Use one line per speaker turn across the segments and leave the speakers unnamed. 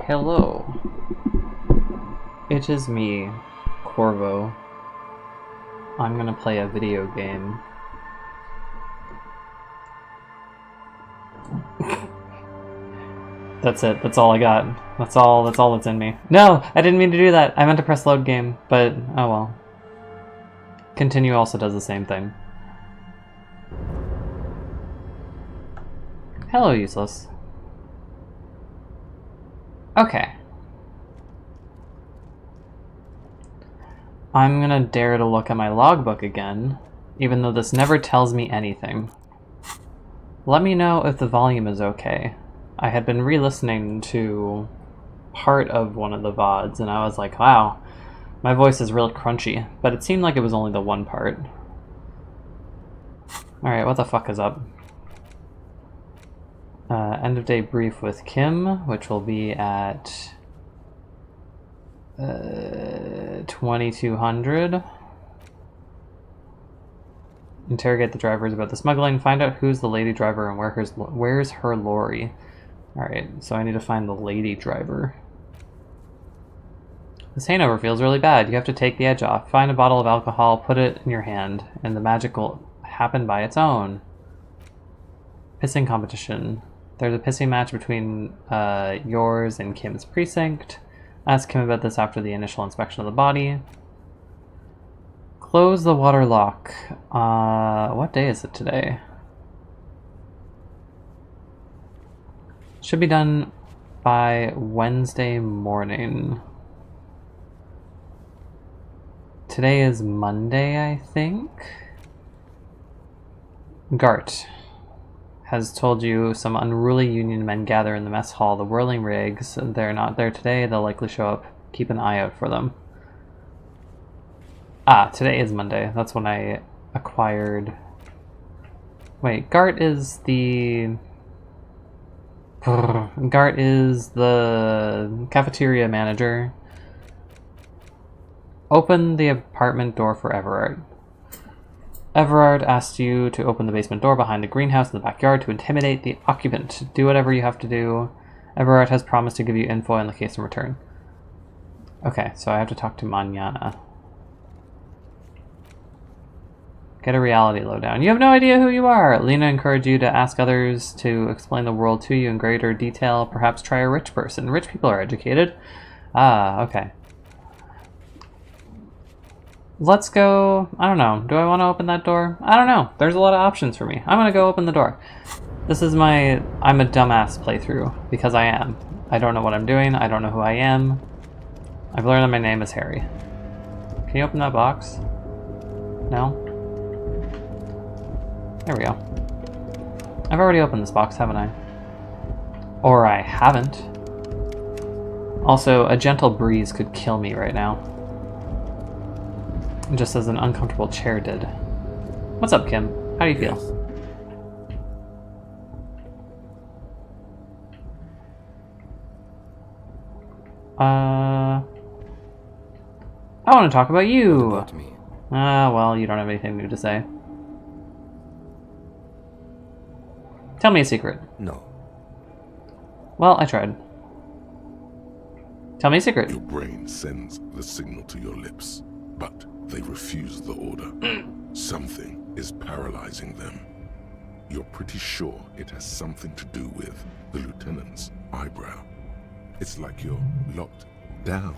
Hello. It is me, Corvo. I'm gonna play a video game. That's it. That's all I got. That's all that's in me. No! I didn't mean to do that! I meant to press load game, but oh well. Continue also does the same thing. Hello, useless. Okay. I'm gonna dare to look at my logbook again, even though this never tells me anything. Let me know if the volume is okay. I had been re-listening to part of one of the VODs, and I was like, wow, my voice is real crunchy, but it seemed like it was only the one part. Alright, what the fuck is up? End of day brief with Kim, which will be at 2200. Interrogate the drivers about the smuggling. Find out who's the lady driver and where's her lorry. Alright, so I need to find the lady driver. This hangover feels really bad. You have to take the edge off. Find a bottle of alcohol, put it in your hand, and the magic will happen by its own. Pissing competition. There's a pissing match between yours and Kim's precinct. Ask Kim about this after the initial inspection of the body. Close the water lock. What day is it today? Should be done by Wednesday morning. Today is Monday, I think. Gart has told you some unruly union men gather in the mess hall. The whirling rigs, they're not there today. They'll likely show up. Keep an eye out for them. Ah, today is Monday. That's when I acquired... Wait, Gart is the cafeteria manager. Open the apartment door for Everart. Everart asked you to open the basement door behind the greenhouse in the backyard to intimidate the occupant. Do whatever you have to do. Everart has promised to give you info in the case in return. Okay, so I have to talk to Manana. Get a reality lowdown. You have no idea who you are! Lena encouraged you to ask others to explain the world to you in greater detail. Perhaps try a rich person. Rich people are educated. Ah, okay. Let's go... I don't know. Do I want to open that door? I don't know. There's a lot of options for me. I'm gonna go open the door. This is my... I'm a dumbass playthrough. Because I am. I don't know what I'm doing. I don't know who I am. I've learned that my name is Harry. Can you open that box? No? There we go. I've already opened this box, haven't I? Or I haven't. Also, a gentle breeze could kill me right now. Just as an uncomfortable chair did. What's up, Kim? How do you feel? I want to talk about you!
What about me?
Well, you don't have anything new to say. Tell me a secret.
No.
Well, I tried. Tell me a secret.
Your brain sends the signal to your lips, but they refuse the order. Something is paralyzing them. You're pretty sure it has something to do with the lieutenant's eyebrow. It's like you're locked down.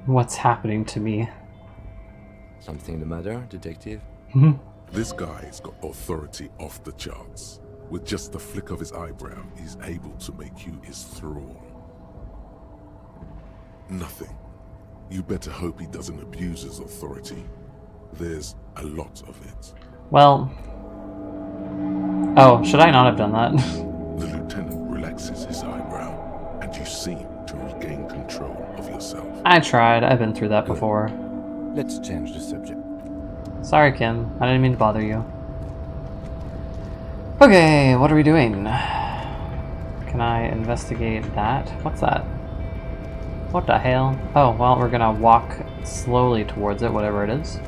What's happening to me?
Something the matter, detective?
This guy's got authority off the charts. With just the flick of his eyebrow, he's able to make you his thrall. Nothing. You better hope he doesn't abuse his authority. There's a lot of it.
Well... Oh, should I not have done that?
The lieutenant relaxes his eyebrow, and you seem to regain control of yourself.
I tried. I've been through that before.
Let's change the subject.
Sorry, Kim. I didn't mean to bother you. Okay, what are we doing? Can I investigate that? What's that? What the hell? Oh, well, we're gonna walk slowly towards it, whatever it is.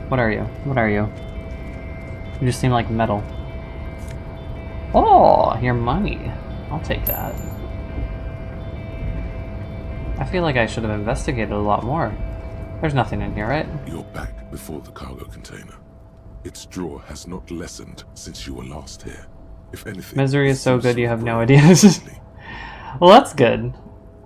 What are you? What are you? You just seem like metal. Oh, your money. I'll take that. I feel like I should have investigated a lot more. There's nothing in here, right?
You're back before the cargo container. Its draw has not lessened since you were last here. If anything,
Misery is so good you have no
idea.
idea. Well, that's good.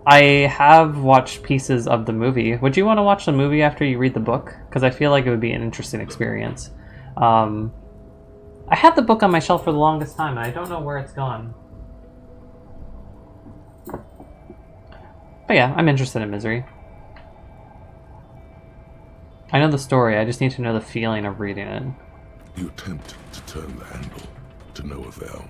I have watched pieces of the movie. Would you want to watch the movie after you read the book? Because I feel like it would be an interesting experience. I had the book on my shelf for the longest time, and I don't know where it's gone. But yeah, I'm interested in Misery. I know the story, I just need to know the feeling of reading it.
You attempt to turn the handle, to no avail.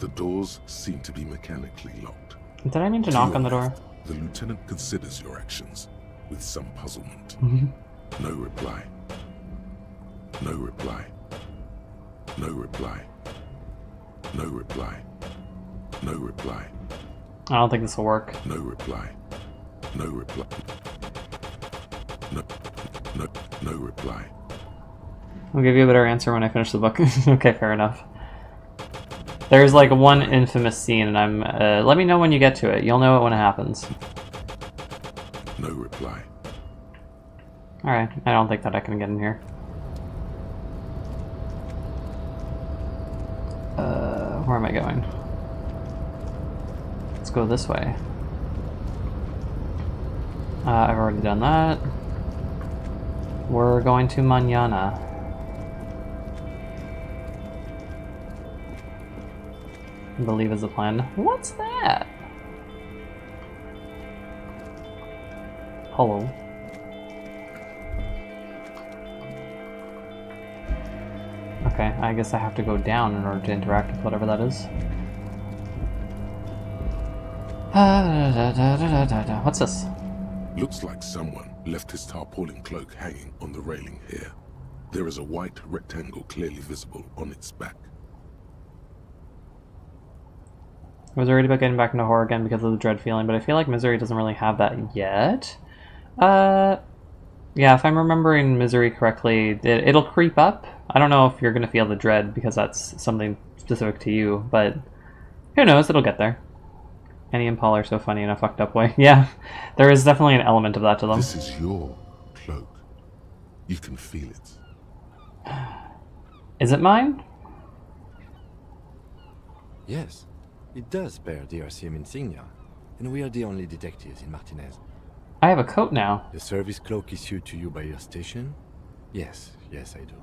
The doors seem to be mechanically locked.
Did I mean to knock on the door?
The lieutenant considers your actions with some puzzlement. No reply. No reply. No reply. No reply. No reply.
I don't think this will work.
No reply. No reply. No reply.
I'll give you a better answer when I finish the book. Okay, fair enough. There's like one infamous scene, and I'm. Let me know when you get to it. You'll know it when it happens.
No reply.
Alright, I don't think that I can get in here. Where am I going? Let's go this way. I've already done that. We're going to Mañana. I believe is the plan. What's that? Hello. Okay, I guess I have to go down in order to interact with whatever that is. What's this?
Looks like someone left his tarpaulin cloak hanging on the railing here. There is a white rectangle clearly visible on its back.
I was worried about getting back into horror again because of the dread feeling, but I feel like Misery doesn't really have that yet. Yeah, if I'm remembering Misery correctly, it'll creep up. I don't know if you're going to feel the dread because that's something specific to you, but who knows, it'll get there. Annie and Paul are so funny in a fucked up way. Yeah, there is definitely an element of that to them.
This is your cloak. You can feel it.
Is it mine?
Yes, it does bear the Elysium insignia, and we are the only detectives in Martinez.
I have a coat now.
The service cloak issued to you by your station? Yes, yes I do.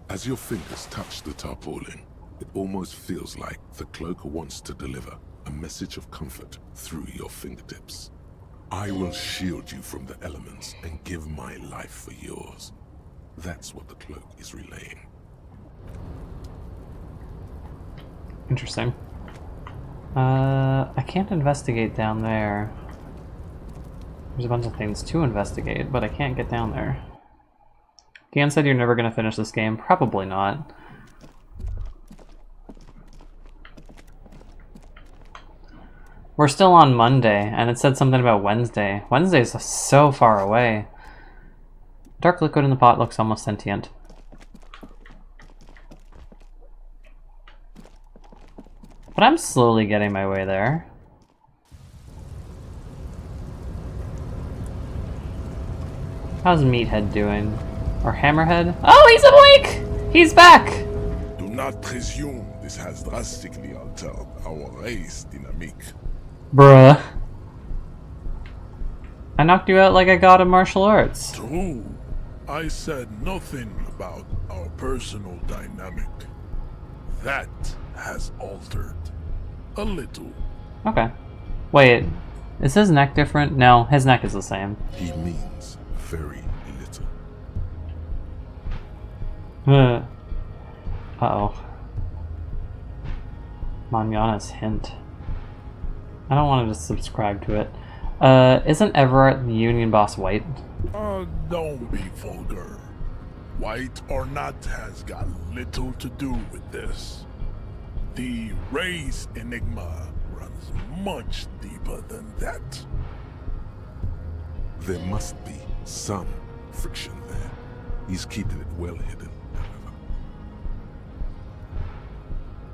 As your fingers touch the tarpaulin, it almost feels like the cloak wants to deliver a message of comfort through your fingertips. I will shield you from the elements and give my life for yours. That's what the cloak is relaying.
Interesting. I can't investigate down there. There's a bunch of things to investigate, but I can't get down there. Gian said you're never going to finish this game. Probably not. We're still on Monday, and it said something about Wednesday. Wednesday's so far away. Dark liquid in the pot looks almost sentient. But I'm slowly getting my way there. How's Meathead doing? Or Hammerhead? Oh, he's awake! He's back!
Do not presume this has drastically altered our race dynamic.
Bruh. I knocked you out like I got in martial arts.
True. I said nothing about our personal dynamic. That has altered. A little.
Okay. Wait, is his neck different? No, his neck is the same.
He means very little.
Uh-oh. Manana's hint. I don't want to just subscribe to it. Isn't Everart the Union boss white?
Don't be vulgar. White or not has got little to do with this. The race enigma runs much deeper than that. There must be some friction there. He's keeping it well hidden,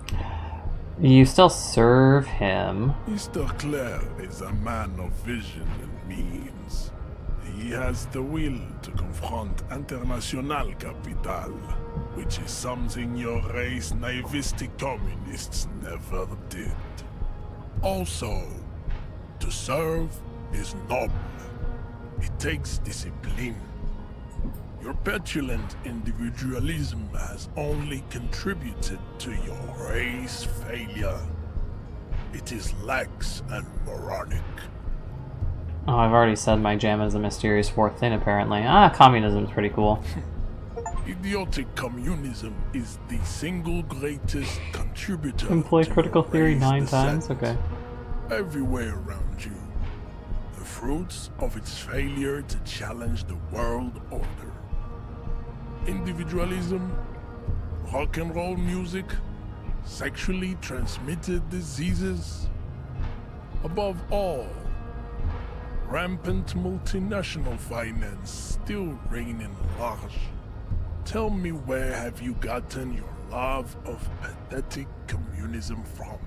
however.
You still serve him.
Mr. Clare is a man of vision and means. He has the will to confront international capital, which is something your race naivistic communists never did. Also, to serve is noble. It takes discipline. Your petulant individualism has only contributed to your race failure. It is lax and moronic.
Oh, I've already said my jam is a mysterious fourth thing, apparently. Communism's pretty cool.
Idiotic communism is the single greatest contributor
Employ
to
critical
your
theory
race
9
descent.
times? Okay.
Everywhere around you, the fruits of its failure to challenge the world order. Individualism, rock and roll music, sexually transmitted diseases. Above all, rampant multinational finance still reigning large. Tell me, where have you gotten your love of pathetic communism from?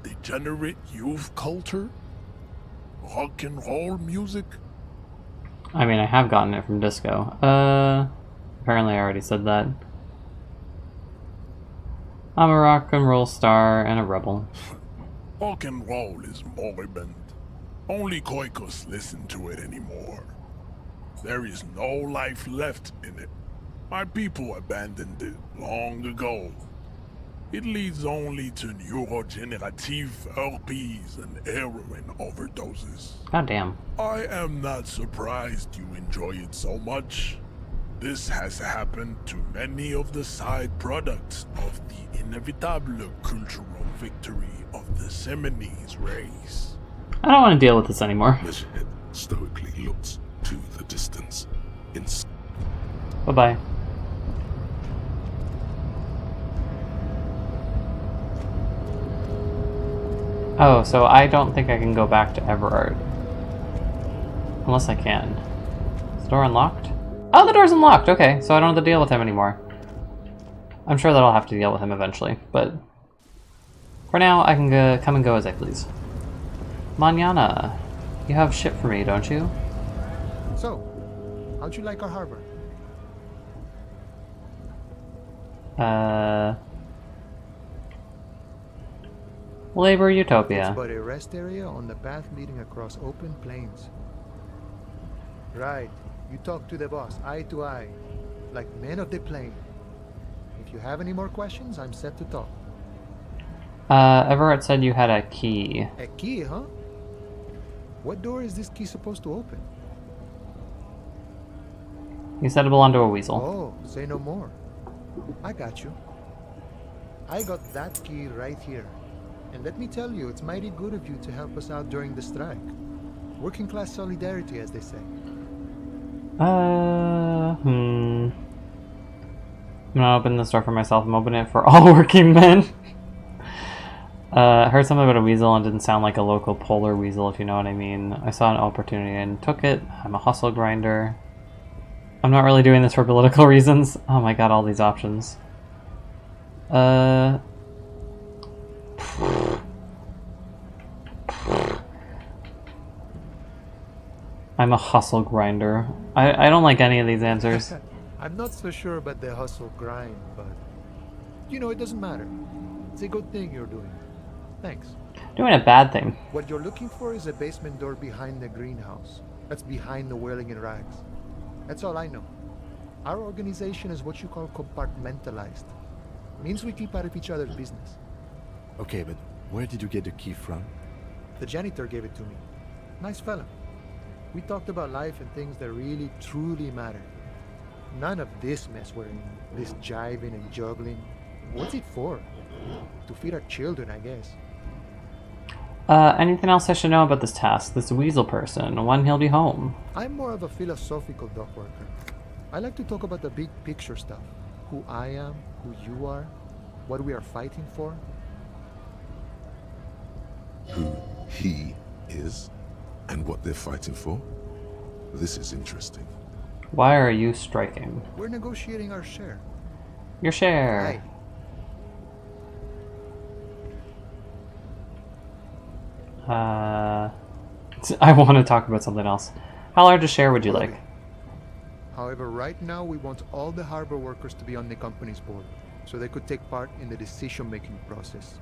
Degenerate youth culture? Rock and roll music?
I mean, I have gotten it from disco. Apparently I already said that. I'm a rock and roll star and a rebel.
Rock and roll is moribund. Only Koikos listen to it anymore. There is no life left in it. My people abandoned it long ago. It leads only to neurodegenerative herpes and heroin overdoses.
God damn.
I am not surprised you enjoy it so much. This has happened to many of the side products of the inevitable cultural victory of the Seminoles race.
I don't want to deal with this anymore.
Measurehead stoically looks to the distance.
Bye-bye. Oh, so I don't think I can go back to Everart. Unless I can. Is the door unlocked? Oh, the door's unlocked! Okay, so I don't have to deal with him anymore. I'm sure that I'll have to deal with him eventually, but... for now, I can come and go as I please. Manana, you have shit for me, don't you?
So, how'd you like our harbor?
Labor Utopia.
It's but a rest area on the path leading across open plains. Right, you talk to the boss, eye to eye, like men of the plain. If you have any more questions, I'm set to talk.
Everett said you had a key.
A key, huh? What door is this key supposed to open?
He said it belonged to a weasel.
Oh, say no more. I got you. I got that key right here. And let me tell you, it's mighty good of you to help us out during the strike. Working class solidarity, as they say.
I'm gonna open this door for myself. I'm opening it for all working men. I heard something about a weasel and didn't sound like a local polar weasel, if you know what I mean. I saw an opportunity and took it. I'm a hustle grinder. I'm not really doing this for political reasons. Oh my god, all these options. I'm a hustle grinder. I don't like any of these answers.
I'm not so sure about the hustle grind, but... you know, it doesn't matter. It's a good thing you're doing. Thanks.
Doing a bad thing.
What you're looking for is a basement door behind the greenhouse. That's behind the whirling in rags. That's all I know. Our organization is what you call compartmentalized. Means we keep out of each other's business.
Okay, but where did you get the key from?
The janitor gave it to me. Nice fella. We talked about life and things that really, truly matter. None of this mess we're in. This jiving and juggling. What's it for? To feed our children, I guess.
Anything else I should know about this task? This weasel person, when he'll be home?
I'm more of a philosophical dock worker. I like to talk about the big picture stuff. Who I am, who you are, what we are fighting for.
Who he is and what they're fighting for? This is interesting.
Why are you striking?
We're negotiating our share.
Your share.
Aye.
I want to talk about something else. How large a share would you like?
However, right now we want all the harbor workers to be on the company's board, so they could take part in the decision-making process.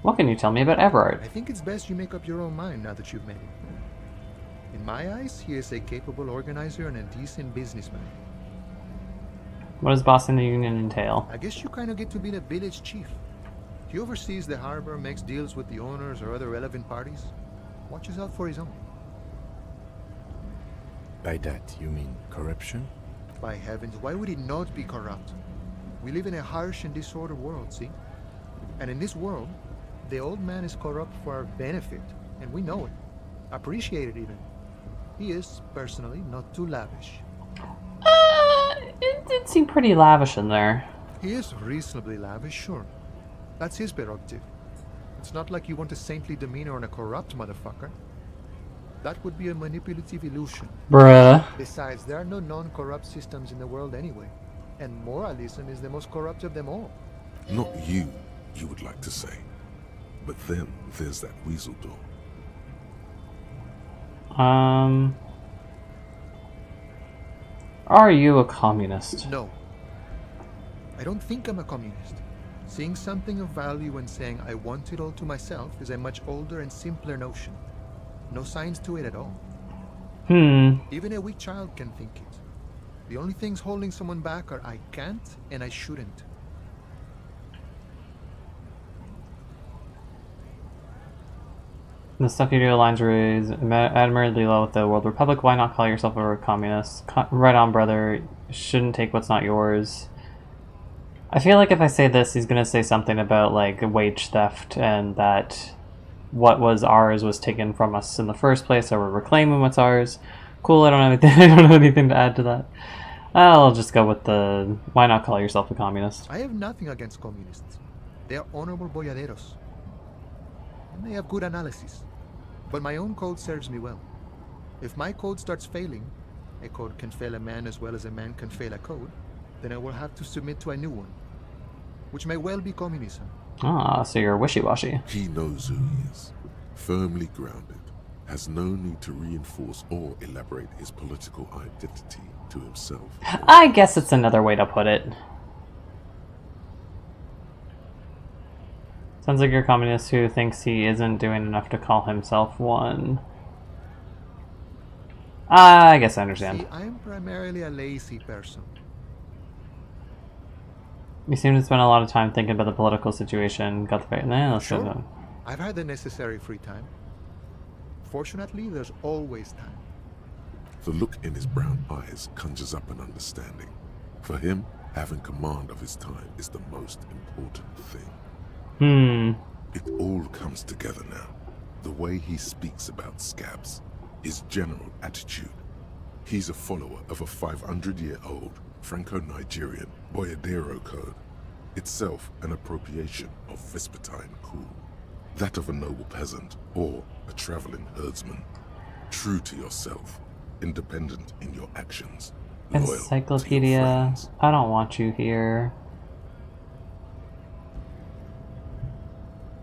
What can you tell me about Everart?
I think it's best you make up your own mind now that you've met him. In my eyes, he is a capable organizer and a decent businessman.
What does bossing the union entail?
I guess you kind of get to be the village chief. He oversees the harbor, makes deals with the owners or other relevant parties, watches out for his own.
By that, you mean corruption?
By heavens, why would he not be corrupt? We live in a harsh and disordered world, see? And in this world, the old man is corrupt for our benefit, and we know it. Appreciate it even. He is, personally, not too lavish.
It did seem pretty lavish in there.
He is reasonably lavish, sure. That's his prerogative. It's not like you want a saintly demeanor on a corrupt motherfucker. That would be a manipulative illusion.
Bruh.
Besides, there are no non-corrupt systems in the world anyway. And moralism is the most corrupt of them all.
Not you, you would like to say. But then there's that weasel door.
Are you a communist?
No. I don't think I'm a communist. Seeing something of value and saying I want it all to myself is a much older and simpler notion. No science to it at all. Even a weak child can think it. The only things holding someone back are I can't and I shouldn't.
The stuff you do aligns admirably well with the World Republic. Why not call yourself a communist? Right on, brother. Shouldn't take what's not yours. I feel like if I say this, he's gonna say something about like wage theft and that what was ours was taken from us in the first place, so we're reclaiming what's ours. Cool. I don't have anything. I don't have anything to add to that. I'll just go with the why not call yourself a communist.
I have nothing against communists. They are honorable boyaderos. And they have good analysis. But my own code serves me well. If my code starts failing, a code can fail a man as well as a man can fail a code, then I will have to submit to a new one, which may well be communism.
Ah, so you're wishy-washy.
He knows who he is, firmly grounded, has no need to reinforce or elaborate his political identity to himself.
I guess it's another way to put it. Sounds like you're a communist who thinks he isn't doing enough to call himself one. I guess I understand.
See, I am primarily a lazy person.
You seem to spend a lot of time thinking about the political situation. Got the let's go.
Sure. I've had the necessary free time. Fortunately, there's always time.
The look in his brown eyes conjures up an understanding. For him, having command of his time is the most important thing. It all comes together now. The way he speaks about scabs, his general attitude. He's a follower of a 500-year-old Franco-Nigerian Boyadero code, itself an appropriation of Vespertine cool. That of a noble peasant or a traveling herdsman. True to yourself, independent in your actions.
Encyclopedia. I don't want you here.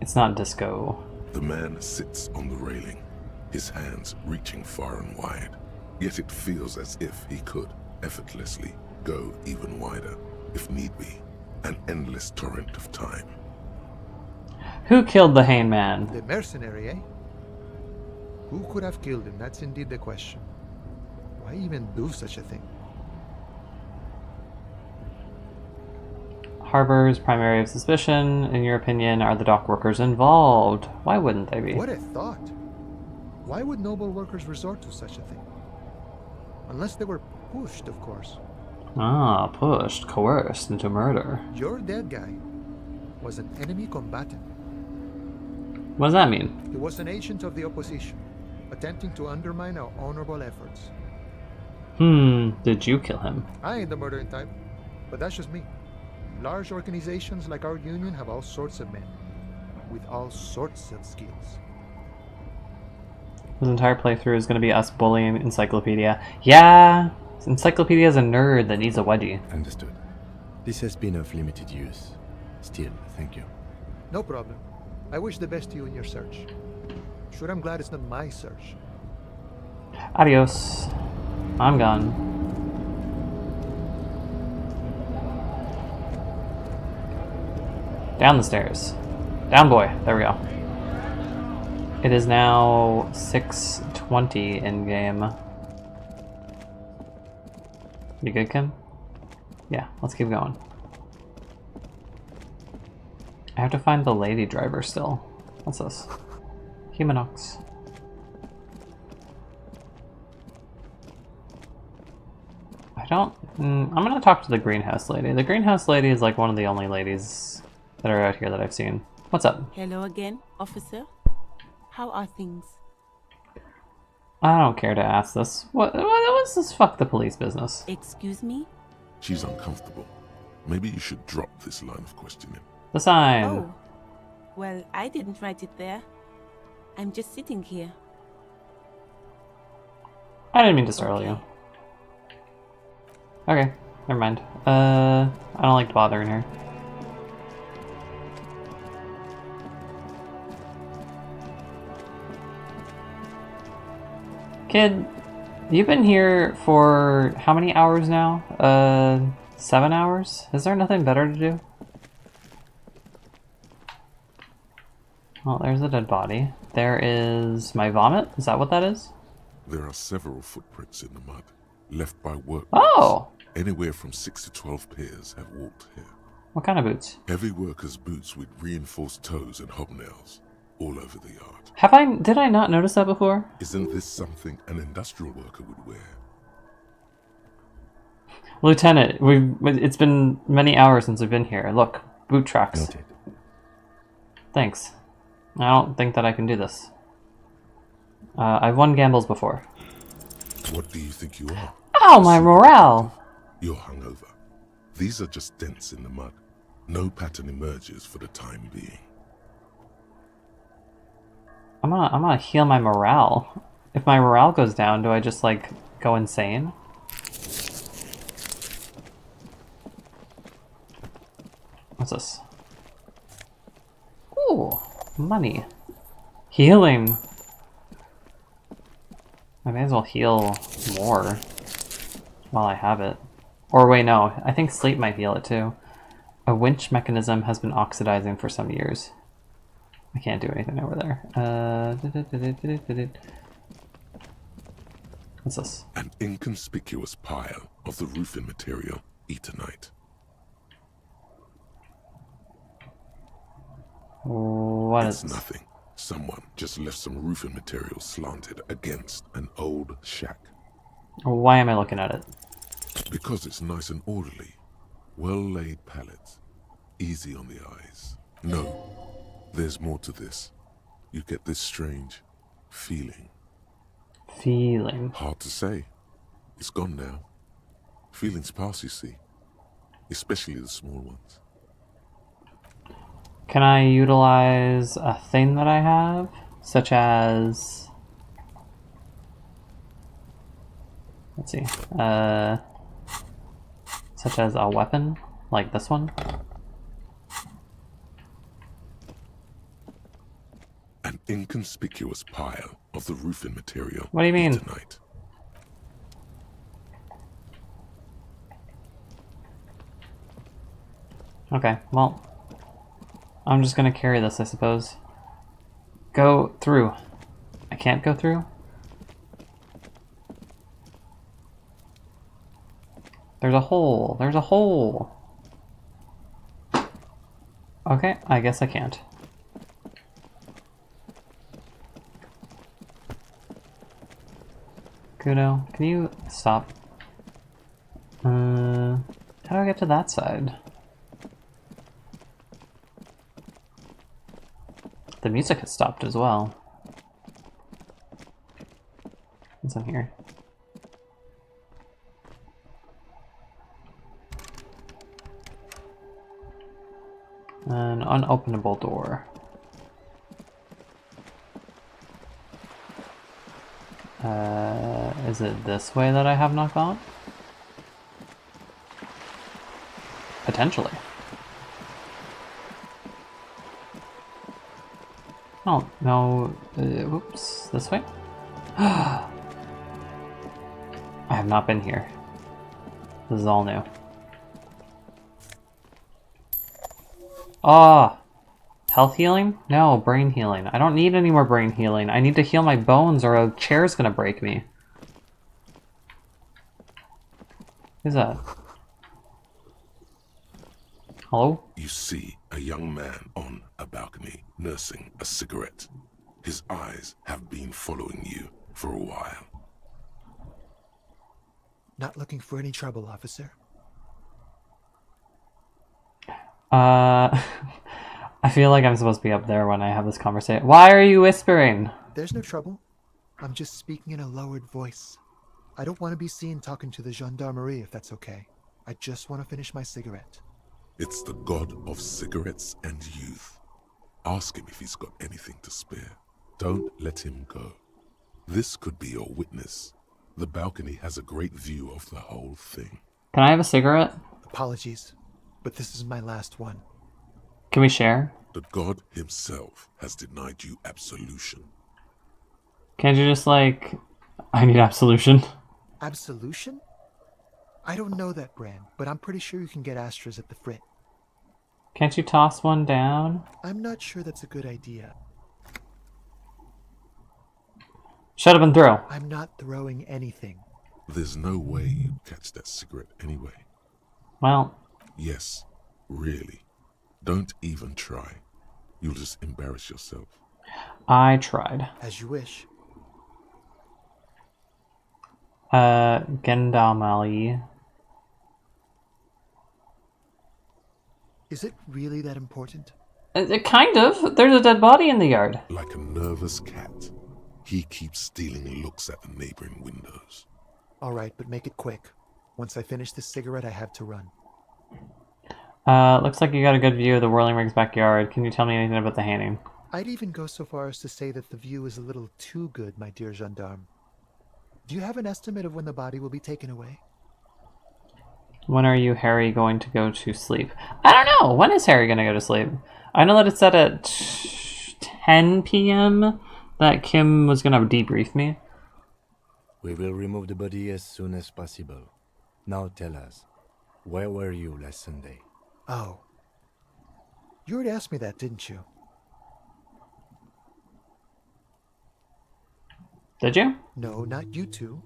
It's not disco.
The man sits on the railing, his hands reaching far and wide. Yet it feels as if he could, effortlessly, go even wider, if need be. An endless torrent of time.
Who killed the hangman?
The mercenary, eh? Who could have killed him? That's indeed the question. Why even do such a thing?
Harbor's primary of suspicion, in your opinion, are the dock workers involved. Why wouldn't they be?
What a thought! Why would noble workers resort to such a thing? Unless they were pushed, of course.
Ah, pushed, coerced into murder.
Your dead guy was an enemy combatant.
What does that mean?
He was an agent of the opposition, attempting to undermine our honorable efforts.
Did you kill him?
I ain't the murdering type, but that's just me. Large organizations like our union have all sorts of men, with all sorts of skills.
This entire playthrough is going to be us bullying Encyclopedia. Yeah, Encyclopedia is a nerd that needs a wedgie.
Understood. This has been of limited use. Still, thank you.
No problem. I wish the best to you in your search. Sure, I'm glad it's not my search.
Adios. I'm gone. Down the stairs. Down, boy. There we go. It is now 6:20 in game. You good, Kim? Yeah, let's keep going. I have to find the lady driver still. What's this? Humanox. I don't... I'm gonna talk to the greenhouse lady. The greenhouse lady is like one of the only ladies that are out here that I've seen. What's up?
Hello again, officer. How are things?
I don't care to ask this. What's this fuck the police business?
Excuse me?
She's uncomfortable. Maybe you should drop this line of questioning.
The sign.
Oh. Well, I didn't write it there. I'm just sitting here.
I didn't mean to startle you. Okay, never mind. I don't like bothering her. Kid, you've been here for how many hours now? 7 hours? Is there nothing better to do? Well, there's a dead body. There is my vomit? Is that what that is?
There are several footprints in the mud, left by workers.
Oh!
Anywhere from 6 to 12 pairs have walked here.
What kind of boots?
Heavy workers' boots with reinforced toes and hobnails, all over the yard.
Did I not notice that before?
Isn't this something an industrial worker would wear?
Lieutenant, it's been many hours since we've been here. Look, boot tracks.
Noted.
Thanks. I don't think that I can do this. I've won gambles before.
What do you think you are?
Ow, my morale!
You're hungover. These are just dents in the mud. No pattern emerges for the time being.
I'm gonna heal my morale. If my morale goes down, do I just like go insane? What's this? Ooh, money. Healing. I may as well heal more while I have it. Or wait, no. I think sleep might heal it too. A winch mechanism has been oxidizing for some years. I can't do anything over there. What's this?
An inconspicuous pile of the roofing material, Eternite.
What
It's
is this?
nothing. Someone just left some roofing material slanted against an old shack.
Why am I looking at it?
Because it's nice and orderly. Well-laid pallets. Easy on the eyes. No, there's more to this. You get this strange feeling.
Feeling.
Hard to say. It's gone now. Feelings pass, you see. Especially the small ones.
Can I utilize a thing that I have? Such as... Let's see. Such as a weapon? Like this one?
An inconspicuous pile of the roofing material.
What do you mean?
Tonight.
Okay, well... I'm just gonna carry this, I suppose. Go through. I can't go through? There's a hole. There's a hole. Okay, I guess I can't. Kudo, can you stop? How do I get to that side? The music has stopped as well. What's in here? An unopenable door. Is it this way that I have not gone? Potentially. don't know. Oops, this way? I have not been here. This is all new. Ah! Health healing? No, brain healing. I don't need any more brain healing. I need to heal my bones or a chair's gonna break me. Who's that? Hello?
You see a young man on a balcony nursing a cigarette. His eyes have been following you for a while.
Not looking for any trouble, officer.
I feel like I'm supposed to be up there when I have this conversation. Why are you whispering?
There's no trouble. I'm just speaking in a lowered voice. I don't want to be seen talking to the gendarmerie if that's okay. I just want to finish my cigarette.
It's the god of cigarettes and youth. Ask him if he's got anything to spare. Don't let him go. This could be your witness. The balcony has a great view of the whole thing.
Can I have a cigarette?
Apologies, but this is my last one.
Can we share?
The god himself has denied you absolution.
Can't you just like... I need absolution.
Absolution? I don't know that brand, but I'm pretty sure you can get Astras at the Frit.
Can't you toss one down?
I'm not sure that's a good idea.
Shut up and throw.
I'm not throwing anything.
There's no way you'd catch that cigarette anyway.
Well,
Yes, really. Don't even try. You'll just embarrass yourself.
I tried.
As you wish.
Gendamali.
Is it really that important?
Kind of. There's a dead body in the yard.
Like a nervous cat, he keeps stealing looks at the neighboring windows.
All right, but make it quick. Once I finish this cigarette, I have to run.
Looks like you got a good view of the Whirling Rig's backyard. Can you tell me anything about the hanging?
I'd even go so far as to say that the view is a little too good, my dear gendarme. Do you have an estimate of when the body will be taken away?
When are you, Harry, going to go to sleep? I don't know. When is Harry going to go to sleep? I know that it's set at 10 p.m. that Kim was going to debrief me.
We will remove the body as soon as possible. Now tell us, where were you last Sunday?
Oh. You already asked me that, didn't you?
Did you?
No, not you two.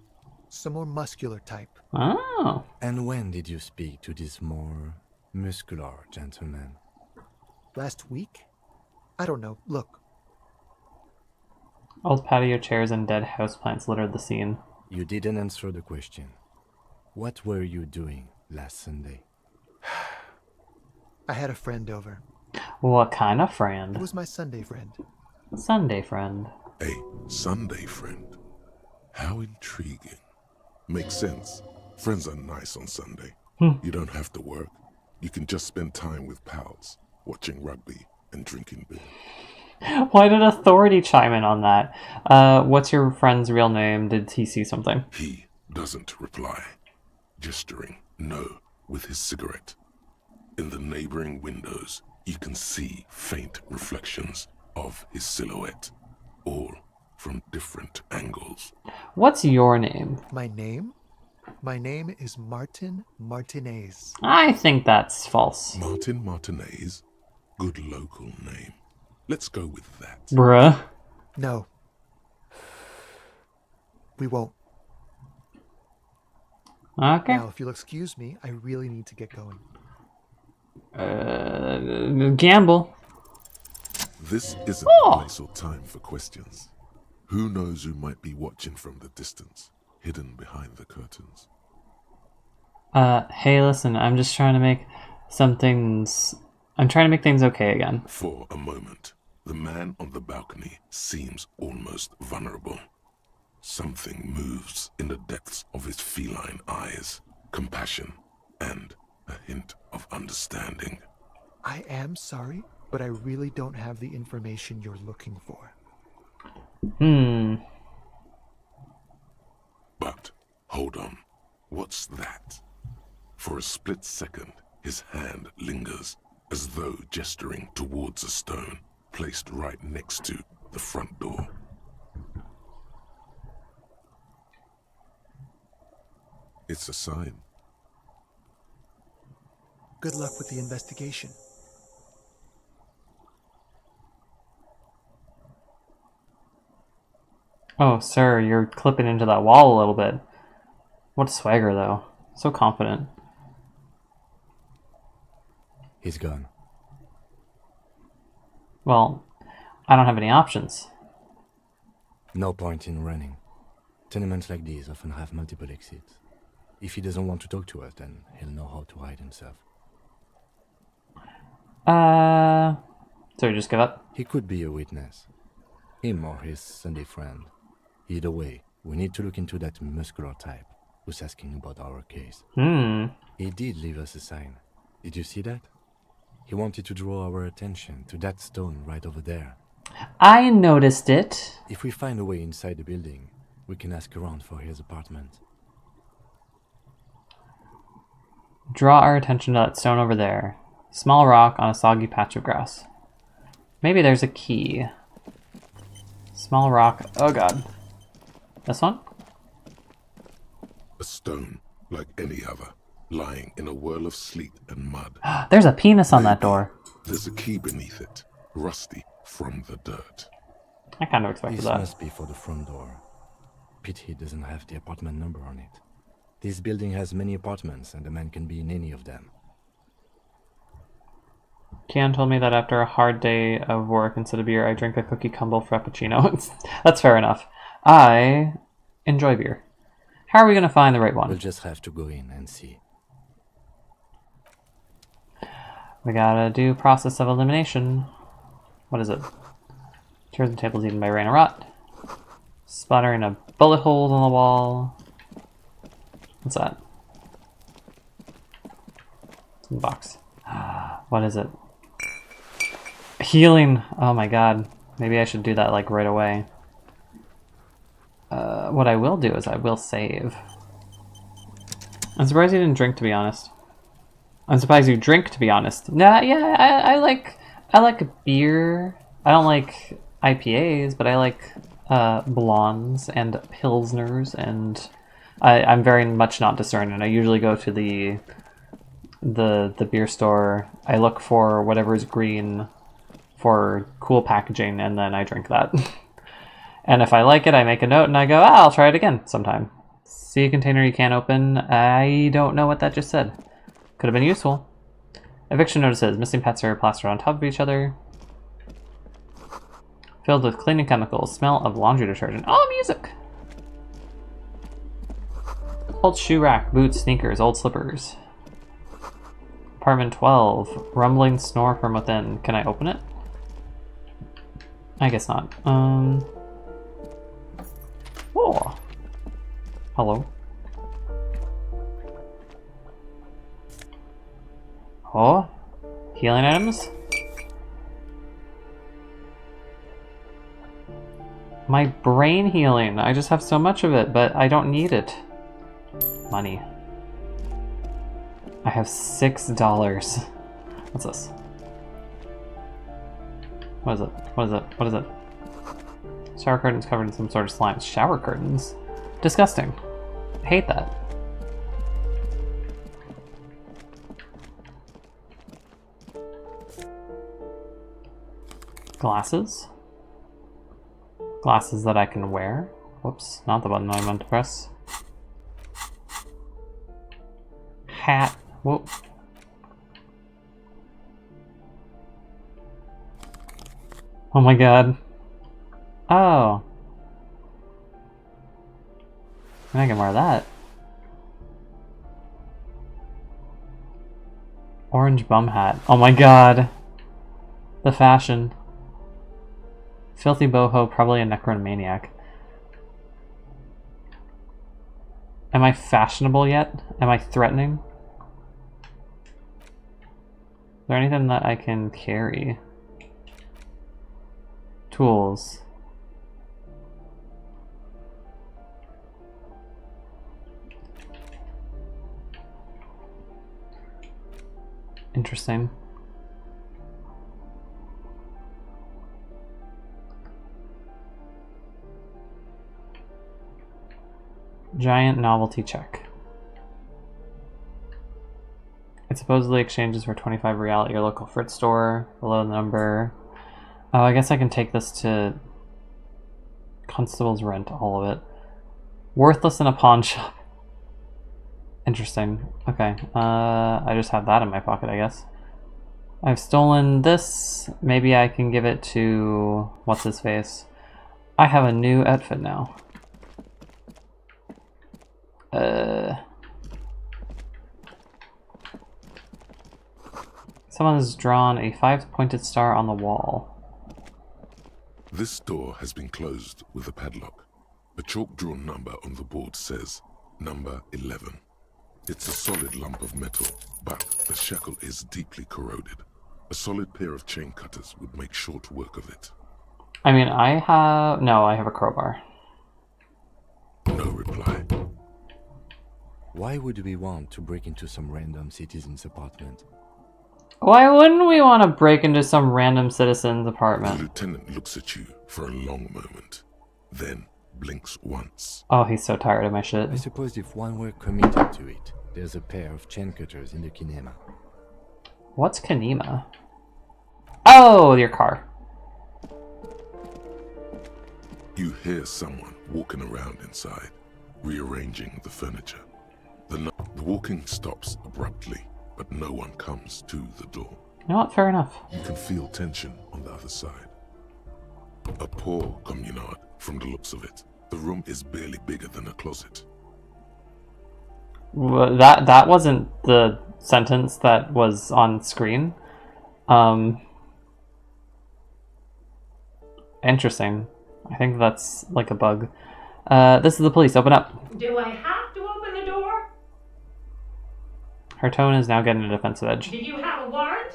Some more muscular type.
Oh.
And when did you speak to this more muscular gentleman?
Last week? I don't know. Look.
Old patio chairs and dead houseplants littered the scene.
You didn't answer the question. What were you doing last Sunday?
I had a friend over.
What kind of
It
friend?
was my Sunday friend.
Sunday friend.
A Sunday friend. How intriguing. Makes sense. Friends are nice on Sunday. You don't have to work. You can just spend time with pals, watching rugby and drinking beer.
Why did authority chime in on that? What's your friend's real name? Did he see something?
He doesn't reply, gesturing no with his cigarette. In the neighboring windows, you can see faint reflections of his silhouette, all from different angles.
What's your name?
My name? My name is Martin Martinez.
I think that's false.
Martin Martinez? Good local name. Let's go with that.
Bruh.
No. We won't.
Okay.
Now, if you'll excuse me, I really need to get going.
Gamble.
This isn't
Oh.
the place or time for questions. Who knows who might be watching from the distance, hidden behind the curtains.
Hey, listen, I'm just trying to make I'm trying to make things okay again.
For a moment, the man on the balcony seems almost vulnerable. Something moves in the depths of his feline eyes, compassion, and a hint of understanding.
I am sorry, but I really don't have the information you're looking for.
But, hold on, what's that? For a split second, his hand lingers, as though gesturing towards a stone. placed right next to the front door. It's a sign.
Good luck with the investigation.
Oh, sir, you're clipping into that wall a little bit. What swagger, though. So confident.
He's gone.
Well, I don't have any options.
No point in running. Tenements like these often have multiple exits. If he doesn't want to talk to us, then he'll know how to hide himself.
So we just give up?
He could be a witness. Him or his Sunday friend. Either way, we need to look into that muscular type who's asking about our case. He did leave us a sign. Did you see that? He wanted to draw our attention to that stone right over there.
I noticed it.
If we find a way inside the building, we can ask around for his apartment.
Draw our attention to that stone over there. Small rock on a soggy patch of grass. Maybe there's a key. Small rock. Oh god. This one?
A stone, like any other, lying in a whirl of sleet and mud.
There's a penis on that door.
There's a key beneath it, rusty from the dirt.
I kind of expected
This
that.
must be for the front door. Pity doesn't have the apartment number on it. This building has many apartments, and the man can be in any of them.
Kian told me that after a hard day of work, instead of beer, I drink a cookie crumble frappuccino. That's fair enough. I enjoy beer. How are we going to find the right one?
We'll just have to go in and see.
We gotta do process of elimination. What is it? Chairs and tables eaten by rain or rot. Splattering of bullet holes on the wall. What's that? It's in the box. What is it? Healing! Oh my god. Maybe I should do that like right away. What I will do is I will save. I'm surprised you didn't drink, to be honest. I'm surprised you drink, to be honest. Nah, yeah, I like beer. I don't like IPAs, but I like blondes and pilsners, and I'm very much not discerning. I usually go to the beer store. I look for whatever's green for cool packaging, and then I drink that. And if I like it, I make a note and I go, I'll try it again sometime. See a container you can't open. I don't know what that just said. Could have been useful. Eviction notices. Missing pets are plastered on top of each other. Filled with cleaning chemicals. Smell of laundry detergent. Oh, music! Old shoe rack. Boots, sneakers, old slippers. Apartment 12. Rumbling snore from within. Can I open it? I guess not. Oh. Hello. Oh. Healing items? My brain healing. I just have so much of it, but I don't need it. Money. I have $6. What's this? What is it? What is it? What is it? Shower curtains covered in some sort of slime. Shower curtains? Disgusting. I hate that. Glasses? Glasses that I can wear? Whoops, not the button I meant to press. Hat. Whoop. Oh my god. Oh. I can wear that. Orange bum hat. Oh my god. The fashion. Filthy boho, probably a necromaniac. Am I fashionable yet? Am I threatening? Is there anything that I can carry? Tools. Interesting. Giant novelty check. It supposedly exchanges for 25 real at your local Fritz store. Below the number. Oh, I guess I can take this to Constable's Rent, all of it. Worthless in a pawn shop. Interesting. Okay. I just have that in my pocket, I guess. I've stolen this. Maybe I can give it to... what's his face? I have a new outfit now. Someone has drawn a 5-pointed star on the wall.
This door has been closed with a padlock. A chalk-drawn number on the board says number 11. It's a solid lump of metal, but the shackle is deeply corroded. A solid pair of chain cutters would make short work of it.
I mean, I have a crowbar.
No reply.
Why would we want to break into some random citizen's apartment?
Why wouldn't we want to break into some random citizen's
The
apartment?
lieutenant looks at you for a long moment, then blinks once.
Oh, he's so tired of my shit.
I suppose if one were committed to it, there's a pair of chain cutters in the kinema.
What's Kanema? Oh, your car.
You hear someone walking around inside, rearranging the furniture. The walking stops abruptly, but no one comes to the door.
You know what? Fair enough.
You can feel tension on the other side. A poor communard, from the looks of it. The room is barely bigger than a closet.
Well, that wasn't the sentence that was on screen. Interesting. I think that's like a bug. This is the police. Open up.
Do I have to open the door?
Her tone is now getting a defensive edge.
Do you have a warrant?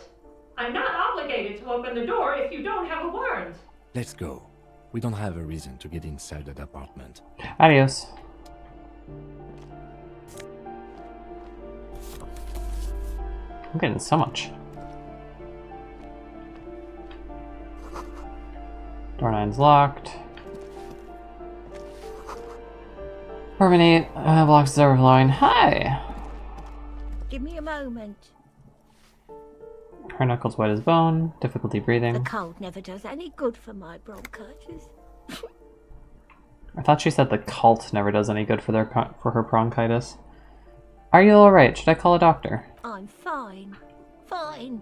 I'm not obligated to open the door if you don't have a warrant.
Let's go. We don't have a reason to get inside that apartment.
Adios. I'm getting so much. Door 9's locked. Apartment 8, blocks is overflowing. Hi!
Give me a moment.
Her knuckles white as bone, difficulty
The
breathing.
cold never does any good for my bronchitis.
I thought she said the cult never does any good for her bronchitis. Are you alright? Should I call a doctor?
I'm fine. Fine.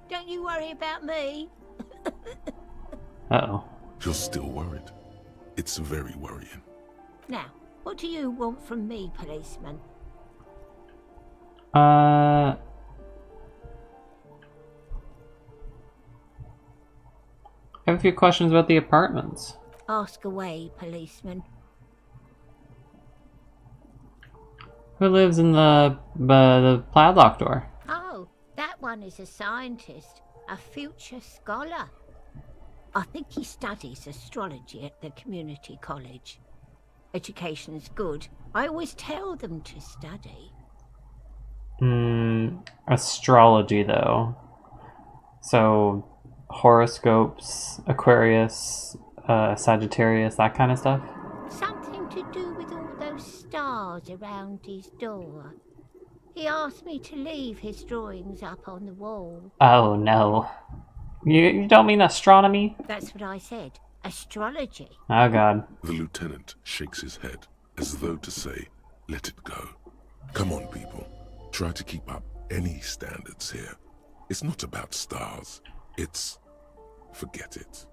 Don't you worry about me.
Uh-oh.
You're still worried. It's very worrying.
Now, what do you want from me, policeman?
I have a few questions about the apartments.
Ask away, policeman.
Who lives in the padlock door?
Oh, that one is a scientist, a future scholar. I think he studies astrology at the community college. Education's good. I always tell them to study.
Astrology, though. So, horoscopes, Aquarius, Sagittarius, that kind of stuff?
Something to do with all those stars around his door. He asked me to leave his drawings up on the wall.
Oh, no. You don't mean astronomy?
That's what I said. Astrology.
Oh, God.
The lieutenant shakes his head, as though to say, let it go. Come on, people. Try to keep up any standards here. It's not about stars. It's... forget it.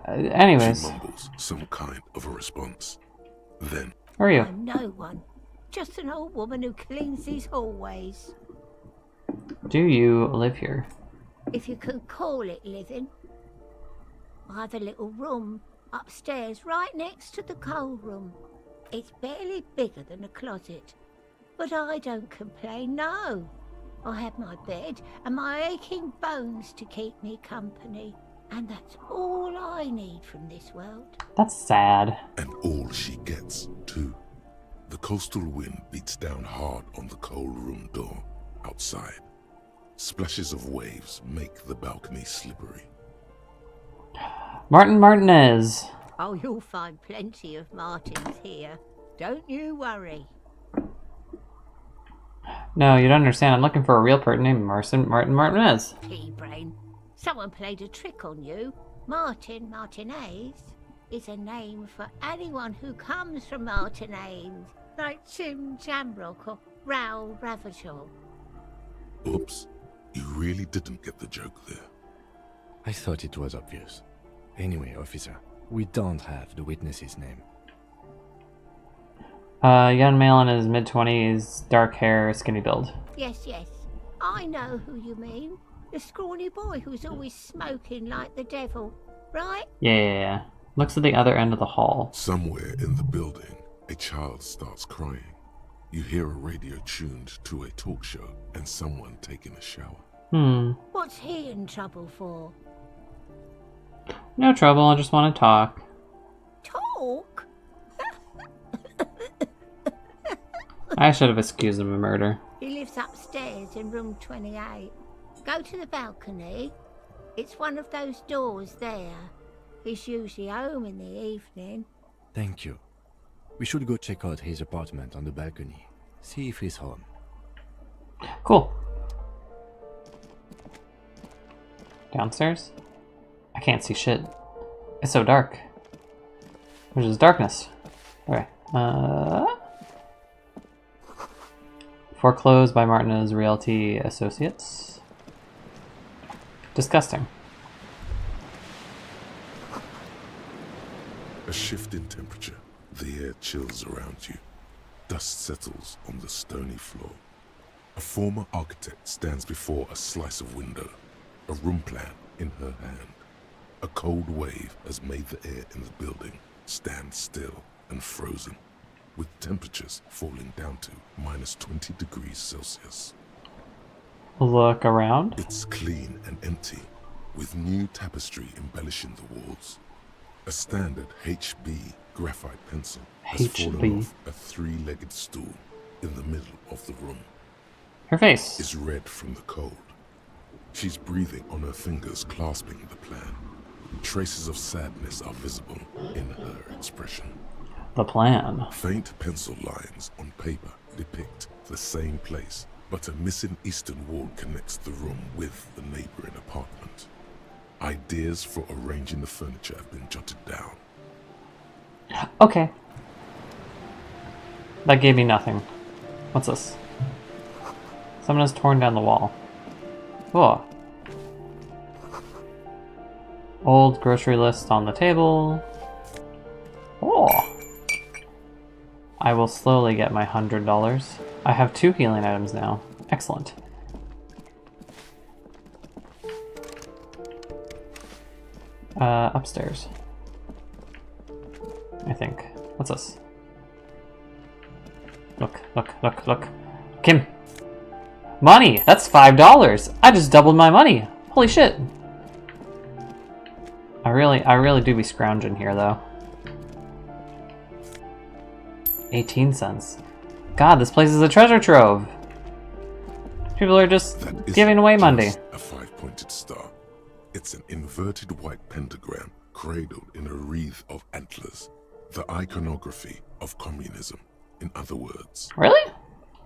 Anyways.
She mumbles some kind of a response. Then...
Who are you?
I'm no one. Just an old woman who cleans these hallways.
Do you live here?
If you can call it living. I have a little room upstairs right next to the coal room. It's barely bigger than a closet. But I don't complain, no. I have my bed and my aching bones to keep me company. And that's all I need from this world.
That's sad.
And all she gets, too. The coastal wind beats down hard on the coal room door outside. Splashes of waves make the balcony slippery.
Martin Martinez.
Oh, you'll find plenty of Martins here. Don't you worry.
No, you don't understand. I'm looking for a real person named Martin Martinez.
Pea-brain. Someone played a trick on you. Martin Martinez is a name for anyone who comes from Martinez, like Tim Jamrock or Raoul Ravageau.
Oops. You really didn't get the joke there.
I thought it was obvious. Anyway, officer, we don't have the witness's name.
Young male in his mid-20s, dark hair, skinny build.
Yes, yes. I know who you mean. The scrawny boy who's always smoking like the devil, right?
Yeah. Looks at the other end of the hall.
Somewhere in the building, a child starts crying. You hear a radio tuned to a talk show and someone taking a shower.
What's he in trouble for?
No trouble, I just want to talk.
Talk?
I should have accused him of murder.
He lives upstairs in room 28. Go to the balcony. It's one of those doors there. He's usually home in the evening.
Thank you. We should go check out his apartment on the balcony. See if he's home.
Cool. Downstairs? I can't see shit. It's so dark. There's just darkness. Okay. Foreclosed by Martinez Realty Associates. Disgusting.
A shift in temperature. The air chills around you. Dust settles on the stony floor. A former architect stands before a slice of window, a room plan in her hand. A cold wave has made the air in the building stand still and frozen, with temperatures falling down to -20 degrees Celsius.
Look around.
It's clean and empty, with new tapestry embellishing the walls. A standard HB graphite pencil has fallen off a three-legged stool in the middle of the room.
Her face
is red from the cold. She's breathing on her fingers, clasping the plan. Traces of sadness are visible in her expression.
The plan.
Faint pencil lines on paper depict the same place, but a missing eastern wall connects the room with the neighboring apartment. Ideas for arranging the furniture have been jotted down.
Okay. That gave me nothing. What's this? Someone has torn down the wall. Whoa. Old grocery list on the table. Oh. I will slowly get my $100. I have 2 healing items now. Excellent. Upstairs. I think. What's this? Look, look, look, look. Kim! Money! That's $5! I just doubled my money! Holy shit! I really do be scrounging here, though. 18 cents. God, this place is a treasure trove! People are just giving away money.
A 5-pointed star. It's an inverted white pentagram cradled in a wreath of antlers. The iconography of communism, in other words.
Really?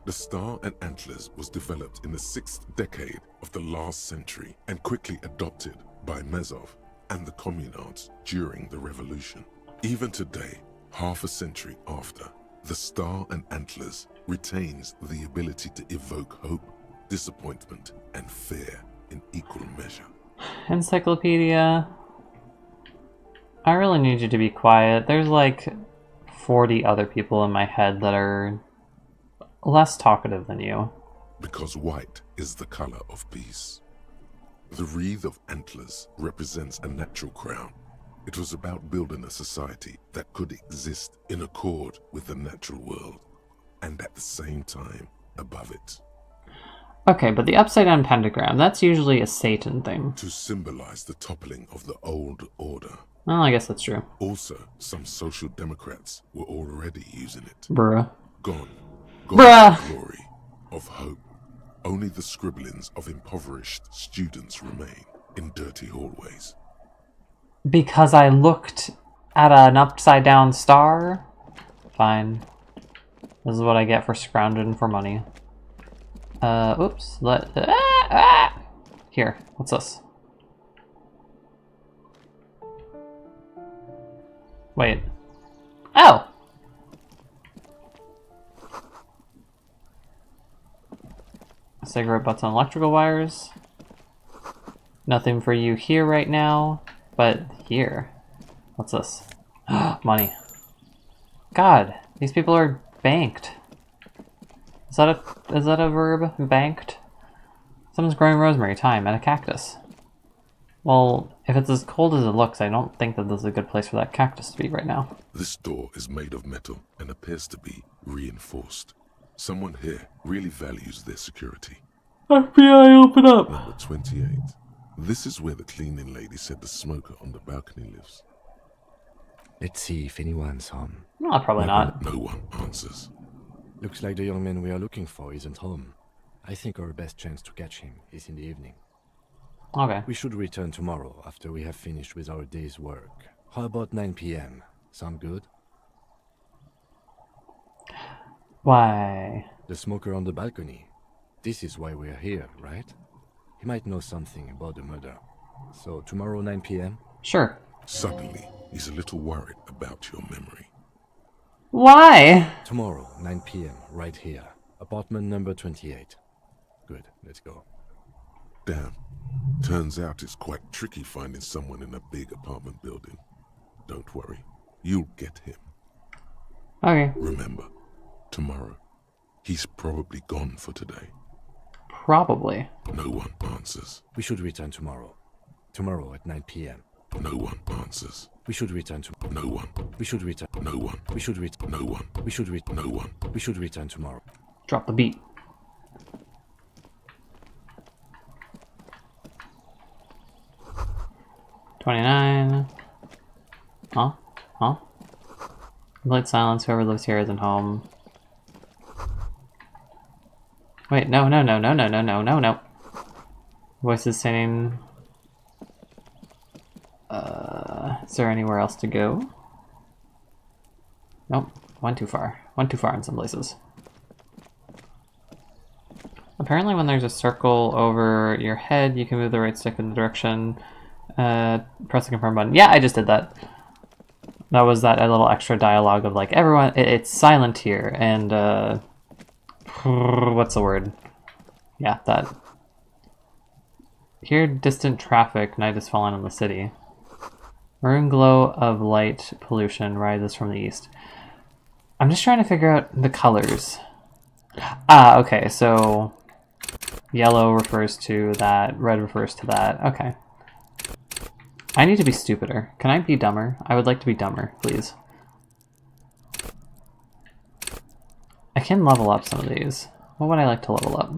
The star and antlers was developed in the 6th decade of the last century and quickly adopted by Mezov and the communards during the revolution. Even today, half a century after, the star and antlers retains the ability to evoke hope, disappointment, and fear in equal measure.
Encyclopedia. I really need you to be quiet. There's like 40 other people in my head that are less talkative than you.
Because white is the color of peace. The wreath of antlers represents a natural crown. It was about building a society that could exist in accord with the natural world, and at the same time above it.
Okay, but the upside down pentagram, that's usually a Satan thing.
To symbolize the toppling of the old order.
Well, I guess that's true.
Also, some social democrats were already using it.
Bruh.
Gone
Bruh.
The glory of hope. Only the scribblings of impoverished students remain in dirty hallways.
Because I looked at an upside down star? Fine. This is what I get for scrounging for money. Oops. Here, what's this? Wait. Oh! Cigarette butts on electrical wires. Nothing for you here right now, but here. What's this? Money. God, these people are banked. Is that a verb? Banked? Someone's growing rosemary, thyme, and a cactus. Well, if it's as cold as it looks, I don't think that this is a good place for that cactus to be right now.
This door is made of metal and appears to be reinforced. Someone here really values their security.
FBI, open up!
Number 28. This is where the cleaning lady said the smoker on the balcony lives.
Let's see if anyone's home.
No, probably not.
No one answers.
Looks like the young man we are looking for isn't home. I think our best chance to catch him is in the evening.
Okay.
We should return tomorrow after we have finished with our day's work. How about 9 p.m.? Sound good?
Why?
The smoker on the balcony. This is why we're here, right? He might know something about the murder. So tomorrow 9 p.m.?
Sure.
Suddenly, he's a little worried about your memory.
Why?
Tomorrow, 9 p.m., right here. Apartment number 28. Good, let's go.
Damn. Turns out it's quite tricky finding someone in a big apartment building. Don't worry. You'll get him.
Okay.
Remember, tomorrow. He's probably gone for today.
Probably.
No one answers.
We should return tomorrow. Tomorrow at 9 p.m.
No one answers.
We should return to
No one.
We should return.
No one.
We should return.
No one.
We should return.
No one.
We should return tomorrow.
Drop the beat. $29. Huh? Huh? Complete silence. Whoever lives here isn't home. Wait, no. Voices saying... is there anywhere else to go? Nope. Went too far. Went too far in some places. Apparently when there's a circle over your head, you can move the right stick in the direction. Press the confirm button. Yeah, I just did that. That was that a little extra dialogue of like, everyone, it's silent here, and what's the word? Yeah, that. Hear distant traffic, night is falling on the city. Maroon glow of light pollution rises from the east. I'm just trying to figure out the colors. Ah, okay, so yellow refers to that, red refers to that. Okay. I need to be stupider. Can I be dumber? I would like to be dumber, please. I can level up some of these. What would I like to level up?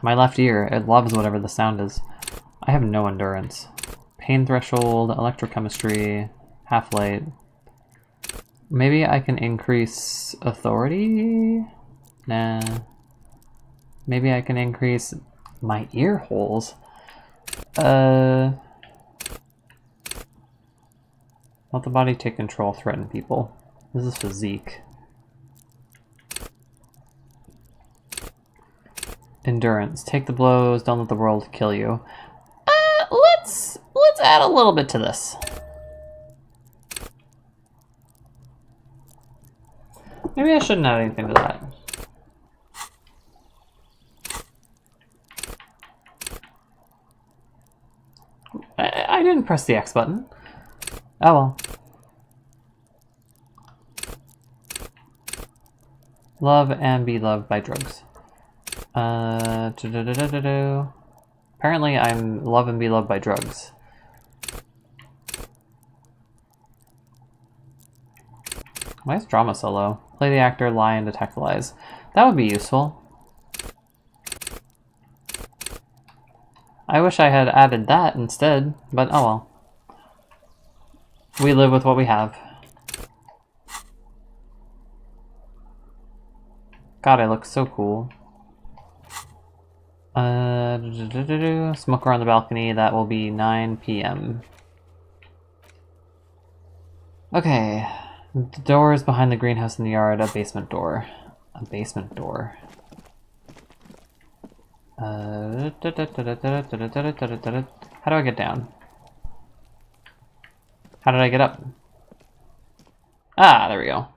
My left ear. It loves whatever the sound is. I have no endurance. Pain threshold, electrochemistry, half-light. Maybe I can increase authority? Nah. Maybe I can increase my ear holes. Let the body take control, threaten people. This is physique. Endurance. Take the blows, don't let the world kill you. Let's add a little bit to this. Maybe I shouldn't add anything to that. I didn't press the X button. Oh well. Love and be loved by drugs. Apparently I'm love and be loved by drugs. Why is drama so low? Play the actor, lie, and detect lies. That would be useful. I wish I had added that instead, but oh well. We live with what we have. God, I look so cool. Smoker on the balcony, that will be 9 p.m. Okay. The doors behind the greenhouse in the yard, a basement door. A basement door. How do I get down? How did I get up? Ah, there we go.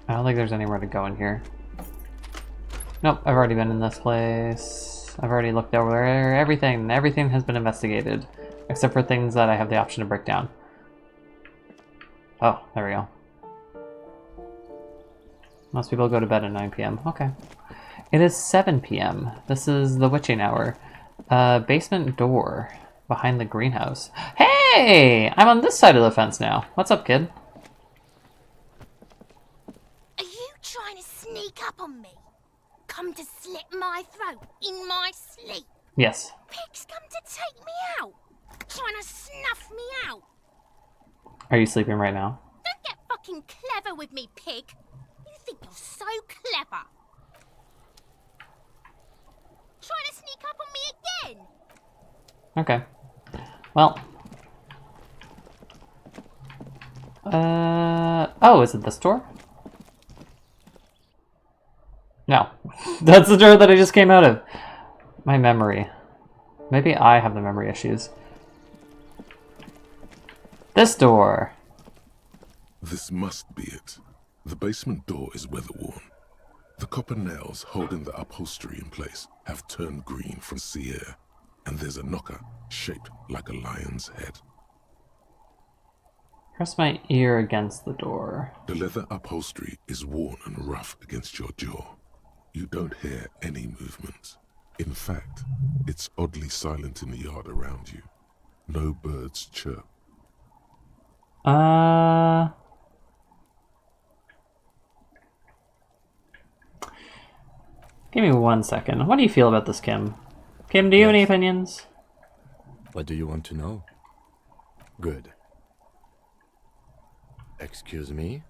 I don't think there's anywhere to go in here. Nope, I've already been in this place. I've already looked over there. Everything has been investigated. Except for things that I have the option to break down. Oh, there we go. Most people go to bed at 9 p.m. Okay. It is 7 p.m. This is the witching hour. Basement door behind the greenhouse. Hey! I'm on this side of the fence now. What's up, kid?
Are you trying to sneak up on me? Come to slit my throat in my sleep?
Yes.
Pigs come to take me out. Trying to snuff me out.
Are you sleeping right now?
Don't get fucking clever with me, pig. You think you're so clever. Trying to sneak up on me again.
Okay. Well. Oh, is it this door? No. That's the door that I just came out of. My memory. Maybe I have the memory issues. This door.
This must be it. The basement door is weather-worn. The copper nails holding the upholstery in place have turned green from sea air, and there's a knocker shaped like a lion's head.
Press my ear against the door.
The leather upholstery is worn and rough against your jaw. You don't hear any movement. In fact, it's oddly silent in the yard around you. No birds chirp.
Give me 1 second. What do you feel about this, Kim? Kim, do you have any opinions?
What do you want to know? Good. Excuse me?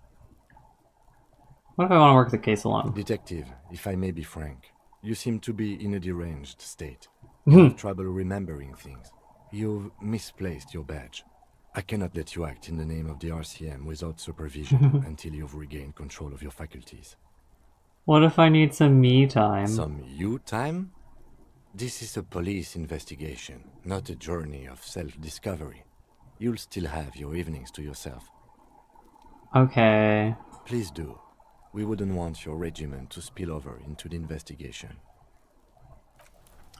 What if I want to work the case alone?
Detective, if I may be frank, you seem to be in a deranged state. You have trouble remembering things. You've misplaced your badge. I cannot let you act in the name of the RCM without supervision until you've regained control of your faculties.
What if I need some me time?
Some you time? This is a police investigation, not a journey of self-discovery. You'll still have your evenings to yourself.
Okay.
Please do. We wouldn't want your regiment to spill over into the investigation.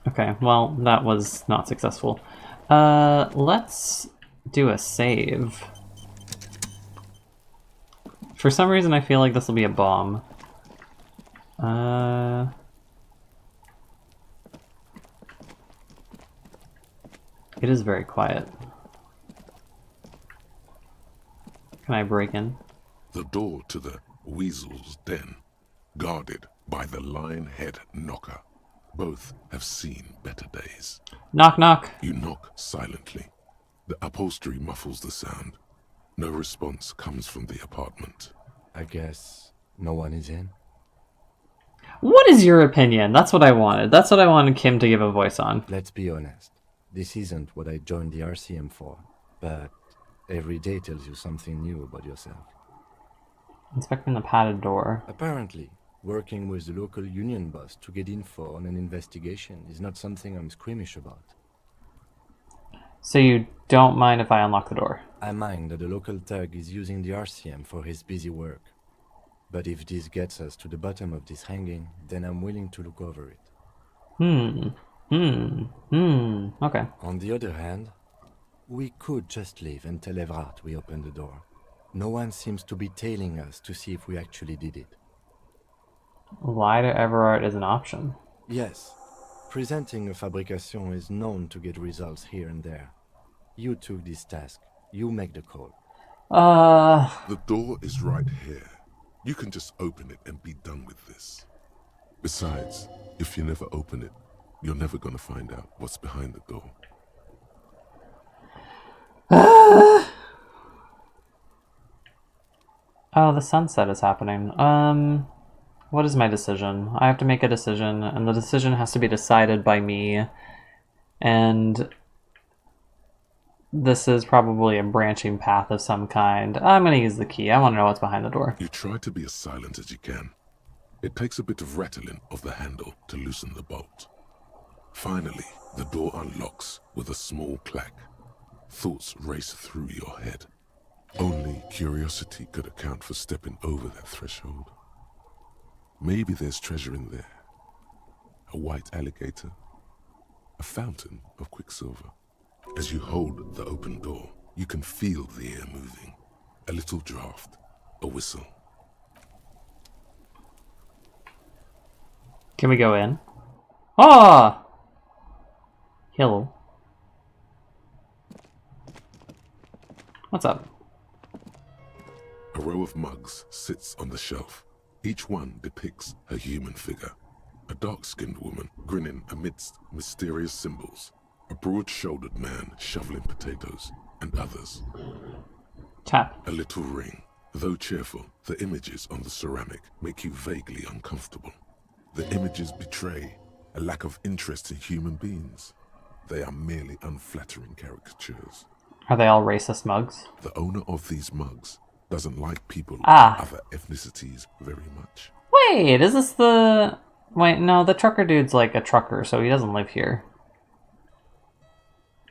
Okay, well, that was not successful. Let's do a save. For some reason, I feel like this will be a bomb. It is very quiet. Can I break in?
The door to the weasel's den, guarded by the lion head knocker. Both have seen better days.
Knock, knock.
You knock silently. The upholstery muffles the sound. No response comes from the apartment.
I guess no one is in?
What is your opinion? That's what I wanted. That's what I wanted Kim to give a voice on.
Let's be honest. This isn't what I joined the RCM for, but every day tells you something new about yourself.
Inspecting the padded door.
Apparently, working with the local union boss to get info on an investigation is not something I'm squeamish about.
So you don't mind if I unlock the door?
I mind that the local thug is using the RCM for his busy work. But if this gets us to the bottom of this hanging, then I'm willing to look over it.
Okay.
On the other hand, we could just leave and tell Everart we opened the door. No one seems to be tailing us to see if we actually did it.
Lie to Everart is an option.
Yes. Presenting a fabrication is known to get results here and there. You took this task. You make the call.
The door is right here. You can just open it and be done with this. Besides, if you never open it, you're never gonna find out what's behind the door.
Oh, the sunset is happening. What is my decision? I have to make a decision, and the decision has to be decided by me. And this is probably a branching path of some kind. I'm going to use the key. I want to know what's behind the door.
You try to be as silent as you can. It takes a bit of rattling of the handle to loosen the bolt. Finally, the door unlocks with a small clack. Thoughts race through your head. Only curiosity could account for stepping over that threshold. Maybe there's treasure in there. A white alligator. A fountain of quicksilver. As you hold the open door, you can feel the air moving. A little draft. A whistle.
Can we go in? Ah! Hello. What's up?
A row of mugs sits on the shelf. Each one depicts a human figure. A dark-skinned woman grinning amidst mysterious symbols. A broad-shouldered man shoveling potatoes, and others.
Tap.
A little ring. Though cheerful, the images on the ceramic make you vaguely uncomfortable. The images betray a lack of interest in human beings. They are merely unflattering caricatures.
Are they all racist mugs?
The owner of these mugs doesn't like people of other ethnicities very much.
Wait, is this the... Wait, no, the trucker dude's like a trucker, so he doesn't live here.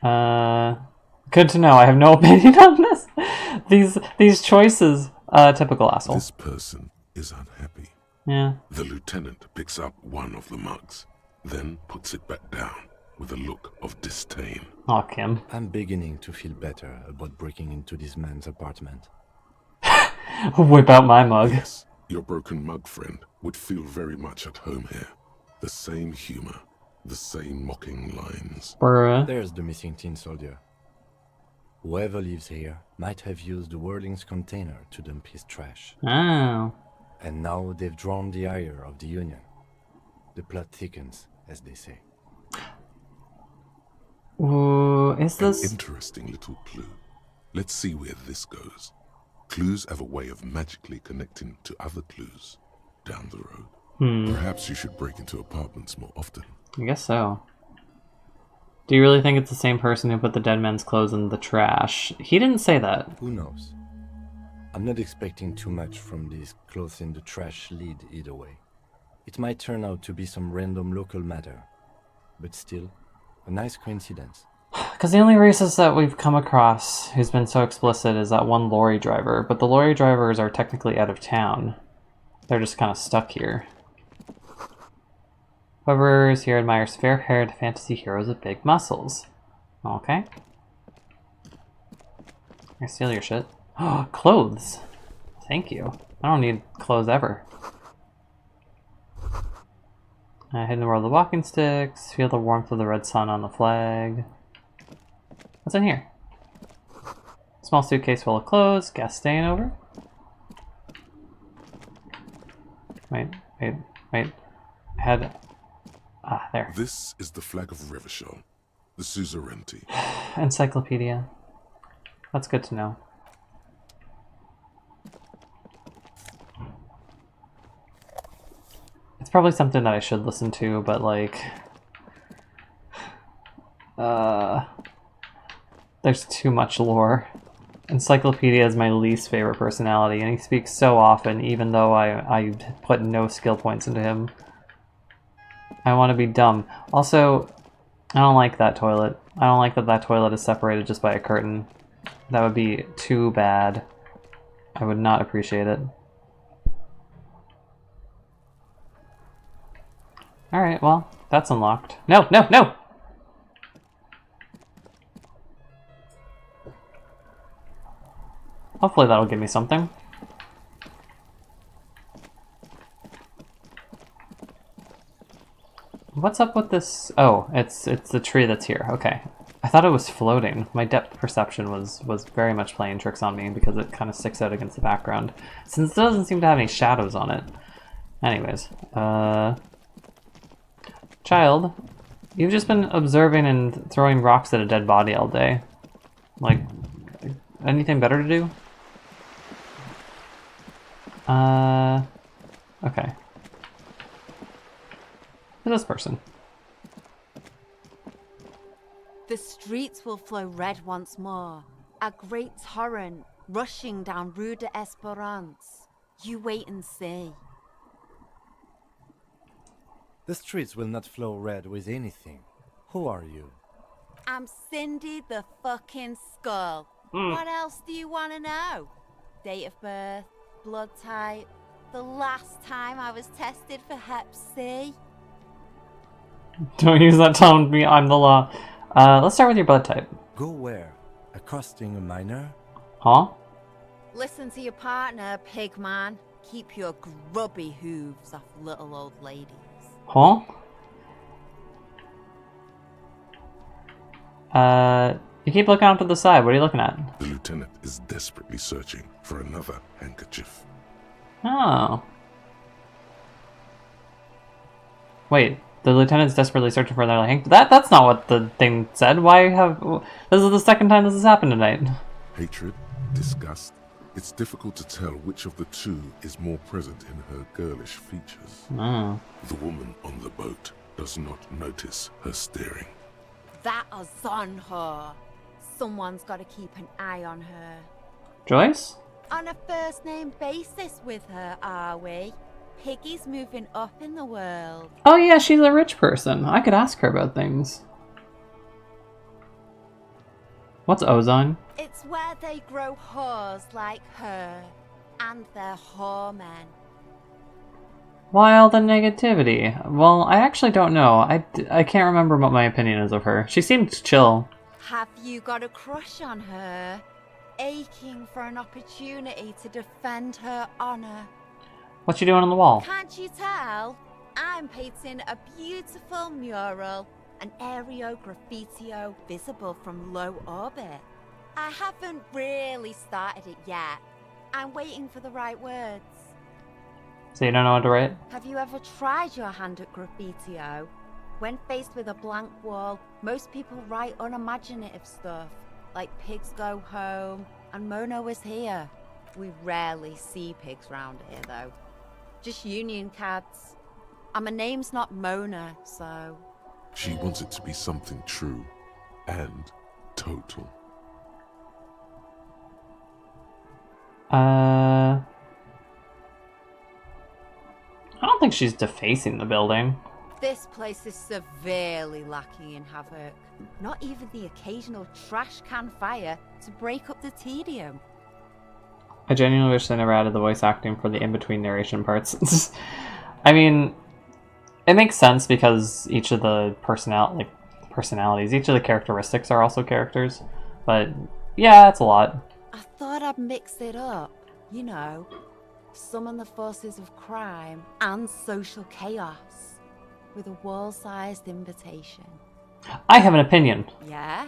Good to know. I have no opinion on this. These choices, typical asshole.
This person is unhappy.
Yeah.
The lieutenant picks up one of the mugs, then puts it back down with a look of disdain.
Aw, Kim.
I'm beginning to feel better about breaking into this man's apartment.
Whip out my mug.
Yes, your broken mug friend would feel very much at home here. The same humor, the same mocking lines.
Bruh.
There's the missing tin soldier. Whoever lives here might have used the Whirling's container to dump his trash.
Oh.
And now they've drawn the ire of the Union. The plot thickens, as they say.
Ooh, is
An
this...
interesting little clue. Let's see where this goes. Clues have a way of magically connecting to other clues down the road. Perhaps you should break into apartments more often.
I guess so. Do you really think it's the same person who put the dead man's clothes in the trash? He didn't say that.
Who knows? I'm not expecting too much from this clothes in the trash lead either way. It might turn out to be some random local matter, but still, a nice coincidence.
Because the only racist that we've come across who's been so explicit is that one lorry driver, but the lorry drivers are technically out of town. They're just kind of stuck here. Whoever is here admires fair-haired fantasy heroes with big muscles. Okay. I steal your shit. Oh, clothes! Thank you. I don't need clothes ever. Hidden world of walking sticks. Feel the warmth of the red sun on the flag. What's in here? Small suitcase full of clothes. Gas stain over. Wait. I had... Ah, there.
This is the flag of Revachol, the suzerainty.
Encyclopedia. That's good to know. It's probably something that I should listen to, but like... there's too much lore. Encyclopedia is my least favorite personality, and he speaks so often, even though I put no skill points into him. I want to be dumb. Also, I don't like that toilet. I don't like that that toilet is separated just by a curtain. That would be too bad. I would not appreciate it. Alright, well, that's unlocked. No, no, no! Hopefully that'll give me something. What's up with this? Oh, it's the tree that's here. Okay. I thought it was floating. My depth perception was very much playing tricks on me because it kind of sticks out against the background. Since it doesn't seem to have any shadows on it. Anyways, child, you've just been observing and throwing rocks at a dead body all day. Like, anything better to do? Okay. Who's this person?
The streets will flow red once more. A great torrent rushing down Rue d'Espérance. You wait and see.
The streets will not flow red with anything. Who are you?
I'm Cindy the fucking Skull. What else do you want to know? Date of birth, blood type, the last time I was tested for Hep C.
Don't use that tone with me, I'm the law. Let's start with your blood type.
Go where? Accosting a minor?
Huh?
Listen to your partner, pig man. Keep your grubby hooves off little old ladies.
Huh? You keep looking out to the side. What are you looking at?
The lieutenant is desperately searching for another handkerchief.
Oh. Wait, the lieutenant's desperately searching for another handkerchief? That's not what the thing said. Why have... This is the second time this has happened tonight.
Hatred, disgust. It's difficult to tell which of the two is more present in her girlish features.
Oh.
The woman on the boat does not notice her staring.
That is on her. Someone's got to keep an eye on her.
Joyce?
On a first name basis with her, are we? Piggy's moving up in the world.
Oh yeah, she's a rich person. I could ask her about things. What's ozone?
It's where they grow whores like her. And their whoremen.
Why all the negativity? Well, I actually don't know. I can't remember what my opinion is of her. She seemed chill.
Have you got a crush on her? Aching for an opportunity to defend her honor.
What's she doing on the wall?
Can't you tell? I'm painting a beautiful mural, an aereo graffitio visible from low orbit. I haven't really started it yet. I'm waiting for the right words.
So you don't know what to write?
Have you ever tried your hand at graffitio? When faced with a blank wall, most people write unimaginative stuff, like pigs go home and Mona was here. We rarely see pigs round here though. Just union cats. And my name's not Mona, so...
She wants it to be something true and total.
I don't think she's defacing the building.
This place is severely lacking in havoc. Not even the occasional trash can fire to break up the tedium.
I genuinely wish they never added the voice acting for the in-between narration parts. I mean, it makes sense because each of the personalities, each of the characteristics are also characters. But yeah, it's a lot.
I thought I'd mix it up, you know, summon the forces of crime and social chaos with a wall-sized invitation.
I have an opinion.
Yeah?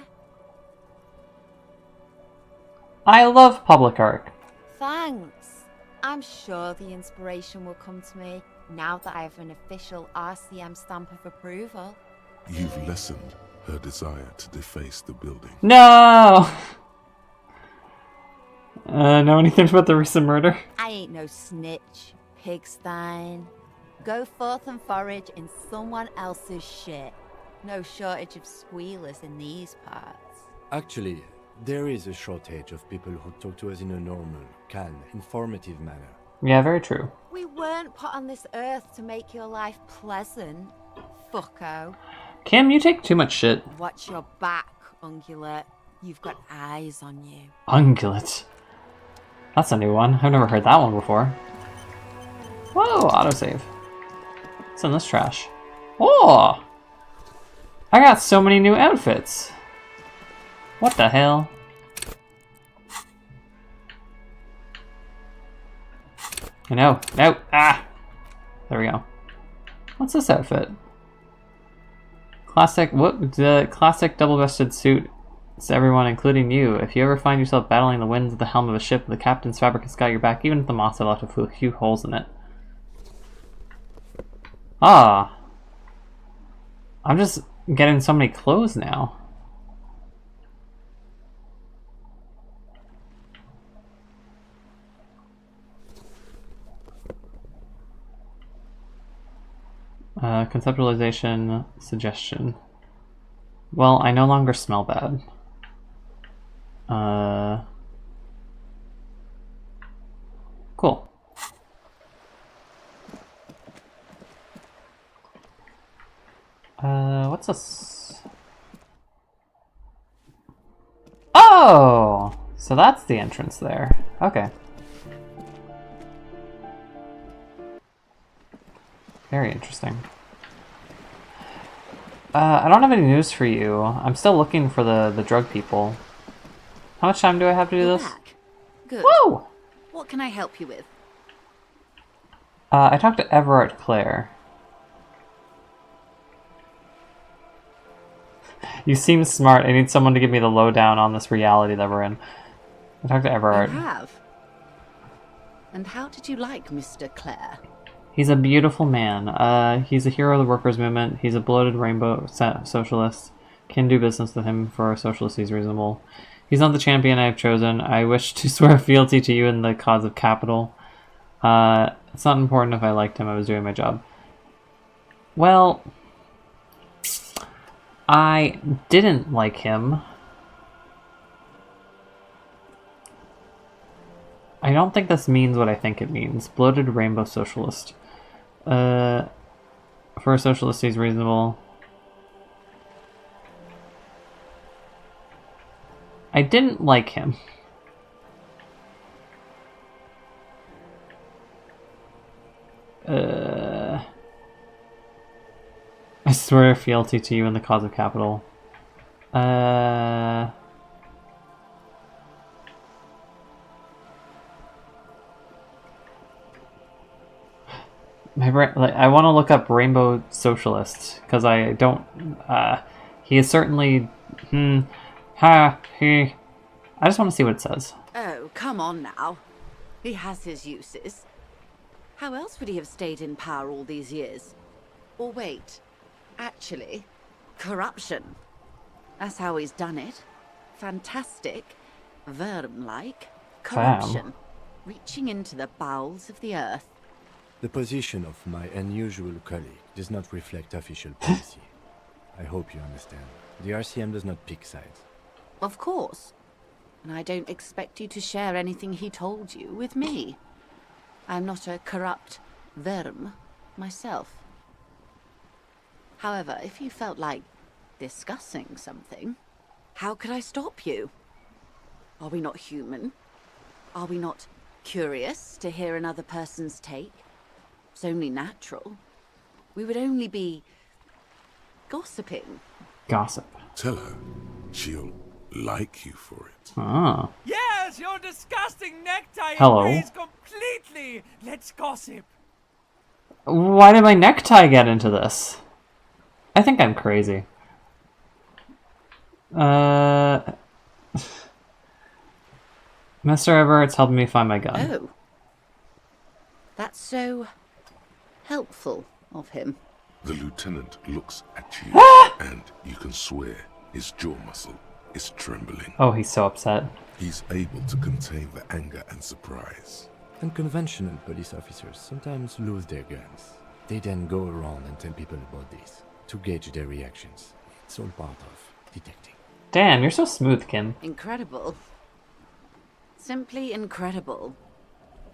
I love public art.
Thanks. I'm sure the inspiration will come to me now that I have an official RCM stamp of approval.
You've lessened her desire to deface the building.
No! Know anything about the recent murder?
I ain't no snitch, pigstein. Go forth and forage in someone else's shit. No shortage of squealers in these parts.
Actually, there is a shortage of people who talk to us in a normal, calm, informative manner.
Yeah, very true.
We weren't put on this earth to make your life pleasant, fucko.
Kim, you take too much shit.
Watch your back, ungulate. You've got eyes on you.
Ungulate. That's a new one. I've never heard that one before. Whoa, autosave. What's in this trash? Oh! I got so many new outfits. What the hell? No, no, ah! There we go. What's this outfit? Classic, the classic double-breasted suit. It's everyone, including you. If you ever find yourself battling the winds at the helm of a ship, the captain's fabric has got your back, even if the moths have left a few holes in it. Ah. I'm just getting so many clothes now. Conceptualization suggestion. Well, I no longer smell bad. Cool. What's this? Oh! So that's the entrance there. Okay. Very interesting. I don't have any news for you. I'm still looking for the drug people. How much time do I have to do
You're
this?
back. Good.
Woo!
What can I help you with?
I talked to Everart Claire. You seem smart. I need someone to give me the lowdown on this reality that we're in. I talked to Everart.
You have. And how did you like Mr. Clare?
He's a beautiful man. He's a hero of the workers' movement. He's a bloated rainbow socialist. Can do business with him for a socialist. He's reasonable. He's not the champion I have chosen. I wish to swear fealty to you in the cause of capital. It's not important if I liked him. I was doing my job. Well, I didn't like him. I don't think this means what I think it means. Bloated rainbow socialist. For a socialist, he's reasonable. I didn't like him. I swear fealty to you in the cause of capital. My brain, like, I want to look up rainbow socialist because I don't. He is certainly. He. I just want to see what it says.
Oh, come on now. He has his uses. How else would he have stayed in power all these years? Or wait, actually, corruption. That's how he's done it. Fantastic, Verm-like corruption, reaching into the bowels of the earth.
The position of my unusual colleague does not reflect official policy. I hope you understand. The RCM does not pick sides.
Of course. And I don't expect you to share anything he told you with me. I'm not a corrupt Verm myself. However, if you felt like discussing something, how could I stop you? Are we not human? Are we not curious to hear another person's take? It's only natural. We would only be gossiping.
Gossip.
Tell her she'll like you for it.
Ah.
Yes, your disgusting necktie
Hello.
agrees completely. Let's gossip.
Why did my necktie get into this? I think I'm crazy. Mr. Everart's helping me find my gun.
Oh. That's so helpful of him.
The lieutenant looks at you, and you can swear his jaw muscle is trembling.
Oh, he's so upset.
He's able to contain the anger and surprise.
Unconventional police officers sometimes lose their guns. They then go around and tell people about this, to gauge their reactions. It's all part of detecting.
Damn, you're so smooth, Kim.
Incredible. Simply incredible.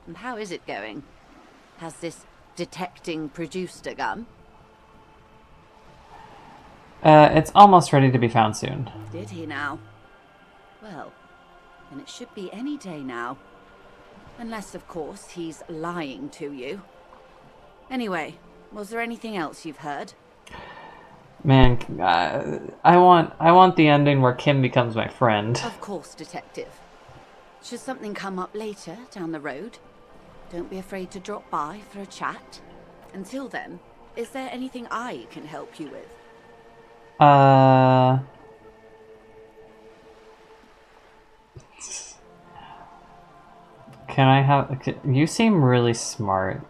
And how is it going? Has this detecting produced a gun?
It's almost ready to be found soon.
Did he now? Well, then it should be any day now. Unless, of course, he's lying to you. Anyway, was there anything else you've heard?
Man, I want the ending where Kim becomes my friend.
Of course, Detective. Should something come up later down the road, don't be afraid to drop by for a chat. Until then, is there anything I can help you with?
Can I have... You seem really smart.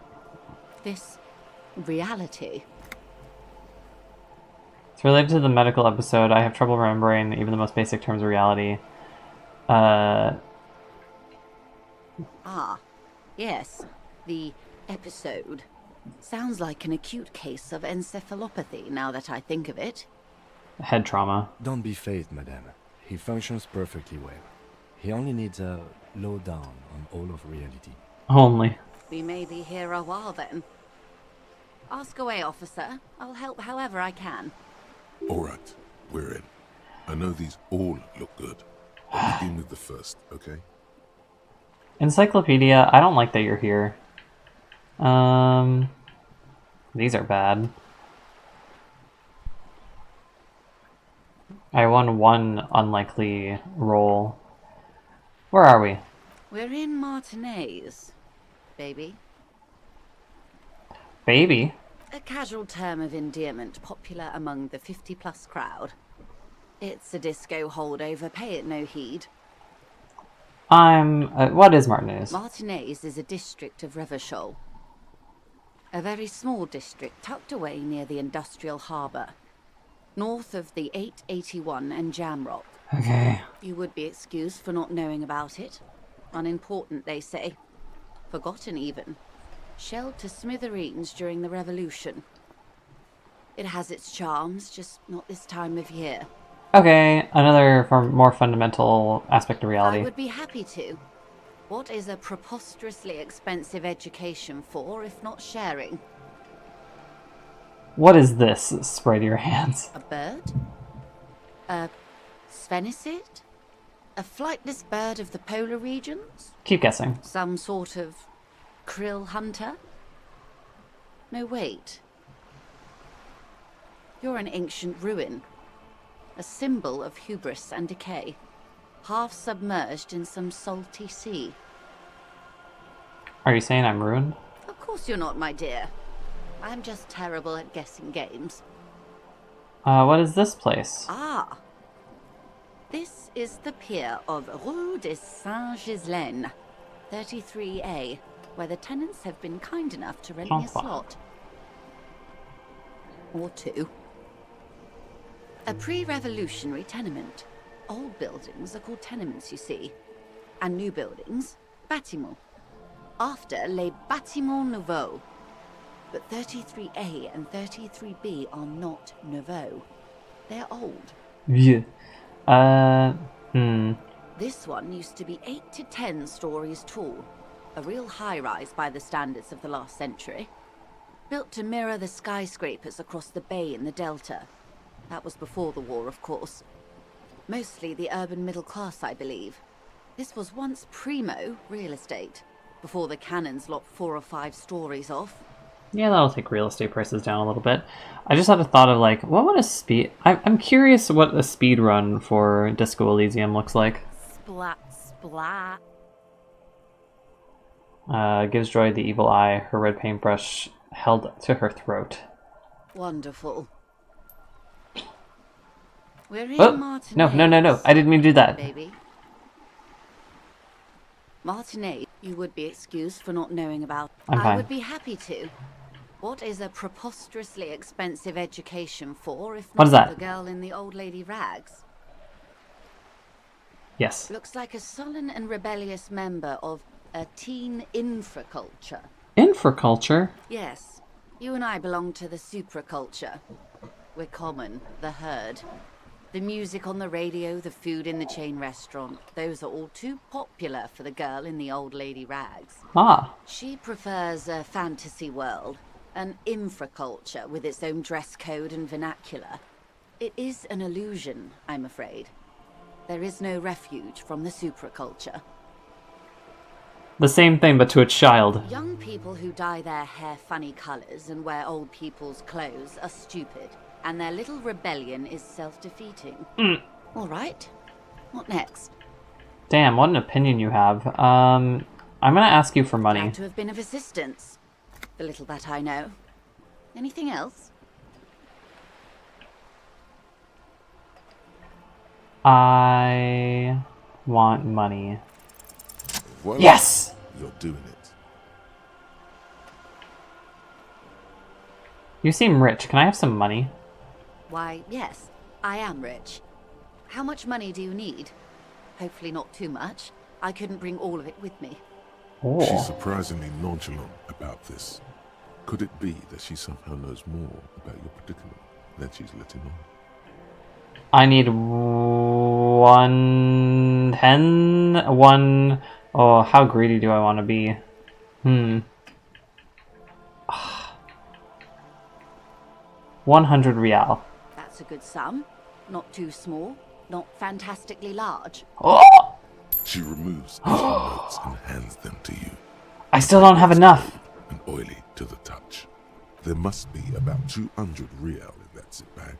This reality.
It's related to the medical episode. I have trouble remembering even the most basic terms of reality.
Ah, yes. The episode. Sounds like an acute case of encephalopathy now that I think of it.
Head trauma.
Don't be phased, madame. He functions perfectly well. He only needs a lowdown on all of reality.
Only.
We may be here a while then. Ask away, officer. I'll help however I can.
All right, we're in. I know these all look good. I'll begin with the first, okay?
Encyclopedia, I don't like that you're here. These are bad. I won one unlikely roll. Where are we?
We're in Martinez, baby.
Baby?
A casual term of endearment popular among the 50-plus crowd. It's a disco holdover, pay it no heed.
What is Martinez?
Martinez is a district of Revachol. A very small district tucked away near the industrial harbour, north of the 881 and Jamrock.
Okay.
You would be excused for not knowing about it. Unimportant, they say. Forgotten, even. Shelled to smithereens during the Revolution. It has its charms, just not this time of year.
Okay, another more fundamental aspect of reality.
I would be happy to. What is a preposterously expensive education for, if not sharing?
What is this? Spray to your hands.
A bird? A sphenicid? A flightless bird of the polar regions?
Keep guessing.
Some sort of krill hunter? No, wait. You're an ancient ruin. A symbol of hubris and decay. Half submerged in some salty sea.
Are you saying I'm ruined?
Of course you're not, my dear. I'm just terrible at guessing games.
What is this place?
Ah. This is the pier of Rue de Saint-Ghislaine, 33A, where the tenants have been kind enough to rent me a slot. Or two. A pre-revolutionary tenement. Old buildings are called tenements, you see. And new buildings, bâtiments. After les bâtiments nouveaux. But 33A and 33B are not nouveaux. They're old.
Yeah.
This one used to be 8 to 10 stories tall. A real high-rise by the standards of the last century. Built to mirror the skyscrapers across the bay in the Delta. That was before the war, of course. Mostly the urban middle class, I believe. This was once primo real estate, before the cannons lopped 4 or 5 stories off.
Yeah, that'll take real estate prices down a little bit. I just had a thought of like, what would a speed... I'm curious what a speed run for Disco Elysium looks like.
Splat, splat.
Gives Joy the evil eye, her red paintbrush held to her throat.
Wonderful. We're in Martinez.
No. I didn't mean to do that.
Baby. Martinez, you would be excused for not knowing about.
I'm fine.
I would be happy to. What is a preposterously expensive education for, if
What is
not
that?
the girl in the old lady rags?
Yes.
Looks like a sullen and rebellious member of a teen infraculture.
Infraculture?
Yes. You and I belong to the supraculture. We're common, the herd. The music on the radio, the food in the chain restaurant, those are all too popular for the girl in the old lady rags.
Ah.
She prefers a fantasy world, an infraculture with its own dress code and vernacular. It is an illusion, I'm afraid. There is no refuge from the supraculture.
The same thing, but to a child.
Young people who dye their hair funny colors and wear old people's clothes are stupid. And their little rebellion is self-defeating. All right. What next?
Damn, what an opinion you have. I'm gonna ask you for money.
Glad to have been of assistance. The little that I know. Anything else?
I want money.
Well,
yes!
You're doing it.
You seem rich. Can I have some money?
Why, yes. I am rich. How much money do you need? Hopefully not too much. I couldn't bring all of it with me.
Oh.
She's surprisingly nonchalant about this. Could it be that she somehow knows more about your predicament than she's letting on?
I need 110. Oh, how greedy do I want to be? 100 real.
That's a good sum. Not too small, not fantastically large.
Oh!
She removes a few notes and hands them to you.
I still don't have enough.
And oily to the touch. There must be about 200 real in that zip bag.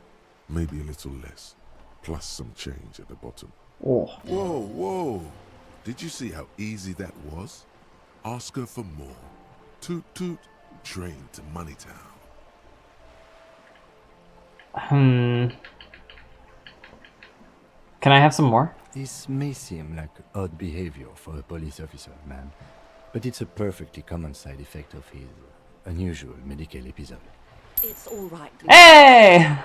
Maybe a little less. Plus some change at the bottom.
Oh.
Whoa, whoa. Did you see how easy that was? Ask her for more. Toot toot. Train to Moneytown.
Can I have some more?
This may seem like odd behavior for a police officer, ma'am, but it's a perfectly common side effect of his unusual medical episode.
It's all right.
Hey!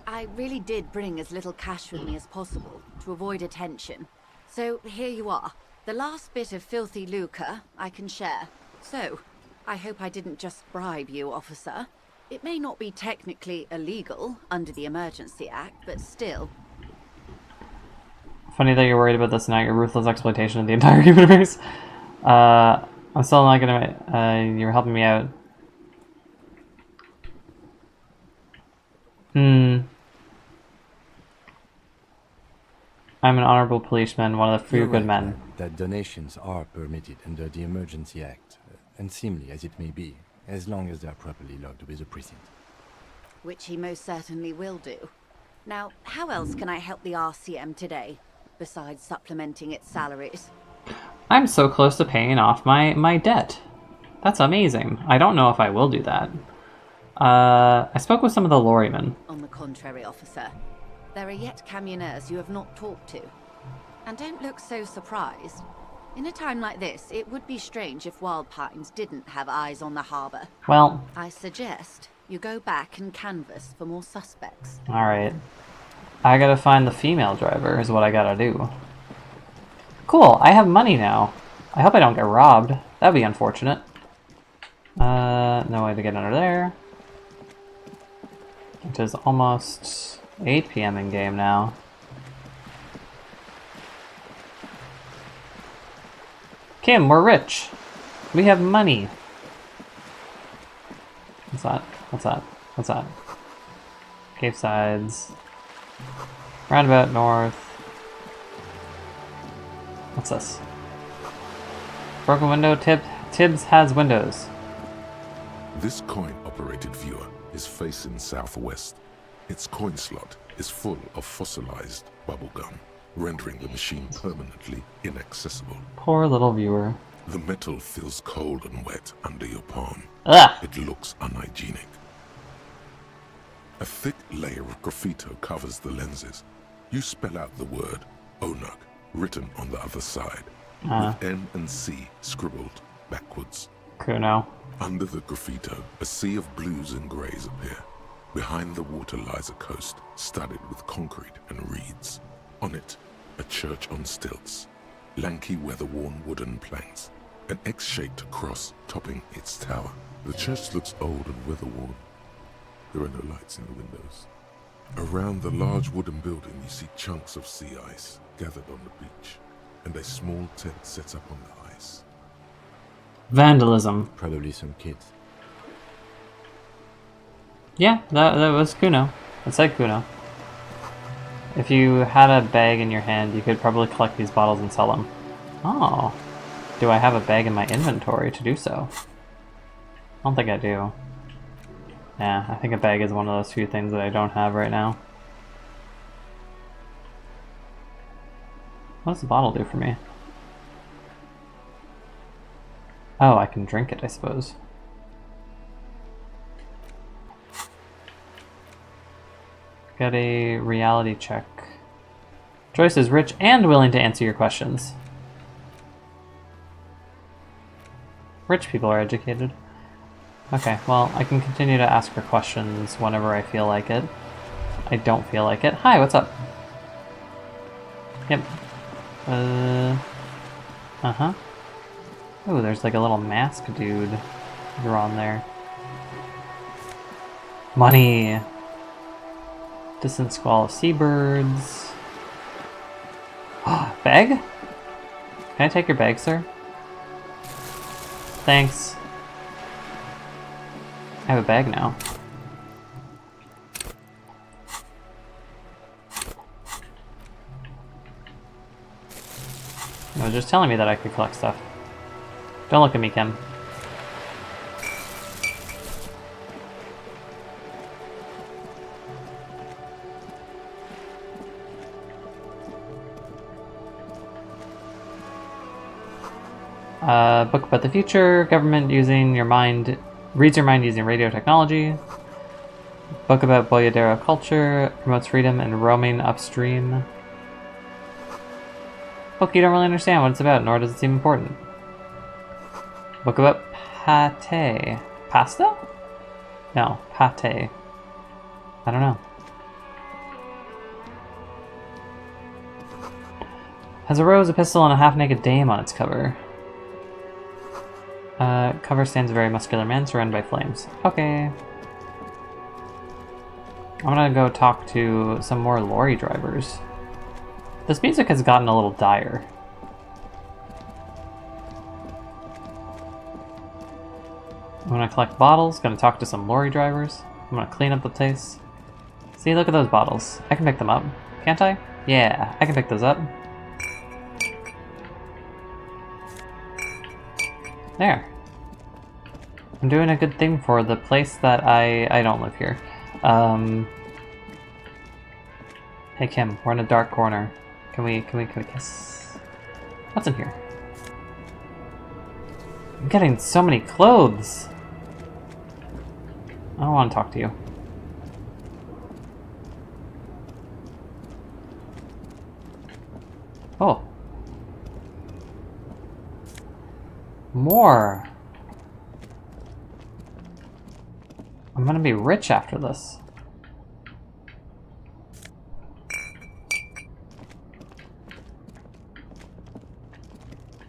I really did bring as little cash with me as possible to avoid attention. So here you are. The last bit of filthy lucre I can share. So, I hope I didn't just bribe you, officer. It may not be technically illegal under the Emergency Act, but still.
Funny that you're worried about this now, your ruthless exploitation of the entire human race. I'm still not gonna... you're helping me out. I'm an honorable policeman, one of the few
You're
good
right,
men.
That donations are permitted under the Emergency Act, unseemly as it may be, as long as they are properly logged with the precinct.
Which he most certainly will do. Now, how else can I help the RCM today, besides supplementing its salaries?
I'm so close to paying off my debt. That's amazing. I don't know if I will do that. I spoke with some of the lorrymen.
On the contrary, officer. There are yet camionneurs you have not talked to. And don't look so surprised. In a time like this, it would be strange if Wild Pines didn't have eyes on the harbour.
Well...
I suggest you go back and canvass for more suspects.
Alright. I gotta find the female driver is what I gotta do. Cool, I have money now. I hope I don't get robbed. That'd be unfortunate. No way to get under there. It is almost 8 PM in game now. Kim, we're rich. We have money. What's that? What's that? What's that? Cave sides. Roundabout north. What's this? Broken window tip. Tibbs has windows.
This coin-operated viewer is facing southwest. Its coin slot is full of fossilized bubblegum, rendering the machine permanently inaccessible.
Poor little viewer.
The metal feels cold and wet under your palm.
Ugh.
It looks unhygienic. A thick layer of graffito covers the lenses. You spell out the word Onuk written on the other side, with N and C scribbled backwards.
Kuno.
Under the graffito, a sea of blues and greys appear. Behind the water lies a coast studded with concrete and reeds. On it, a church on stilts, lanky weather-worn wooden planks, an X-shaped cross topping its tower. The church looks old and weather-worn. There are no lights in the windows. Around the large wooden building, you see chunks of sea ice gathered on the beach, and a small tent set up on the ice.
Vandalism.
Probably some kids.
Yeah, that was Kuno. It said Kuno. If you had a bag in your hand, you could probably collect these bottles and sell them. Oh. Do I have a bag in my inventory to do so? I don't think I do. Yeah, I think a bag is one of those few things that I don't have right now. What does the bottle do for me? Oh, I can drink it, I suppose. Got a reality check. Joyce is rich and willing to answer your questions. Rich people are educated. Okay, well, I can continue to ask her questions whenever I feel like it. I don't feel like it. Hi, what's up? Yep. Uh-huh. Ooh, there's like a little mask dude drawn there. Money. Distant squall of seabirds. Bag? Can I take your bag, sir? Thanks. I have a bag now. It was just telling me that I could collect stuff. Don't look at me, Kim. Book about the future, government using your mind, reads your mind using radio technology. Book about Boyadero culture, promotes freedom and roaming upstream. Book you don't really understand what it's about, nor does it seem important. Book about pate. Pasta? No, pate. I don't know. Has a rose, a pistol, and a half-naked dame on its cover. Cover stands a very muscular man surrounded by flames. Okay. I'm gonna go talk to some more lorry drivers. This music has gotten a little dire. I'm gonna collect bottles, gonna talk to some lorry drivers. I'm gonna clean up the place. See, look at those bottles. I can pick them up. Can't I? Yeah, I can pick those up. There. I'm doing a good thing for the place that I don't live here. Hey Kim, we're in a dark corner. Can we kiss? What's in here? I'm getting so many clothes. I don't want to talk to you. Oh. More. I'm gonna be rich after this.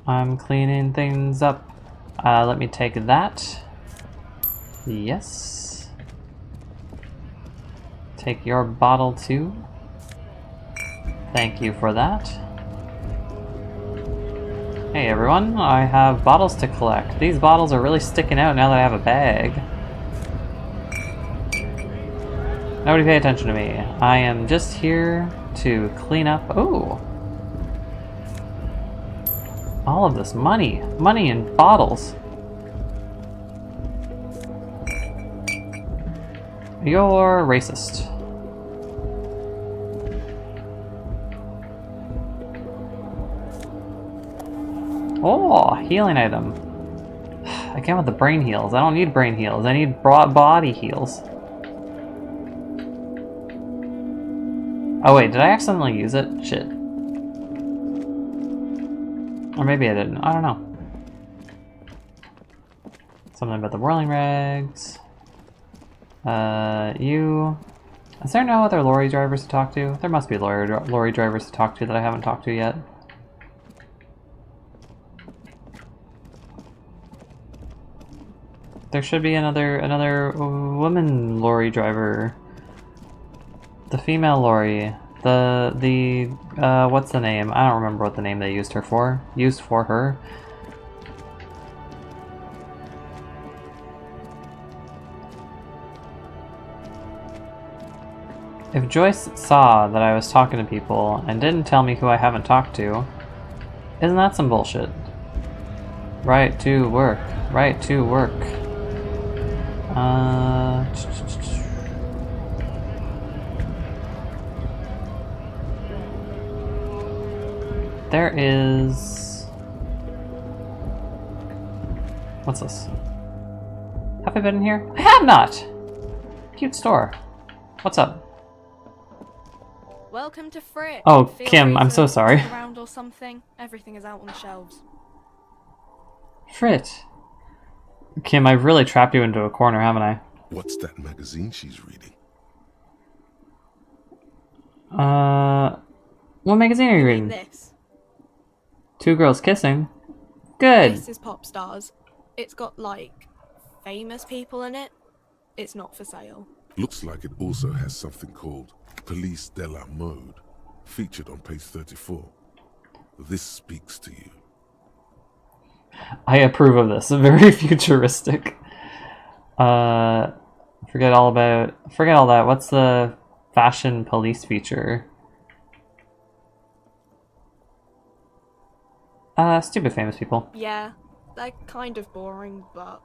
I'm cleaning things up. Let me take that. Yes. Take your bottle too. Thank you for that. Hey everyone, I have bottles to collect. These bottles are really sticking out now that I have a bag. Nobody pay attention to me. I am just here to clean up. Oh! All of this money. Money in bottles. You're racist. Oh, healing item. I came with the brain heals. I don't need brain heals. I need broad body heals. Oh wait, did I accidentally use it? Shit. Or maybe I didn't. I don't know. Something about the whirling rags. You. Is there no other lorry drivers to talk to? There must be lorry drivers to talk to that I haven't talked to yet. There should be another woman lorry driver. The female lorry. The what's the name? I don't remember what the name they used her for. Used for her. If Joyce saw that I was talking to people and didn't tell me who I haven't talked to, isn't that some bullshit? Right to work. Right to work. There is... What's this? Have I been in here? I have not! Cute store. What's up?
Welcome to Frick.
Oh,
Feel
Kim,
free
I'm
to
so sorry.
look around or something. Everything is out on the shelves.
Frit. Kim, I've really trapped you into a corner, haven't I?
What's that magazine she's reading?
What magazine are you reading?
This.
Two girls kissing. Good.
This is Pop Stars. It's got, like, famous people in it. It's not for sale.
Looks like it also has something called Police de la Mode, featured on page 34. This speaks to you.
I approve of this. Very futuristic. Forget all that. What's the fashion police feature? Stupid famous people.
Yeah, they're kind of boring, but,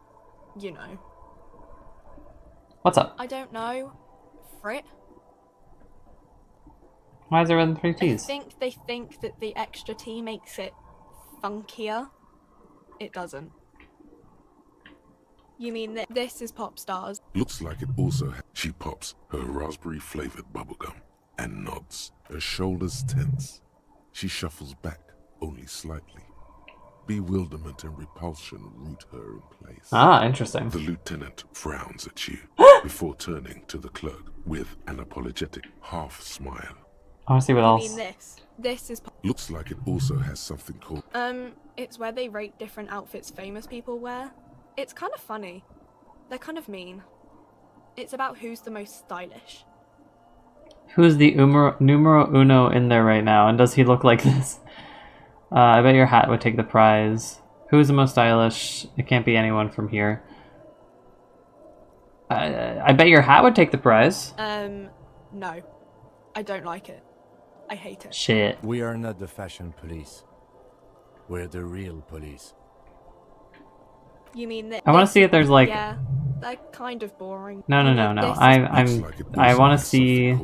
you know.
What's up?
I don't know. Frit?
Why is there written 3
I
T's?
think they think that the extra T makes it funkier. It doesn't. You mean that this is Pop Stars?
Looks like it also she pops her raspberry-flavored bubblegum and nods, her shoulders tense. She shuffles back only slightly. Bewilderment and repulsion root her in place.
Ah, interesting.
The lieutenant frowns at you before turning to the clerk with an apologetic half smile.
I want to see what else.
You mean this? This is Pop.
Looks like it also has something called...
It's where they rate different outfits famous people wear. It's kind of funny. They're kind of mean. It's about who's the most stylish.
Who's the numero uno in there right now, and does he look like this? I bet your hat would take the prize. Who's the most stylish? It can't be anyone from here. I bet your hat would take the prize.
No. I don't like it. I hate it.
Shit.
We are not the fashion police. We're the real police.
You mean that?
I want to see if there's like...
Yeah, they're kind of boring.
No. I want to see...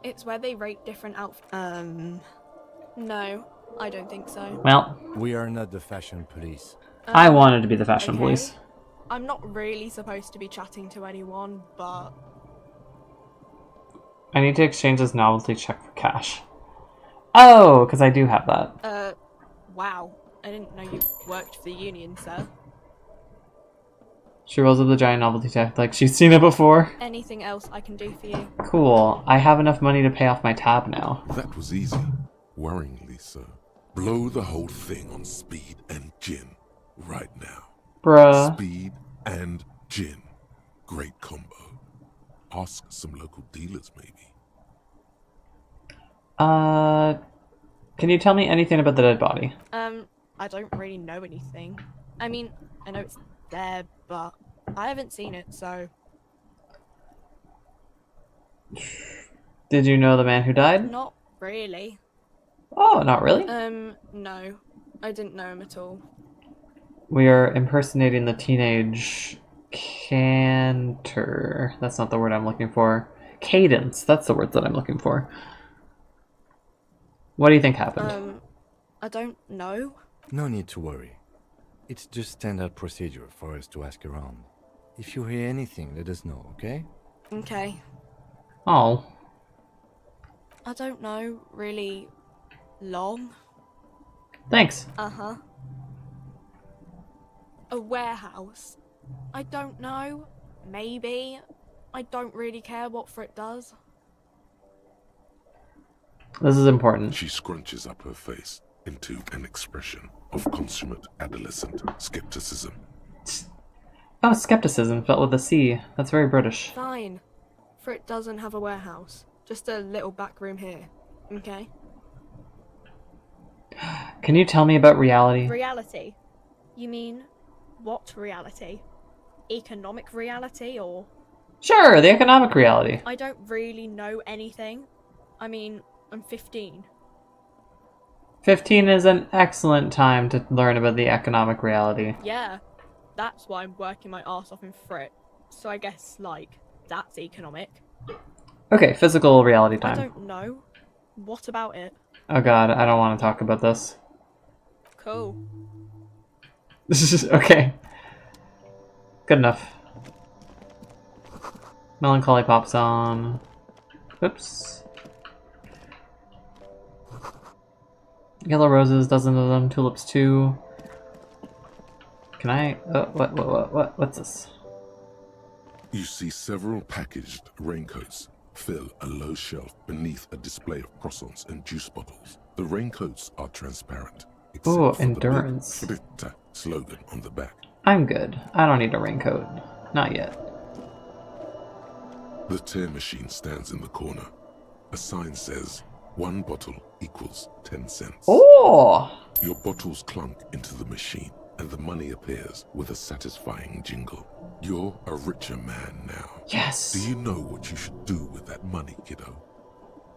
It's where they rate different outfits. No, I don't think so.
Well...
We are not the fashion police.
I wanted to be the fashion police.
I'm not really supposed to be chatting to anyone, but...
I need to exchange this novelty check for cash. Oh, because I do have that.
Wow. I didn't know you worked for the union, sir.
She rolls up the giant novelty check like she's seen it before.
Anything else I can do for you?
Cool. I have enough money to pay off my tab now.
That was easy. Worryingly so. Blow the whole thing on speed and gin right now.
Bruh.
Speed and gin. Great combo. Ask some local dealers, maybe.
Can you tell me anything about the dead body?
I don't really know anything. I mean, I know it's there, but I haven't seen it, so...
Did you know the man who died?
Not really.
Oh, not really?
No. I didn't know him at all.
We are impersonating the teenage cantor. That's not the word I'm looking for. Cadence. That's the word that I'm looking for. What do you think happened?
I don't know.
No need to worry. It's just standard procedure for us to ask around. If you hear anything, let us know, okay?
Okay.
Oh.
I don't know, really long.
Thanks.
Uh-huh. A warehouse? I don't know. Maybe. I don't really care what Frit does.
This is important.
She scrunches up her face into an expression of consummate adolescent skepticism.
Oh, skepticism, spelled with a C. That's very British.
Fine. Frit doesn't have a warehouse. Just a little back room here. Okay?
Can you tell me about reality?
Reality? You mean, what reality? Economic reality, or...?
Sure, the economic reality.
I don't really know anything. I mean, I'm 15.
15 is an excellent time to learn about the economic reality.
Yeah, that's why I'm working my arse off in Frit. So I guess, like, that's economic.
Okay, physical reality time.
I don't know. What about it?
Oh god, I don't want to talk about this.
Cool.
Okay. Good enough. Melancholy pops on. Oops. Yellow roses, dozen of them. Tulips too. Can I? Oh, what's this?
You see several packaged raincoats fill a low shelf beneath a display of croissants and juice bottles. The raincoats are transparent.
Ooh,
For
endurance.
the big Fritta slogan on the back.
I'm good. I don't need a raincoat. Not yet.
The tear machine stands in the corner. A sign says, 1 bottle equals 10 cents.
Oh!
Your bottles clunk into the machine, and the money appears with a satisfying jingle. You're a richer man now.
Yes!
Do you know what you should do with that money, kiddo?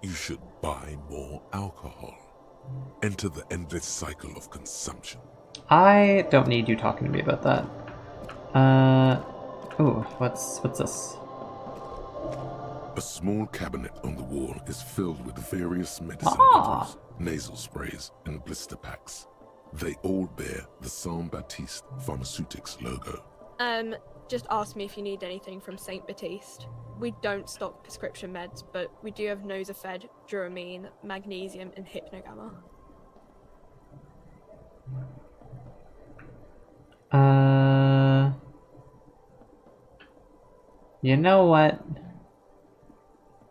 You should buy more alcohol. Enter the endless cycle of consumption.
I don't need you talking to me about that. Ooh, what's this?
A small cabinet on the wall is filled with various medicine bottles, nasal sprays, and blister packs. They all bear the Saint Baptiste Pharmaceutics logo.
Just ask me if you need anything from Saint Baptiste. We don't stock prescription meds, but we do have Nosafed, Duramine, Magnesium, and Hypnogamma.
You know what?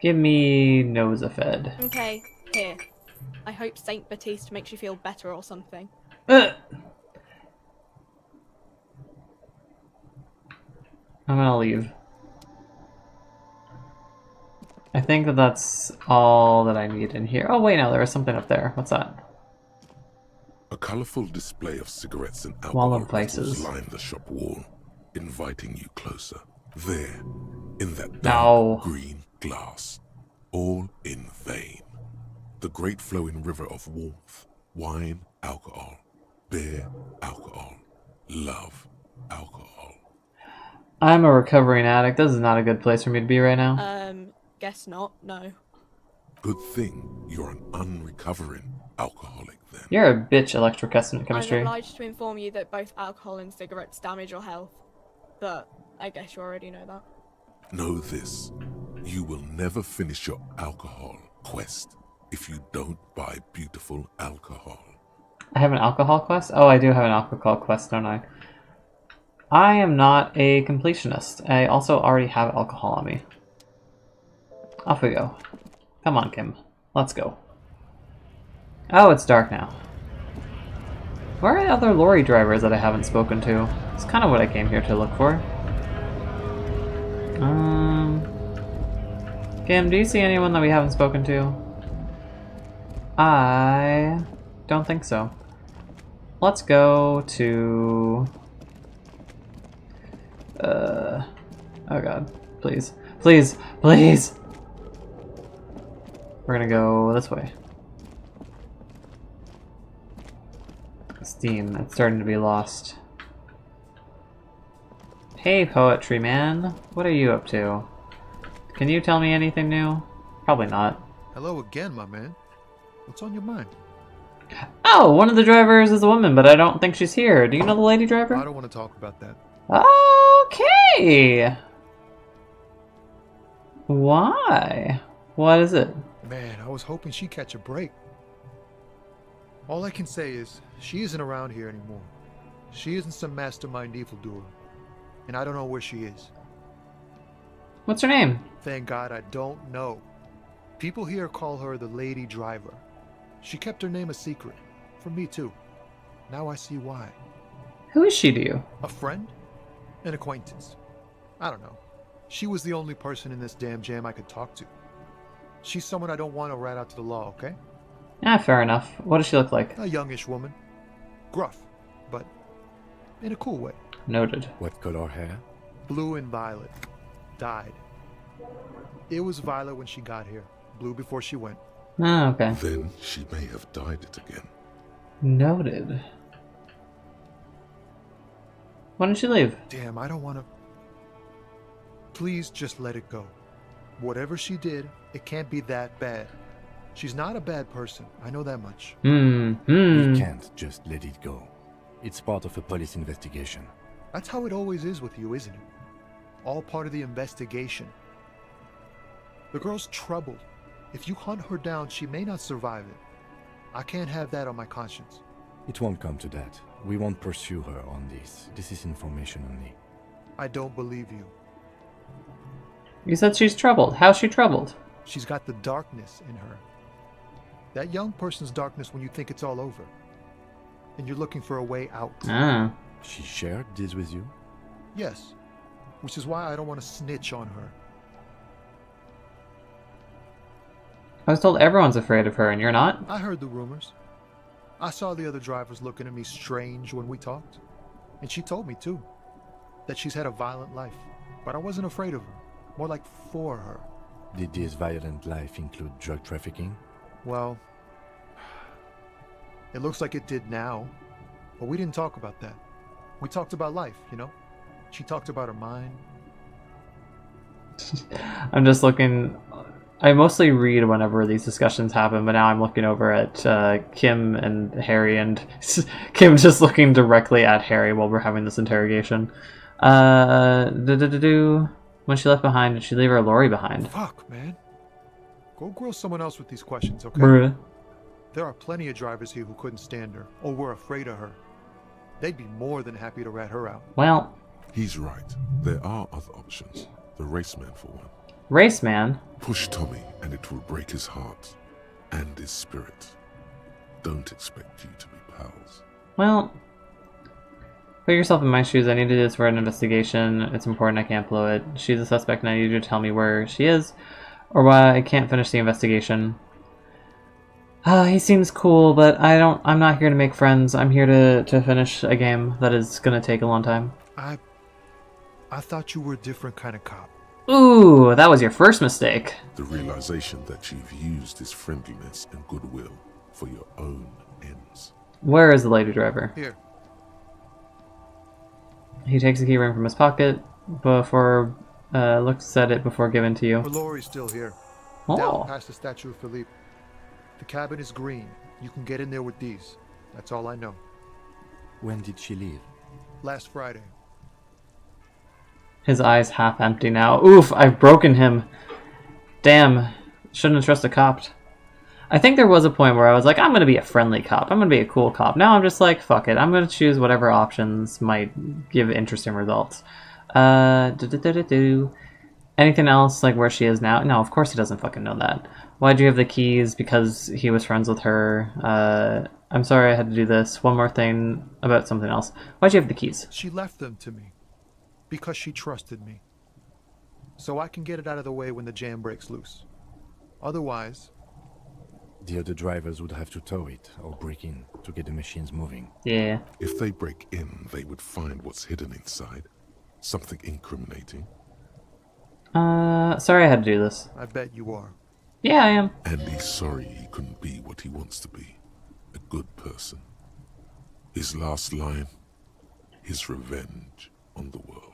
Give me Nosafed.
Okay, here. I hope Saint Baptiste makes you feel better or something.
I'm gonna leave. I think that's all that I need in here. Oh wait, no, there was something up there. What's that?
A colorful display of cigarettes and alcohol
Wall of places.
bottles line the shop wall, inviting you closer. There, in that
No.
dark green glass, all in vain. The great flowing river of warmth, wine, alcohol, beer, alcohol, love, alcohol.
I'm a recovering addict. This is not a good place for me to be right now.
Guess not, no.
Good thing you're an unrecovering alcoholic then.
You're a bitch, electrocustant chemistry.
I'm obliged to inform you that both alcohol and cigarettes damage your health. But I guess you already know that.
Know this, you will never finish your alcohol quest if you don't buy beautiful alcohol.
I have an alcohol quest? Oh, I do have an alcohol quest, don't I? I am not a completionist. I also already have alcohol on me. Off we go. Come on, Kim. Let's go. Oh, it's dark now. Where are other lorry drivers that I haven't spoken to? It's kind of what I came here to look for. Kim, do you see anyone that we haven't spoken to? I don't think so. Let's go to... oh god. Please. Please! Please! We're gonna go this way. Steam, it's starting to be lost. Hey, poetry man. What are you up to? Can you tell me anything new? Probably not.
Hello again, my man. What's on your mind?
Oh, one of the drivers is a woman, but I don't think she's here. Do you know the lady driver?
I don't want to talk about that.
Okay! Why? What is it?
Man, I was hoping she'd catch a break. All I can say is, she isn't around here anymore. She isn't some mastermind evildoer. And I don't know where she is.
What's her name?
Thank God I don't know. People here call her the Lady Driver. She kept her name a secret. From me too. Now I see why.
Who is she to you?
A friend? An acquaintance. I don't know. She was the only person in this damn jam I could talk to. She's someone I don't want to rat out to the law, okay?
Ah, fair enough. What does she look like?
A youngish woman. Gruff, but in a cool way.
Noted.
What color hair?
Blue and violet. Dyed. It was violet when she got here. Blue before she went.
Ah, okay.
Then she may have dyed it again.
Noted. Why didn't she leave?
Damn, I don't want to... Please just let it go. Whatever she did, it can't be that bad. She's not a bad person. I know that much.
We can't just let it go. It's part of a police investigation.
That's how it always is with you, isn't it? All part of the investigation. The girl's troubled. If you hunt her down, she may not survive it. I can't have that on my conscience.
It won't come to that. We won't pursue her on this. This is information only.
I don't believe you.
You said she's troubled. How's she troubled?
She's got the darkness in her. That young person's darkness when you think it's all over. And you're looking for a way out.
Ah.
She shared this with you?
Yes. Which is why I don't want to snitch on her.
I was told everyone's afraid of her, and you're not?
I heard the rumors. I saw the other drivers looking at me strange when we talked. And she told me, too, that she's had a violent life. But I wasn't afraid of her. More like for her.
Did this violent life include drug trafficking?
Well, it looks like it did now. But we didn't talk about that. We talked about life, you know? She talked about her mind.
I'm just looking... I mostly read whenever these discussions happen, but now I'm looking over at Kim and Harry, and Kim just looking directly at Harry while we're having this interrogation. When she left behind, did she leave her lorry behind?
Fuck, man. Go grill someone else with these questions, okay?
Bruh.
There are plenty of drivers here who couldn't stand her, or were afraid of her. They'd be more than happy to rat her out.
Well...
He's right. There are other options. The raceman, for one.
Raceman?
Push Tommy, and it will break his heart. And his spirit. Don't expect you to be pals.
Well... Put yourself in my shoes. I need to do this for an investigation. It's important. I can't blow it. She's a suspect, and I need you to tell me where she is, or why I can't finish the investigation. He seems cool, but I'm not here to make friends. I'm here to finish a game that is gonna take a long time.
I thought you were a different kind of cop.
Ooh, that was your first mistake.
The realization that you've used his friendliness and goodwill for your own ends.
Where is the lady driver?
Here.
He takes the key ring from his pocket before looks at it before giving to you.
Her lorry's still here.
Oh.
Down past the statue of Philippe. The cabin is green. You can get in there with these. That's all I know.
When did she leave?
Last Friday.
His eyes half empty now. Oof, I've broken him. Damn. Shouldn't have trusted a cop. I think there was a point where I was like, I'm going to be a friendly cop. I'm going to be a cool cop. Now I'm just like, fuck it. I'm going to choose whatever options might give interesting results. Anything else, like where she is now? No, of course he doesn't fucking know that. Why'd you have the keys? Because he was friends with her. I'm sorry I had to do this. One more thing about something else. Why'd you have the keys?
She left them to me. Because she trusted me. So I can get it out of the way when the jam breaks loose. Otherwise...
The other drivers would have to tow it or break in to get the machines moving.
Yeah.
If they break in, they would find what's hidden inside. Something incriminating.
Sorry I had to do this.
I bet you are.
Yeah, I am.
And he's sorry he couldn't be what he wants to be. A good person. His last line, his revenge on the world.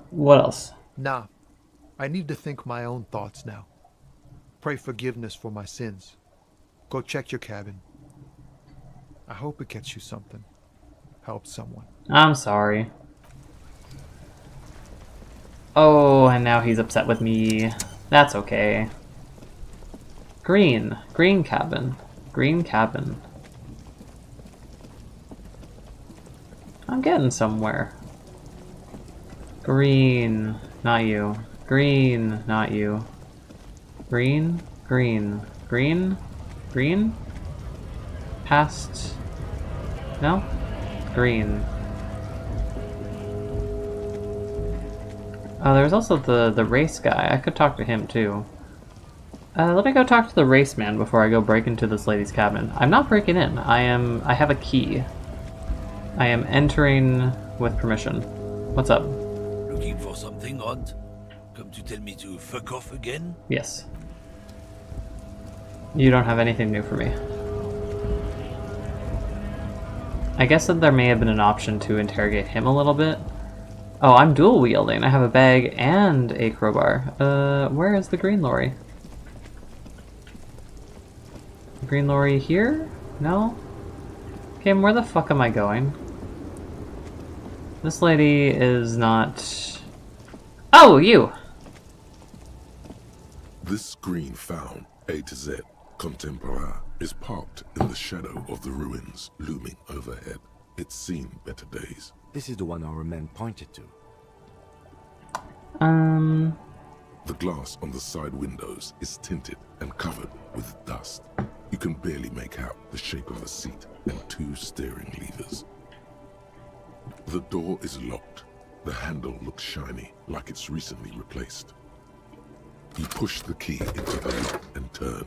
What else?
Nah. I need to think my own thoughts now. Pray forgiveness for my sins. Go check your cabin. I hope it gets you something. Help someone.
I'm sorry. Oh, and now he's upset with me. That's okay. Green. Green cabin. Green cabin. I'm getting somewhere. Green. Not you. Green. Not you. Green. Green. Green. Green. Past. No? Green. Oh, there's also the race guy. I could talk to him too. Let me go talk to the race man before I go break into this lady's cabin. I'm not breaking in. I have a key. I am entering with permission. What's up?
Looking for something odd? Come to tell me to fuck off again?
Yes. You don't have anything new for me. I guess that there may have been an option to interrogate him a little bit. Oh, I'm dual wielding. I have a bag and a crowbar. Where is the green lorry? Green lorry here? No? Kim, where the fuck am I going? This lady is not... Oh, you!
This green found, A to Z, contemporary, is parked in the shadow of the ruins looming overhead. It's seen better days.
This is the one our men pointed to.
The glass on the side windows is tinted and covered with dust. You can barely make out the shape of a seat and 2 steering levers. The door is locked. The handle looks shiny, like it's recently replaced. You push the key into the lock and turn.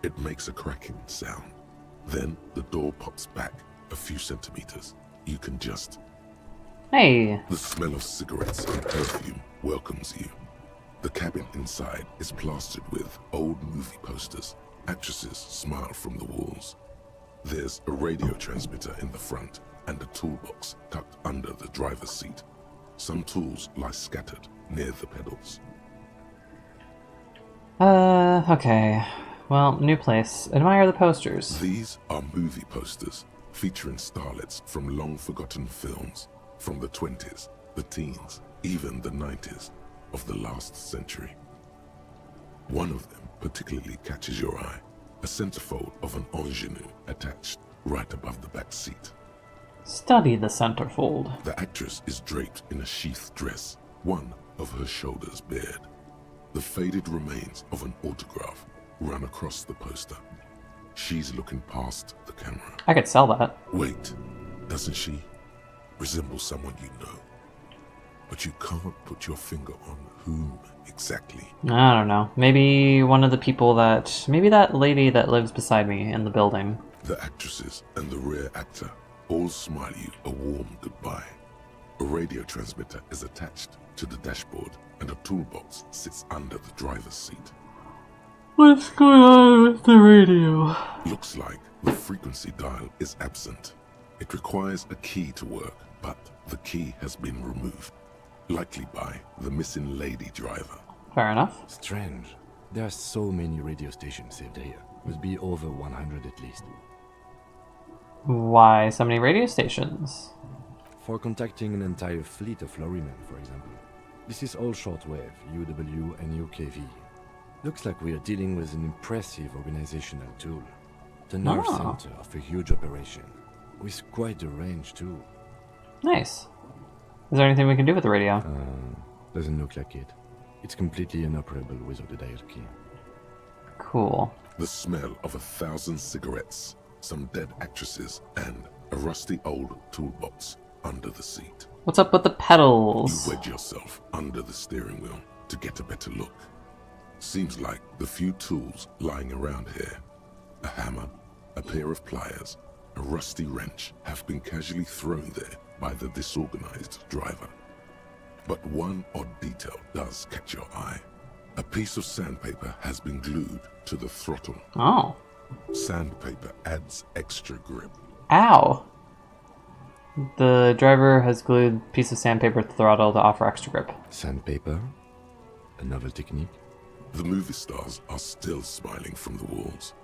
It makes a cracking sound. Then the door pops back a few centimeters. You can just...
Hey!
The smell of cigarettes and perfume welcomes you. The cabin inside is plastered with old movie posters. Actresses smile from the walls. There's a radio transmitter in the front and a toolbox tucked under the driver's seat. Some tools lie scattered near the pedals.
Okay. Well, new place. Admire the posters.
These are movie posters featuring starlets from long-forgotten films from the 20s, the teens, even the 90s of the last century. One of them particularly catches your eye, a centerfold of an ingenue attached right above the back seat.
Study the centerfold.
The actress is draped in a sheathed dress, one of her shoulders bared. The faded remains of an autograph run across the poster. She's looking past the camera.
I could sell that.
Wait, doesn't she resemble someone you know? But you can't put your finger on whom exactly.
I don't know. Maybe one of the people that... Maybe that lady that lives beside me in the building.
The actresses and the rear actor all smile you a warm goodbye. A radio transmitter is attached to the dashboard and a toolbox sits under the driver's seat.
What's going on with the radio?
Looks like the frequency dial is absent. It requires a key to work, but the key has been removed. Likely by the missing lady driver.
Fair enough.
Strange. There are so many radio stations saved here. Must be over 100 at least.
Why so many radio stations?
For contacting an entire fleet of lorrymen, for example. This is all shortwave, UW and UKV. Looks like we are dealing with an impressive organizational tool. The nerve center of a huge operation. With quite a range too.
Nice. Is there anything we can do with the radio?
Doesn't look like it. It's completely inoperable without a dial key.
Cool.
The smell of 1,000 cigarettes, some dead actresses, and a rusty old toolbox under the seat.
What's up with the pedals?
You wedge yourself under the steering wheel to get a better look. Seems like the few tools lying around here, a hammer, a pair of pliers, a rusty wrench, have been casually thrown there by the disorganized driver. But one odd detail does catch your eye. A piece of sandpaper has been glued to the throttle.
Oh.
Sandpaper adds extra grip.
Ow. The driver has glued a piece of sandpaper to the throttle to offer extra grip.
Sandpaper? A novel technique?
The movie stars are still smiling from the walls.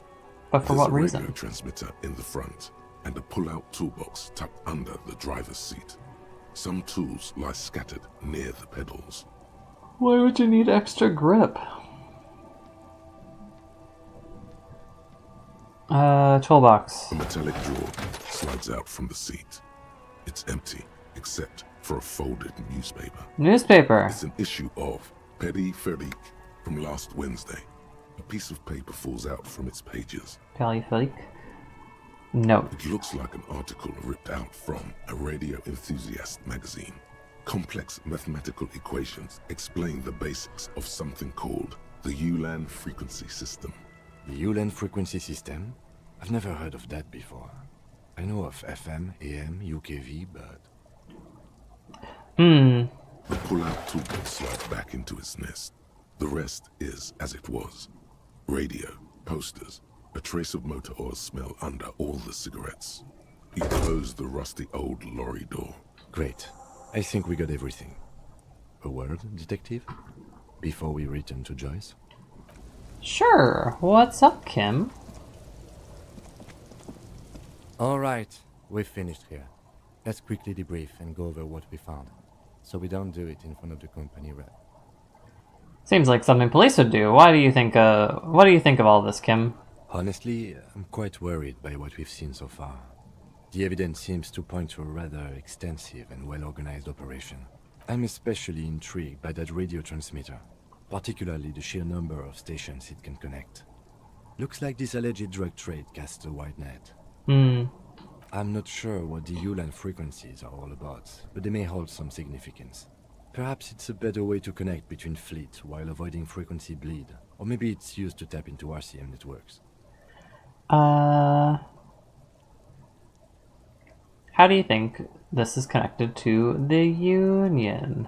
But for what reason?
There's a radio transmitter in the front and a pull-out toolbox tucked under the driver's seat. Some tools lie scattered near the pedals.
Why would you need extra grip? Toolbox.
A metallic drawer slides out from the seat. It's empty, except for a folded newspaper.
Newspaper.
It's an issue of Périphérique from last Wednesday. A piece of paper falls out from its pages.
Périphérique. Note.
It looks like an article ripped out from a radio enthusiast magazine. Complex mathematical equations explain the basics of something called the ULAN frequency system.
The ULAN frequency system? I've never heard of that before. I know of FM, AM, UKV, but...
The pull-out toolbox slides back into its nest. The rest is as it was. Radio, posters, a trace of motor oil smell under all the cigarettes. You close the rusty old lorry door.
Great. I think we got everything. A word, detective? Before we return to Joyce?
Sure. What's up, Kim?
Alright, we've finished here. Let's quickly debrief and go over what we found, so we don't do it in front of the company rep.
Seems like something police would do. What do you think of all this, Kim?
Honestly, I'm quite worried by what we've seen so far. The evidence seems to point to a rather extensive and well-organized operation. I'm especially intrigued by that radio transmitter, particularly the sheer number of stations it can connect. Looks like this alleged drug trade casts a wide net. I'm not sure what the ULAN frequencies are all about, but they may hold some significance. Perhaps it's a better way to connect between fleets while avoiding frequency bleed. Or maybe it's used to tap into RCM networks.
How do you think this is connected to the Union?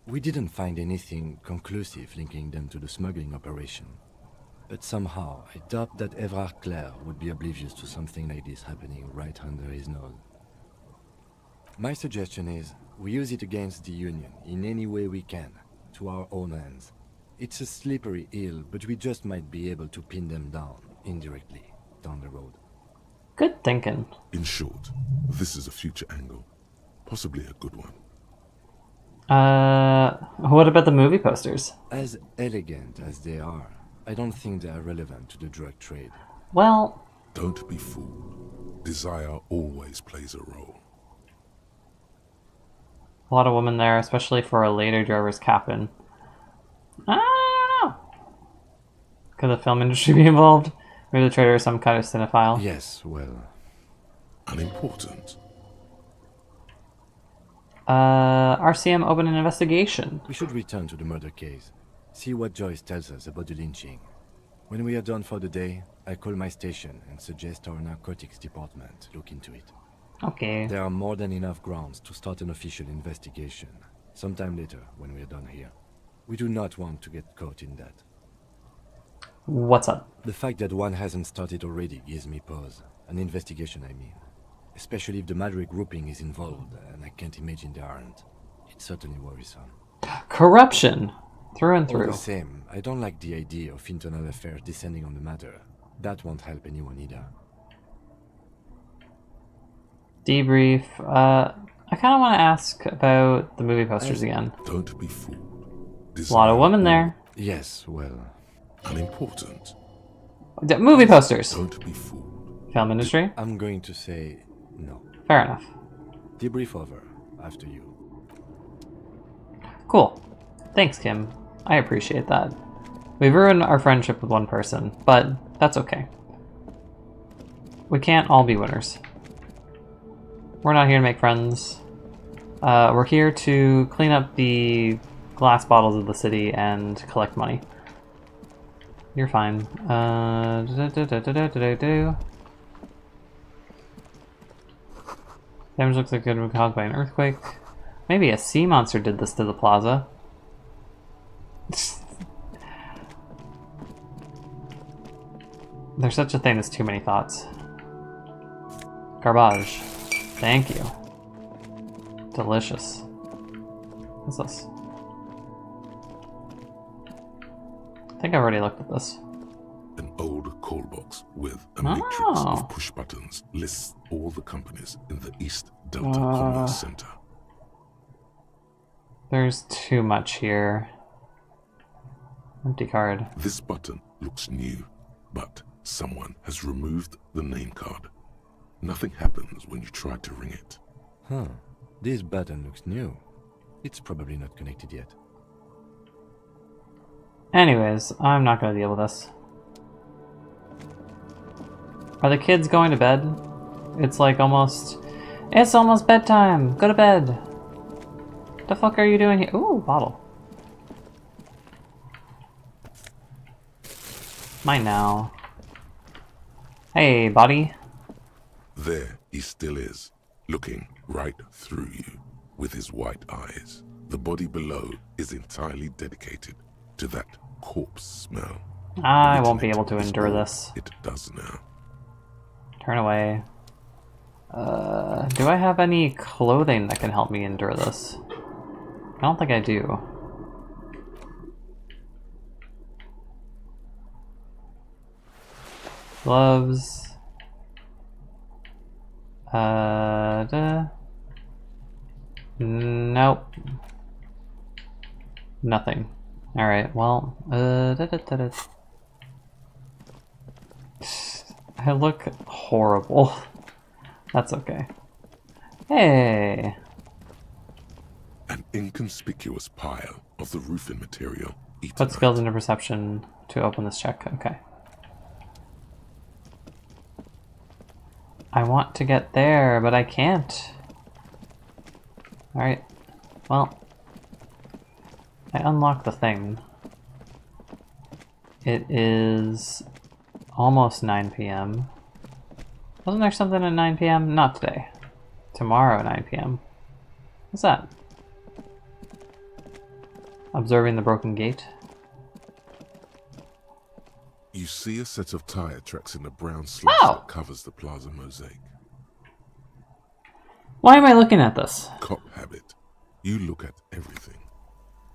We didn't find anything conclusive linking them to the smuggling operation. But somehow, I doubt that Everart Clare would be oblivious to something like this happening right under his nose. My suggestion is, we use it against the Union in any way we can, to our own ends. It's a slippery hill, but we just might be able to pin them down, indirectly, down the road.
Good thinking.
In short, this is a future angle. Possibly a good one.
What about the movie posters?
As elegant as they are, I don't think they are relevant to the drug trade.
Well...
Don't be fooled. Desire always plays a role.
A lot of women there, especially for a later driver's cabin. I don't know. Could the film industry be involved? Maybe the trader is some kind of cinephile?
Yes, well...
Unimportant.
RCM opened an investigation.
We should return to the murder case. See what Joyce tells us about the lynching. When we are done for the day, I call my station and suggest our narcotics department look into it.
Okay.
There are more than enough grounds to start an official investigation. Sometime later, when we are done here. We do not want to get caught in that.
What's up?
The fact that one hasn't started already gives me pause. An investigation, I mean. Especially if the Madrid grouping is involved, and I can't imagine they aren't. It's certainly worrisome.
Corruption! Through and
All
through.
the same, I don't like the idea of internal affairs descending on the matter. That won't help anyone either.
Debrief. I kind of want to ask about the movie posters again.
Don't be fooled.
A lot of women there.
Yes, well...
Unimportant.
Movie posters.
Don't be fooled.
Film industry?
I'm going to say no.
Fair enough.
Debrief over. After you.
Cool. Thanks, Kim. I appreciate that. We've ruined our friendship with one person, but that's okay. We can't all be winners. We're not here to make friends. We're here to clean up the glass bottles of the city and collect money. You're fine. Damage looks like it was caused by an earthquake. Maybe a sea monster did this to the plaza. There's such a thing as too many thoughts. Garbage. Thank you. Delicious. What's this? I think I've already looked at this.
An old call box with a matrix of push buttons lists all the companies in the East Delta Commerce Center.
There's too much here. Empty card.
This button looks new, but someone has removed the name card. Nothing happens when you try to ring it.
Huh. This button looks new. It's probably not connected yet.
Anyways, I'm not gonna deal with this. Are the kids going to bed? It's like almost... It's almost bedtime! Go to bed! What the fuck are you doing here? Ooh, bottle. Mine now. Hey, buddy.
There he still is, looking right through you with his white eyes. The body below is entirely dedicated to that corpse smell.
I won't be able to endure this.
It does now.
Turn away. Do I have any clothing that can help me endure this? I don't think I do. Gloves. Nope. Nothing. Alright, well, I look horrible. That's okay. Hey!
An inconspicuous pile of the roofing material.
Put skills into perception to open this check. Okay. I want to get there, but I can't. Alright. Well. I unlocked the thing. It is almost 9 p.m. Wasn't there something at 9 p.m.? Not today. Tomorrow at 9 p.m. What's that? Observing the broken gate.
You see a set of tire tracks in the brown slush that covers the plaza mosaic.
Why am I looking at this?
Cop habit. You look at everything.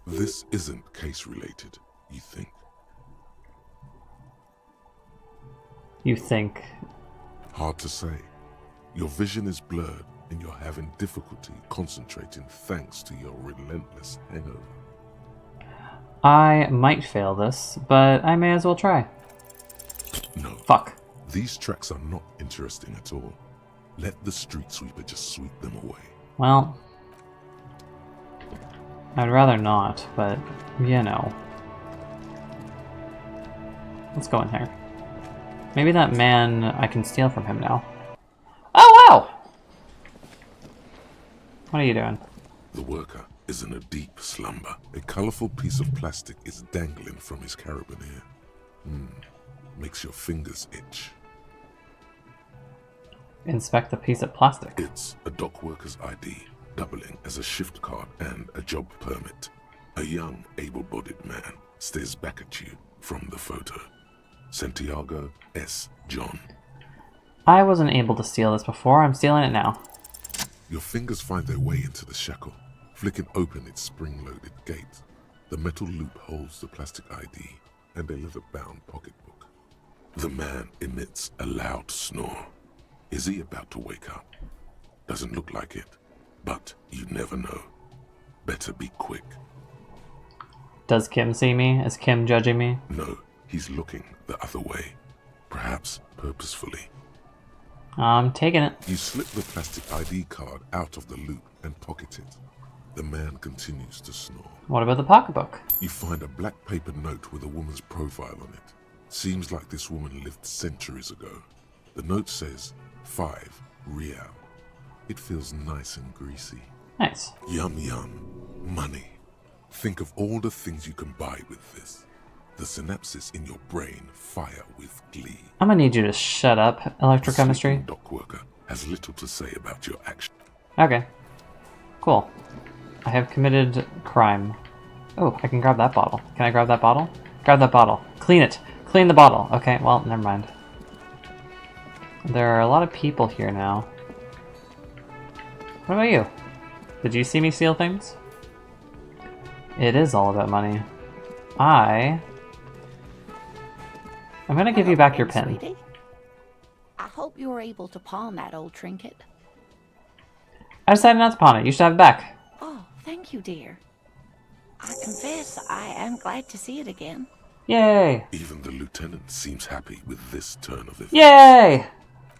This isn't case-related, you think.
You think?
Hard to say. Your vision is blurred and you're having difficulty concentrating thanks to your relentless hangover.
I might fail this, but I may as well try.
No.
Fuck.
These tracks are not interesting at all. Let the street sweeper just sweep them away.
Well, I'd rather not, but you know. Let's go in here. Maybe that man, I can steal from him now. Oh, wow! What are you doing?
The worker is in a deep slumber. A colorful piece of plastic is dangling from his carabiner. Makes your fingers itch.
Inspect the piece of plastic.
It's a dock worker's ID, doubling as a shift card and a job permit. A young, able-bodied man stares back at you from the photo. Santiago S. John.
I wasn't able to steal this before. I'm stealing it now.
Your fingers find their way into the shackle, flicking open its spring-loaded gate. The metal loop holds the plastic ID and a leather-bound pocketbook. The man emits a loud snore. Is he about to wake up? Doesn't look like it, but you never know. Better be quick.
Does Kim see me? Is Kim judging me?
No, he's looking the other way. Perhaps purposefully.
I'm taking it.
You slip the plastic ID card out of the loop and pocket it. The man continues to snore.
What about the pocketbook?
You find a black paper note with a woman's profile on it. Seems like this woman lived centuries ago. The note says 5 real. It feels nice and greasy.
Nice.
Yum yum. Money. Think of all the things you can buy with this. The synapses in your brain fire with glee.
I'm gonna need you to shut up, electrochemistry.
The dock worker has little to say about your action.
Okay. Cool. I have committed crime. Oh, I can grab that bottle. Can I grab that bottle? Grab that bottle. Clean it. Clean the bottle. Okay, well, never mind. There are a lot of people here now. What about you? Did you see me steal things? It is all about money. I'm gonna give you back your pin.
Sweetie. I hope you were able to pawn that old trinket.
I decided not to pawn it. You should have it back.
Oh, thank you, dear. I confess I am glad to see it again.
Yay!
Even the lieutenant seems happy with this turn of events.
Yay!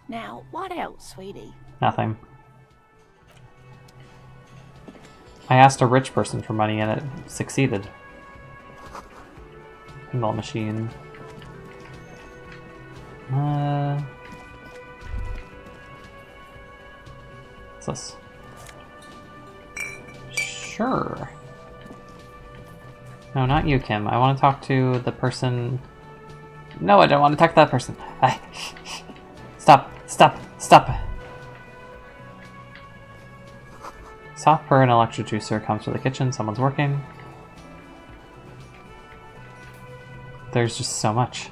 Now, what else, sweetie?
Nothing. I asked a rich person for money and it succeeded. Pinball machine. What's this? Sure. No, not you, Kim. I want to talk to the person... No, I don't want to talk to that person. Stop. Stop. Stop. Soft purr and electric juicer comes to the kitchen. Someone's working. There's just so much.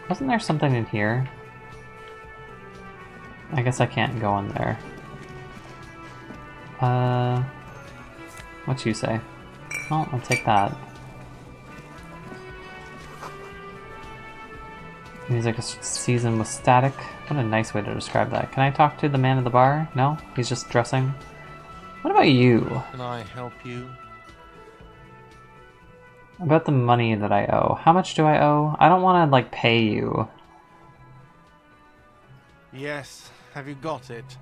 Wasn't there something in here? I guess I can't go in there. What you say? Well, I'll take that. Music is seasoned with static. What a nice way to describe that. Can I talk to the man at the bar? No? He's just dressing. What about you?
Can I help you?
About the money that I owe. How much do I owe? I don't want to, like, pay you.
Yes. Have you got it?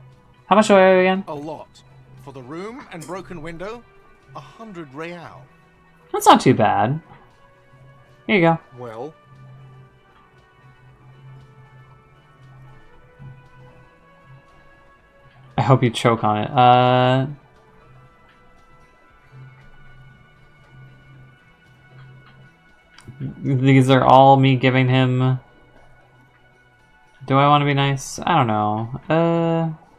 How much do I owe again?
A lot. For the room and broken window, 100 real.
That's not too bad. Here you go.
Well,
hope you choke on it. These are all me giving him... Do I want to be nice? I don't know.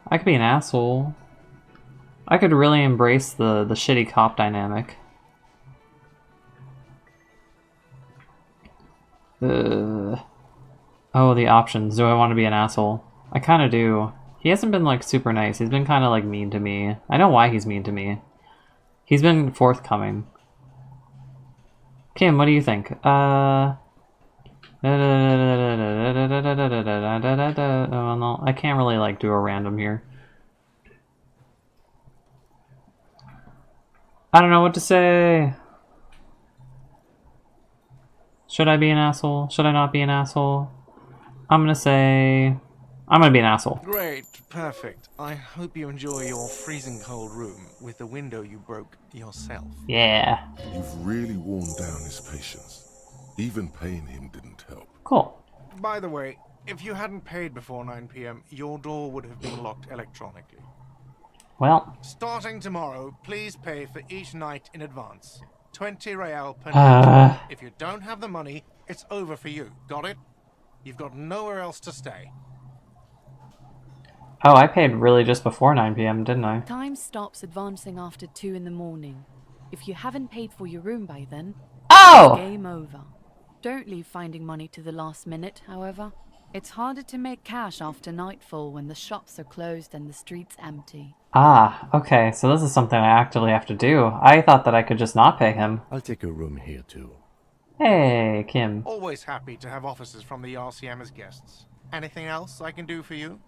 I could be an asshole. I could really embrace the shitty cop dynamic. Oh, the options. Do I want to be an asshole? I kind of do. He hasn't been, like, super nice. He's been kind of, like, mean to me. I know why he's mean to me. He's been forthcoming. Kim, what do you think? Oh, no, I can't really, like, do a random here. I don't know what to say. Should I be an asshole? Should I not be an asshole? I'm gonna say... I'm gonna be an asshole.
Great, perfect. I hope you enjoy your freezing cold room with the window you broke yourself.
Yeah.
You've really worn down his patience. Even paying him didn't help.
Cool.
By the way, if you hadn't paid before 9 p.m., your door would have been locked electronically.
Well.
Starting tomorrow, please pay for each night in advance. 20 real per night. If you don't have the money, it's over for you. Got it? You've got nowhere else to stay.
Oh, I paid really just before 9 p.m., didn't I?
Time stops advancing after 2 in the morning. If you haven't paid for your room by then,
oh!
Game over. Don't leave finding money to the last minute, however. It's harder to make cash after nightfall when the shops are closed and the streets empty.
Ah, okay, so this is something I actively have to do. I thought that I could just not pay him.
I'll take a room here too.
Hey, Kim.
Always happy to have officers from the RCM as guests. Anything else I can do for you?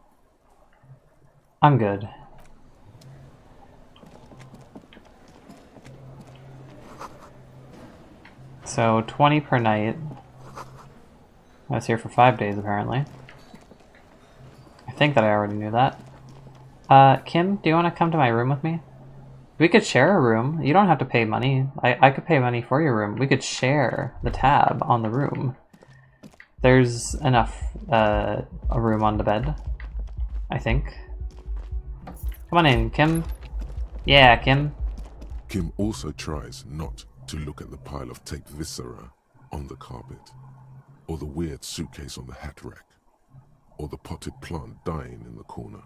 I'm good. So, 20 per night. I was here for 5 days, apparently. I think that I already knew that. Kim, do you want to come to my room with me? We could share a room. You don't have to pay money. I could pay money for your room. We could share the tab on the room. There's enough, a room on the bed. I think. Come on in, Kim. Yeah, Kim.
Kim also tries not to look at the pile of taped viscera on the carpet, or the weird suitcase on the hat rack, or the potted plant dying in the corner.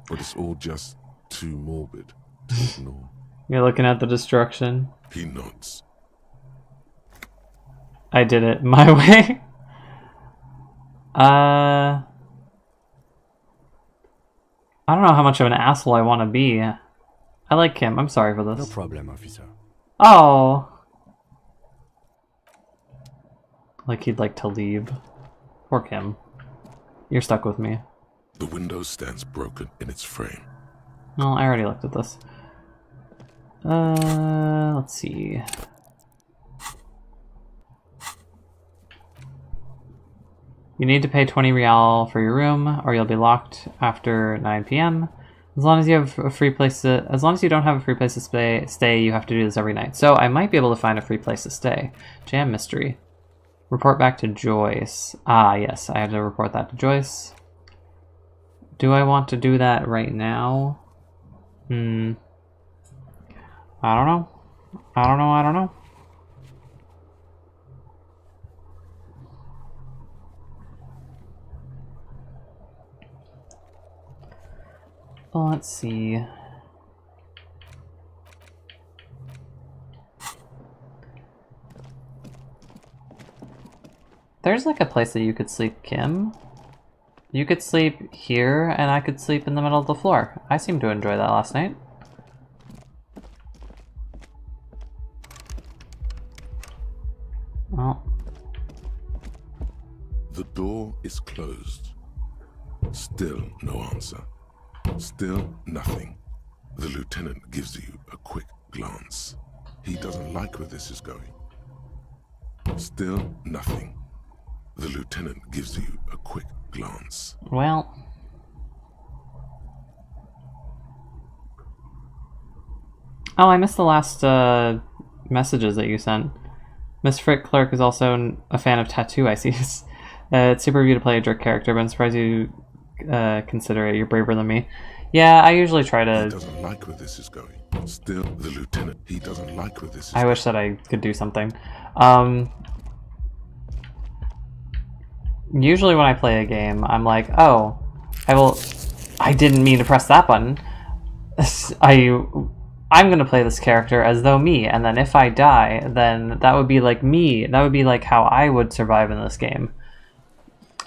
But it's all just too morbid to ignore.
You're looking at the destruction.
He nods.
I did it my way. I don't know how much of an asshole I want to be. I like Kim. I'm sorry for this.
No problem, officer.
Oh. Like he'd like to leave. Poor Kim. You're stuck with me.
The window stands broken in its frame.
Well, I already looked at this. Let's see. You need to pay 20 real for your room, or you'll be locked after 9 p.m. As long as you have a free place to, as long as you don't have a free place to stay, you have to do this every night. So I might be able to find a free place to stay. Jam mystery. Report back to Joyce. Ah, yes, I have to report that to Joyce. Do I want to do that right now? I don't know. I don't know. Well, let's see. There's like a place that you could sleep, Kim. You could sleep here, and I could sleep in the middle of the floor. I seemed to enjoy that last night. Well.
The door is closed. Still no answer. Still nothing. The lieutenant gives you a quick glance. He doesn't like where this is going. Still nothing. The lieutenant gives you a quick glance.
Well. Oh, I missed the last messages that you sent. Miss Frick Clerk is also a fan of Tattoo, I see. It's super of you to play a jerk character, but I'm surprised you consider it. You're braver than me. Yeah, I usually try to...
He doesn't like where this is going. Still, the lieutenant, he doesn't like where this is
I
going.
wish that I could do something. Usually when I play a game, I'm like, oh, I didn't mean to press that button. I'm gonna play this character as though me, and then if I die, then that would be like me. That would be like how I would survive in this game.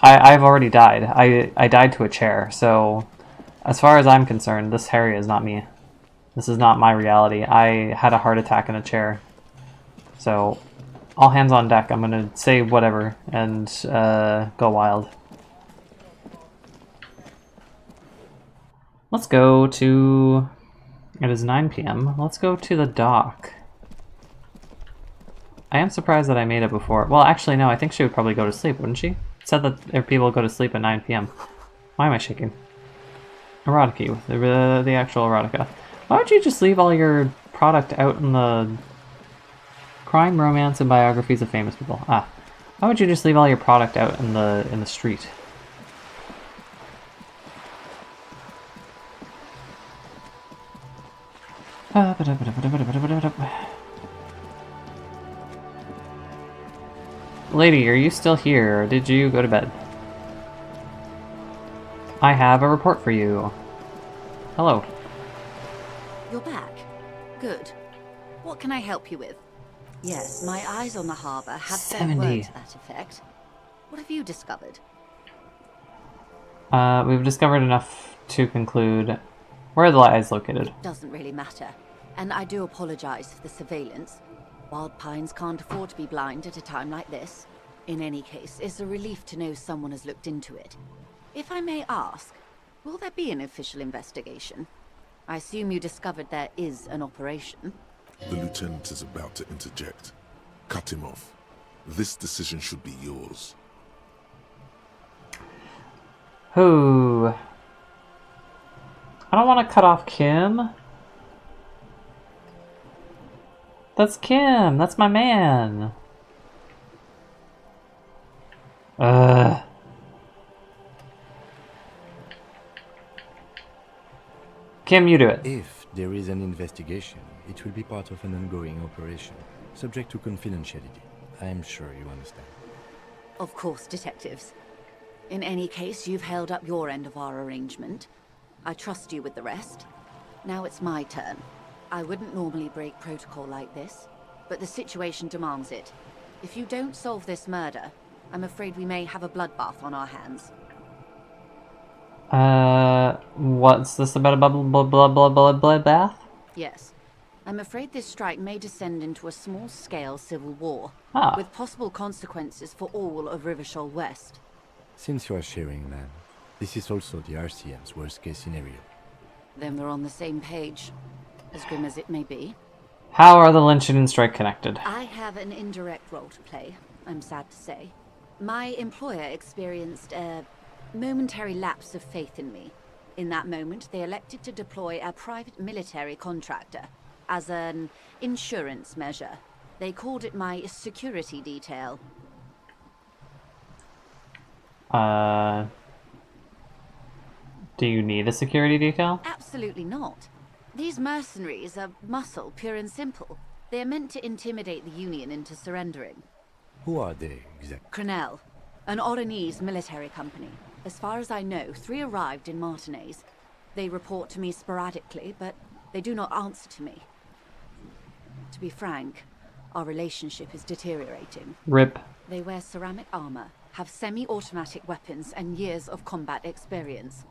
I've already died. I died to a chair, so as far as I'm concerned, this Harry is not me. This is not my reality. I had a heart attack in a chair. So, all hands on deck. I'm gonna say whatever and go wild. Let's go to... It is 9 p.m. Let's go to the dock. I am surprised that I made it before. Well, actually, no. I think she would probably go to sleep, wouldn't she? It said that if people go to sleep at 9 p.m. Why am I shaking? Erotica, the actual erotica. Why don't you just leave all your product out in the crime, romance, and biographies of famous people? Ah, why would you just leave all your product out in the street? Lady, are you still here, or did you go to bed? I have a report for you. Hello.
You're back. Good. What can I help you with? Yes, my eyes on the harbour have sent word to that effect. What have you discovered?
We've discovered enough to conclude... Where are the lies located?
It doesn't really matter. And I do apologise for the surveillance. Wild Pines can't afford to be blind at a time like this. In any case, it's a relief to know someone has looked into it. If I may ask, will there be an official investigation? I assume you discovered there is an operation.
The lieutenant is about to interject. Cut him off. This decision should be yours.
Who? I don't want to cut off Kim. That's Kim. That's my man. Kim, you do it.
If there is an investigation, it will be part of an ongoing operation, subject to confidentiality. I'm sure you understand.
Of course, detectives. In any case, you've held up your end of our arrangement. I trust you with the rest. Now it's my turn. I wouldn't normally break protocol like this, but the situation demands it. If you don't solve this murder, I'm afraid we may have a bloodbath on our hands.
What's this about a blood bath?
Yes. I'm afraid this strike may descend into a small-scale civil war, with possible consequences for all of Rivershoal West.
Since you are sharing land, this is also the RCM's worst-case scenario.
Then we're on the same page, as grim as it may be.
How are the lynching and strike connected?
I have an indirect role to play, I'm sad to say. My employer experienced a momentary lapse of faith in me. In that moment, they elected to deploy a private military contractor as an insurance measure. They called it my security detail.
Do you need a security detail?
Absolutely not. These mercenaries are muscle, pure and simple. They are meant to intimidate the Union into surrendering.
Who are they, exactly?
Crenell, an Oranese military company. As far as I know, 3 arrived in Martinez. They report to me sporadically, but they do not answer to me. To be frank, our relationship is deteriorating.
RIP.
They wear ceramic armor, have semi-automatic weapons, and years of combat experience.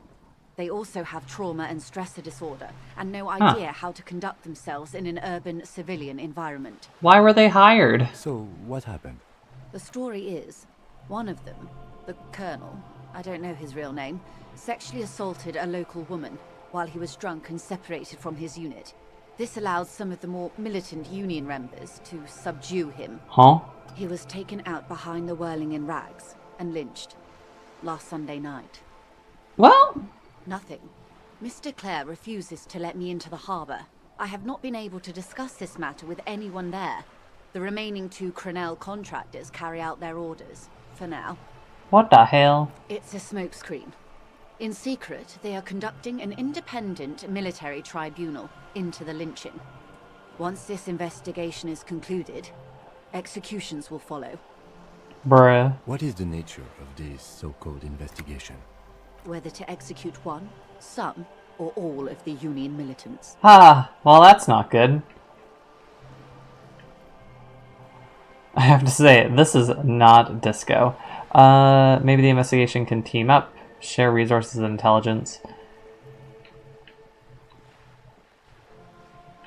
They also have trauma and stressor disorder, and no idea how to conduct themselves in an urban civilian environment.
Why were they hired?
So, what happened?
The story is, one of them, the Colonel, I don't know his real name, sexually assaulted a local woman while he was drunk and separated from his unit. This allowed some of the more militant Union members to subdue him. He was taken out behind the whirling in rags and lynched last Sunday night.
Well?
Nothing. Mr. Clare refuses to let me into the harbour. I have not been able to discuss this matter with anyone there. The remaining 2 Crenell contractors carry out their orders, for now.
What the hell?
It's a smokescreen.
In secret, they are conducting an independent military tribunal into the lynching. Once this investigation is concluded, executions will follow.
Bruh.
What is the nature of this so-called investigation?
Whether to execute one, some, or all of the Union militants.
Ah, well that's not good. I have to say, this is not disco. Maybe the investigation can team up, share resources and intelligence.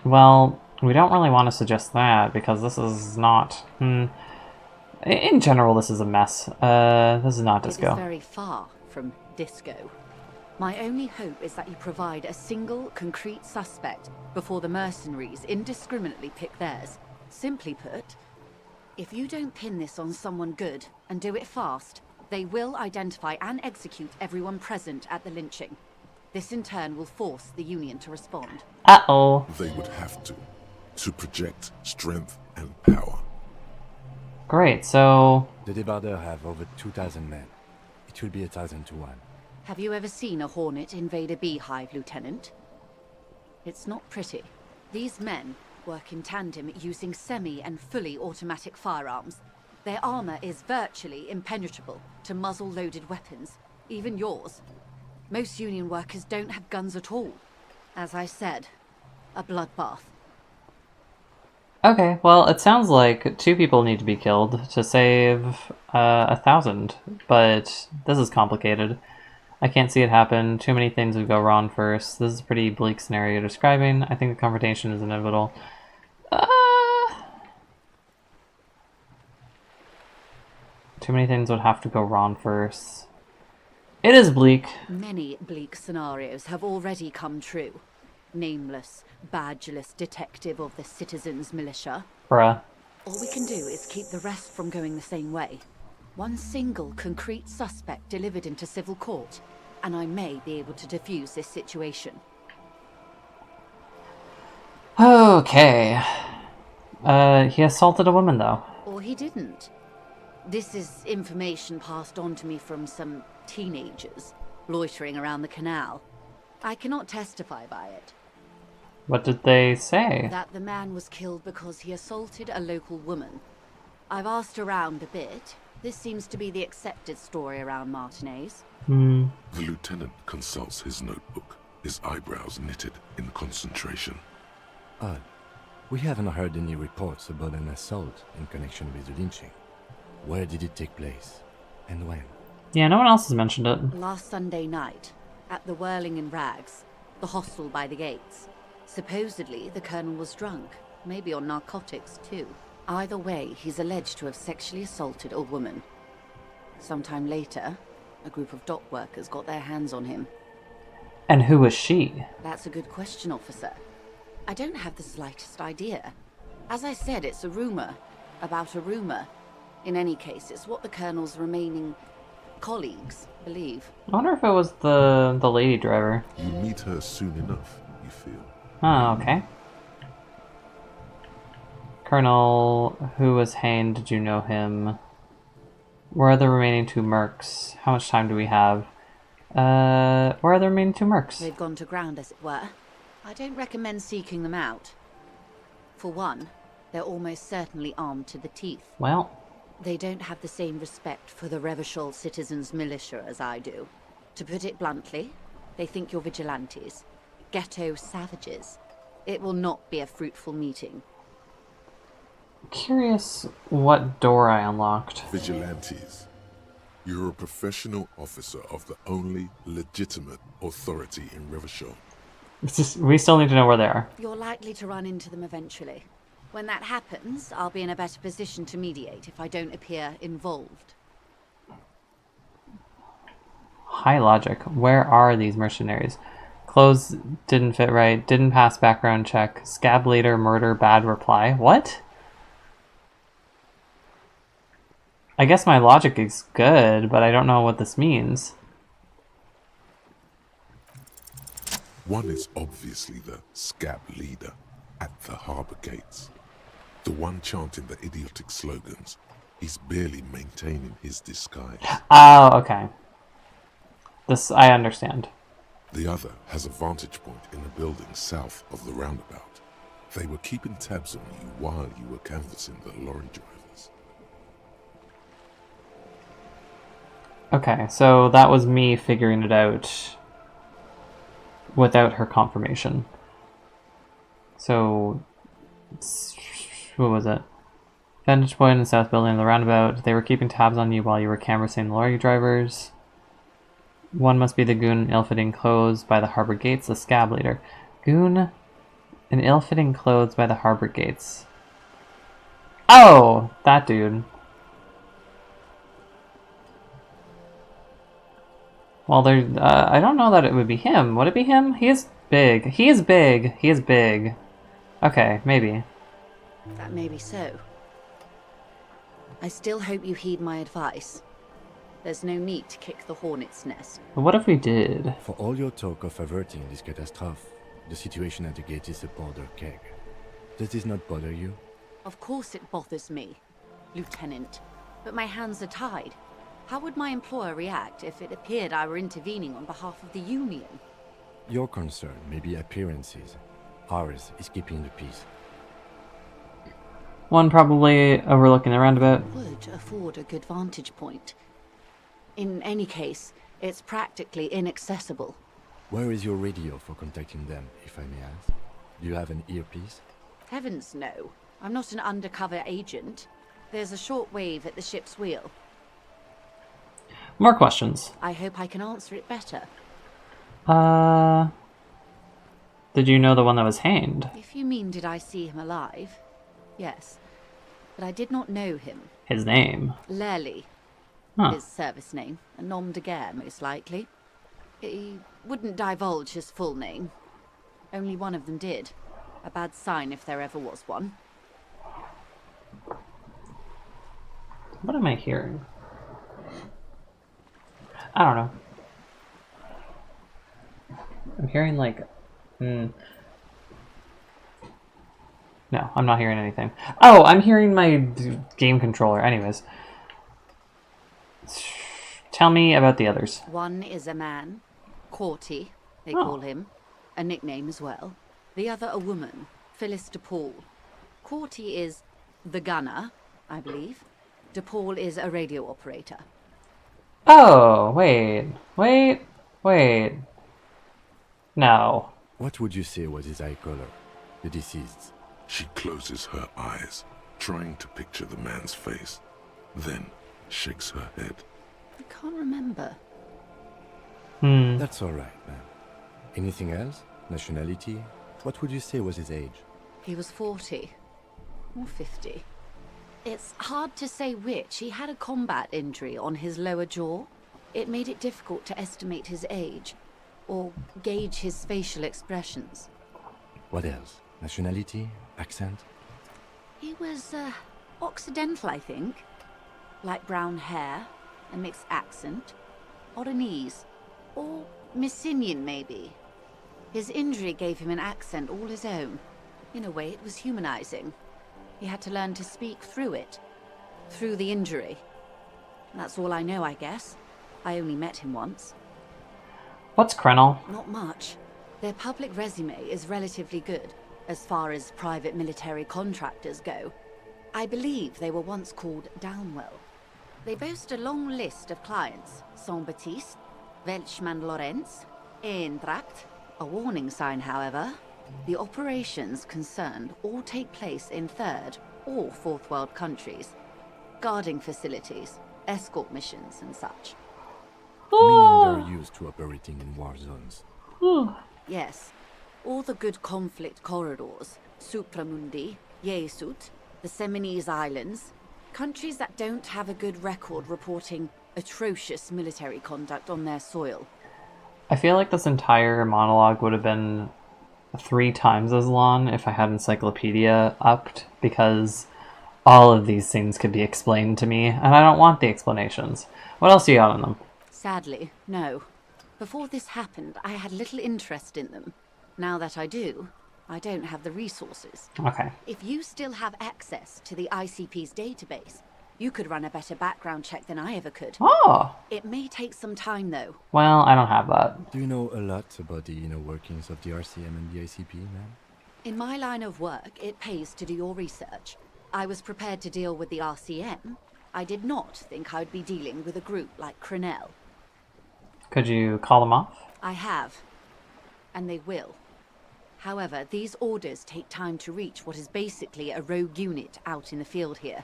Well, we don't really want to suggest that, because this is not... In general, this is a mess. This is not disco.
It is very far from disco. My only hope is that you provide a single, concrete suspect before the mercenaries indiscriminately pick theirs. Simply put, if you don't pin this on someone good, and do it fast, they will identify and execute everyone present at the lynching. This in turn will force the Union to respond.
Uh-oh.
They would have to project strength and power.
Great, so...
The Debardeurs have over 2,000 men. It will be 1,000 to 1.
Have you ever seen a Hornet invade a beehive, Lieutenant? It's not pretty. These men work in tandem using semi- and fully automatic firearms. Their armor is virtually impenetrable to muzzle-loaded weapons, even yours. Most Union workers don't have guns at all. As I said, a bloodbath.
Okay, well, it sounds like 2 people need to be killed to save 1,000, but this is complicated. I can't see it happen. Too many things would go wrong first. This is a pretty bleak scenario you're describing. I think the confrontation is inevitable. Too many things would have to go wrong first. It is bleak.
Many bleak scenarios have already come true. Nameless, badgeless detective of the citizens' militia.
Bruh.
All we can do is keep the rest from going the same way. One single concrete suspect delivered into civil court, and I may be able to defuse this situation.
Okay. He assaulted a woman, though.
Or he didn't. This is information passed on to me from some teenagers loitering around the canal. I cannot testify by it.
What did they say?
That the man was killed because he assaulted a local woman. I've asked around a bit. This seems to be the accepted story around Martinez.
The lieutenant consults his notebook, his eyebrows knitted in concentration.
Odd. We haven't heard any reports about an assault in connection with the lynching. Where did it take place? And when?
Yeah, no one else has mentioned it.
Last Sunday night, at the Whirling in Rags, the hostel by the gates. Supposedly, the colonel was drunk, maybe on narcotics too. Either way, he's alleged to have sexually assaulted a woman. Sometime later, a group of dock workers got their hands on him.
And who was she?
That's a good question, officer. I don't have the slightest idea. As I said, it's a rumor about a rumor. In any case, it's what the colonel's remaining colleagues believe.
I wonder if it was the lady driver.
You meet her soon enough, you feel.
Oh, okay. Colonel, who was hanged, did you know him? Where are the remaining 2 mercs? How much time do we have? Where are the remaining 2 mercs?
They've gone to ground, as it were. I don't recommend seeking them out. For one, they're almost certainly armed to the teeth.
Well...
They don't have the same respect for the Revachol citizens' militia as I do. To put it bluntly, they think you're vigilantes. Ghetto savages. It will not be a fruitful meeting.
Curious what door I unlocked.
Vigilantes. You're a professional officer of the only legitimate authority in Revachol.
We still need to know where they are.
You're likely to run into them eventually. When that happens, I'll be in a better position to mediate if I don't appear involved.
High logic. Where are these mercenaries? Clothes didn't fit right. Didn't pass background check. Scab later, murder, bad reply. What? I guess my logic is good, but I don't know what this means.
One is obviously the scab leader at the harbour gates. The one chanting the idiotic slogans. He's barely maintaining his disguise.
Oh, okay. This, I understand.
The other has a vantage point in a building south of the roundabout. They were keeping tabs on you while you were canvassing the lorry drivers.
Okay, so that was me figuring it out without her confirmation. So, what was it? Vantage point in the south building of the roundabout. They were keeping tabs on you while you were canvassing the lorry drivers. One must be the goon in ill-fitting clothes by the harbor gates, the scab leader. Goon in ill-fitting clothes by the harbor gates. Oh! That dude. Well, there. I don't know that it would be him. Would it be him? He is big. He is big. He is big. Okay, maybe.
That may be so. I still hope you heed my advice. There's no need to kick the hornet's nest.
But what if we did?
For all your talk of averting this catastrophe, the situation at the gate is a border keg. Does this not bother you?
Of course it bothers me, Lieutenant. But my hands are tied. How would my employer react if it appeared I were intervening on behalf of the Union?
Your concern may be appearances. Ours is keeping the peace.
One probably overlooking the roundabout.
Would afford a good vantage point. In any case, it's practically inaccessible.
Where is your radio for contacting them, if I may ask? Do you have an earpiece?
Heavens no. I'm not an undercover agent. There's a shortwave at the ship's wheel.
More questions.
I hope I can answer it better.
Did you know the one that was hanged?
If you mean did I see him alive? Yes. But I did not know him.
His name?
Lely.
Huh.
His service name. A nom de guerre, most likely. He wouldn't divulge his full name. Only one of them did. A bad sign if there ever was one.
What am I hearing? I don't know. I'm hearing like... No, I'm not hearing anything. Oh, I'm hearing my game controller. Anyways. Tell me about the others.
One is a man. Corty, they call him. A nickname as well. The other a woman. Phyllis DePaul. Corty is the gunner, I believe. DePaul is a radio operator.
Oh, wait. No.
What would you say was his eye color? The deceased's.
She closes her eyes, trying to picture the man's face, then shakes her head.
I can't remember.
That's all right, ma'am. Anything else? Nationality? What would you say was his age?
He was 40. Or 50. It's hard to say which. He had a combat injury on his lower jaw. It made it difficult to estimate his age, or gauge his facial expressions.
What else? Nationality? Accent?
He was, Occidental, I think. Light brown hair, a mixed accent, Oranese, or Messinian, maybe. His injury gave him an accent all his own. In a way, it was humanizing. He had to learn to speak through it. Through the injury. That's all I know, I guess. I only met him once.
What's Krenel?
Not much. Their public resume is relatively good, as far as private military contractors go. I believe they were once called Downwell. They boast a long list of clients. Saint-Baptiste, Welchman-Lorenz, Eintracht. A warning sign, however. The operations concerned all take place in third or fourth world countries. Guarding facilities, escort missions and such.
Meaning they're used to operating in war zones.
Yes. All the good conflict corridors, Supramundi, Yesut, the Seminese Islands, countries that don't have a good record reporting atrocious military conduct on their soil.
I feel like this entire monologue would have been 3 times as long if I had Encyclopedia upped, because all of these things could be explained to me, and I don't want the explanations. What else do you got on them?
Sadly, no. Before this happened, I had little interest in them. Now that I do, I don't have the resources.
Okay.
If you still have access to the ICP's database, You could run a better background check than I ever could.
Oh!
It may take some time, though.
Well, I don't have that.
Do you know a lot about the inner workings of the RCM and the ACP, ma'am?
In my line of work, it pays to do your research. I was prepared to deal with the RCM. I did not think I'd be dealing with a group like Crenell.
Could you call them off?
I have. And they will. However, these orders take time to reach what is basically a rogue unit out in the field here.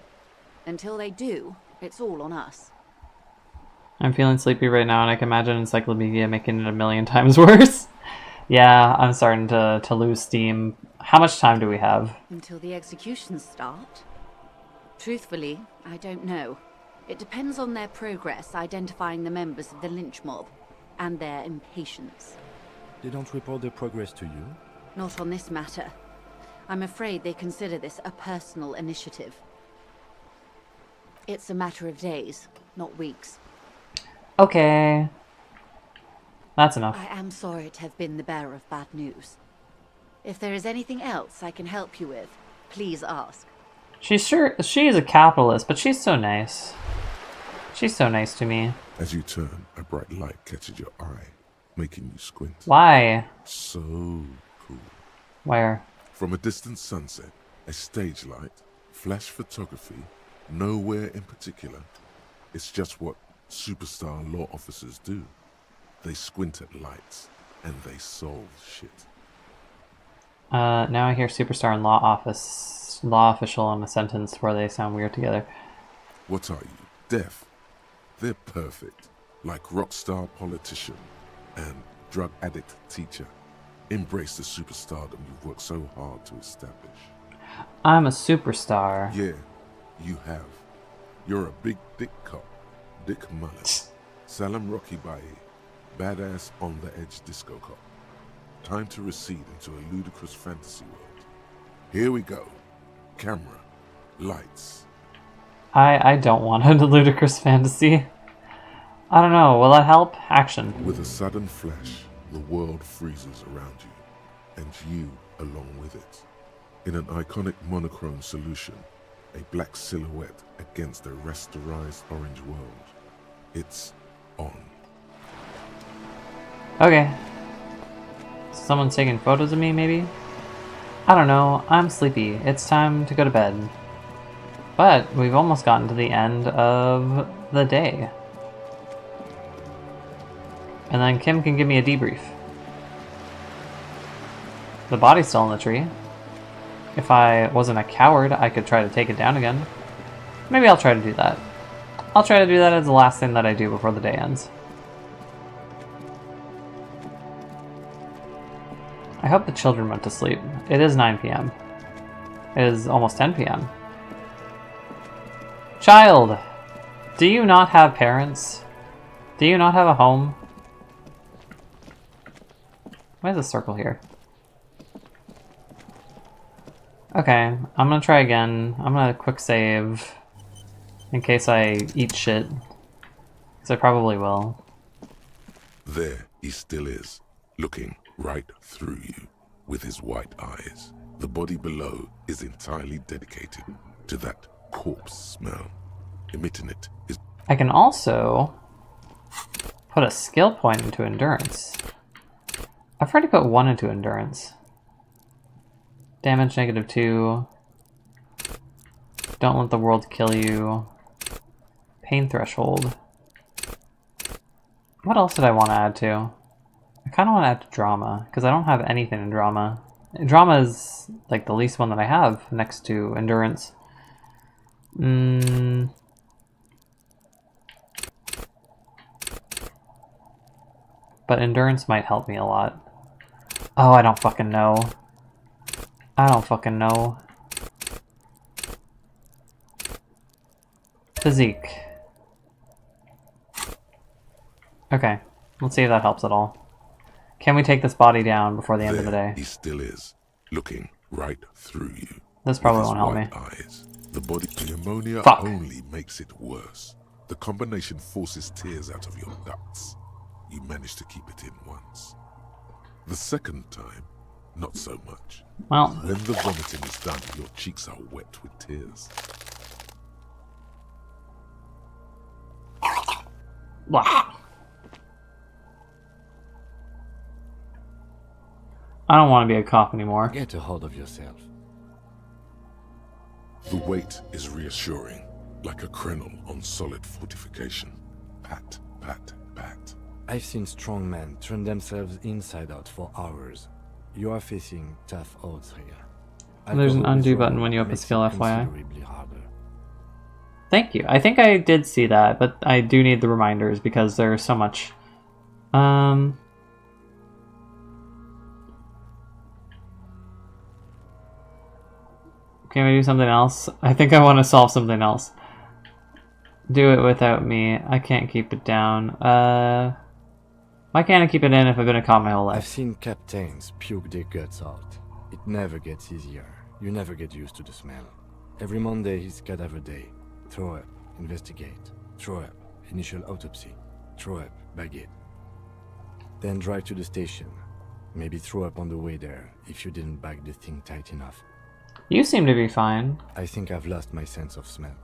Until they do, it's all on us.
I'm feeling sleepy right now, and I can imagine Encyclopedia making it a million times worse. Yeah, I'm starting to lose steam. How much time do we have?
Until the executions start? Truthfully, I don't know. It depends on their progress identifying the members of the lynch mob, and their impatience.
They don't report their progress to you?
Not on this matter. I'm afraid they consider this a personal initiative. It's a matter of days, not weeks.
Okay. That's enough.
I am sorry to have been the bearer of bad news. If there is anything else I can help you with, please ask.
She is a capitalist, but she's so nice. She's so nice to me.
As you turn, a bright light catches your eye, making you squint.
Why?
So cool.
Where?
From a distant sunset, a stage light, flash photography, nowhere in particular. It's just what superstar law officers do. They squint at lights, and they solve shit.
Now I hear superstar and law official in a sentence where they sound weird together.
What are you, deaf? They're perfect, like rockstar politician and drug addict teacher. Embrace the superstardom you've worked so hard to establish.
I'm a superstar.
Yeah, you have. You're a big dick cop, Dick Mullet, Salam Rocky Baye, badass on the edge disco cop. Time to recede into a ludicrous fantasy world. Here we go. Camera, lights.
I don't want a ludicrous fantasy. I don't know, will that help? Action.
With a sudden flash, the world freezes around you, and you along with it. In an iconic monochrome solution, a black silhouette against a rasterized orange world. It's on.
Okay. Someone's taking photos of me, maybe? I don't know, I'm sleepy. It's time to go to bed. But we've almost gotten to the end of the day. And then Kim can give me a debrief. The body's still in the tree. If I wasn't a coward, I could try to take it down again. Maybe I'll try to do that. I'll try to do that as the last thing that I do before the day ends. I hope the children went to sleep. It is 9 p.m. It is almost 10 p.m. Child! Do you not have parents? Do you not have a home? Why is a circle here? Okay, I'm gonna try again. I'm gonna quick save in case I eat shit. Because I probably will.
There he still is, looking right through you with his white eyes. The body below is entirely dedicated to that corpse smell. Emitting it is...
I can also put a skill point into endurance. I've already put 1 into endurance. Damage -2. Don't let the world kill you. Pain threshold. What else did I want to add to? I kind of want to add to drama, because I don't have anything in drama. Drama is like the least one that I have next to endurance. But endurance might help me a lot. Oh, I don't fucking know. I don't fucking know. Physique. Okay, let's see if that helps at all. Can we take this body down before the end of the day?
He still is, looking right through you.
This probably won't help me.
Eyes. The body pneumonia only makes it worse. The combination forces tears out of your ducts. You manage to keep it in once. The second time, not so much.
Well,
when the vomiting is done, your cheeks are wet with tears.
Blah. I don't want to be a cop anymore.
Get a hold of yourself.
The weight is reassuring, like a crenel on solid fortification. Pat, pat, pat.
I've seen strong men turn themselves inside out for hours. You are facing tough odds here.
There's an undo button when you up a skill, FYI. Thank you. I think I did see that, but I do need the reminders because there's so much. Can we do something else? I think I want to solve something else. Do it without me. I can't keep it down. Why can't I keep it in if I've been a cop my whole life?
I've seen captains puke their guts out. It never gets easier. You never get used to the smell. Every Monday is cadaver day. Throw up, investigate. Throw up, initial autopsy. Throw up, bag it. Then drive to the station. Maybe throw up on the way there if you didn't bag the thing tight enough.
You seem to be fine.
I think I've lost my sense of smell.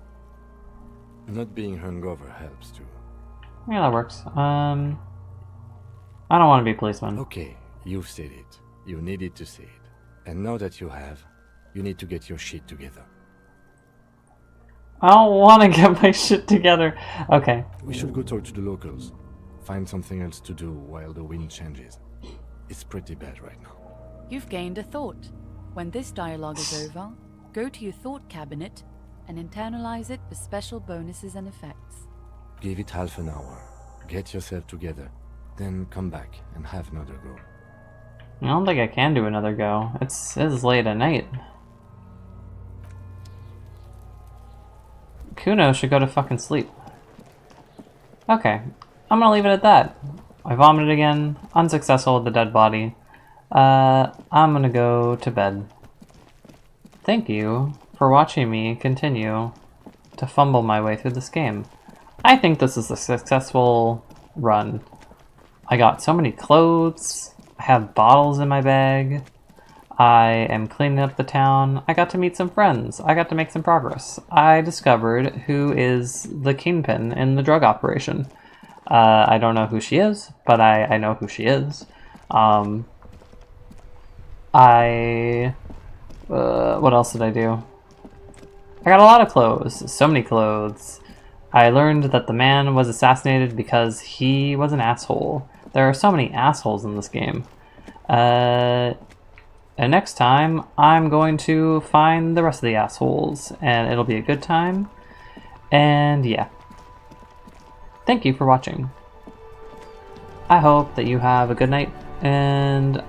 Not being hungover helps too.
Yeah, that works. I don't want to be a policeman.
Okay, you've said it. You needed to say it. And now that you have, you need to get your shit together.
I don't want to get my shit together. Okay.
We should go talk to the locals. Find something else to do while the wind changes. It's pretty bad right now.
You've gained a thought. When this dialogue is over, go to your thought cabinet and internalize it with special bonuses and effects.
Give it half an hour. Get yourself together. Then come back and have another go.
I don't think I can do another go. It's late at night. Kuno should go to fucking sleep. Okay, I'm gonna leave it at that. I vomited again. Unsuccessful with the dead body. I'm gonna go to bed. Thank you for watching me continue to fumble my way through this game. I think this is a successful run. I got so many clothes. I have bottles in my bag. I am cleaning up the town. I got to meet some friends. I got to make some progress. I discovered who is the kingpin in the drug operation. I don't know who she is, but I know who she is. What else did I do? I got a lot of clothes. So many clothes. I learned that the man was assassinated because he was an asshole. There are so many assholes in this game. And next time, I'm going to find the rest of the assholes, and it'll be a good time. And yeah. Thank you for watching. I hope that you have a good night, and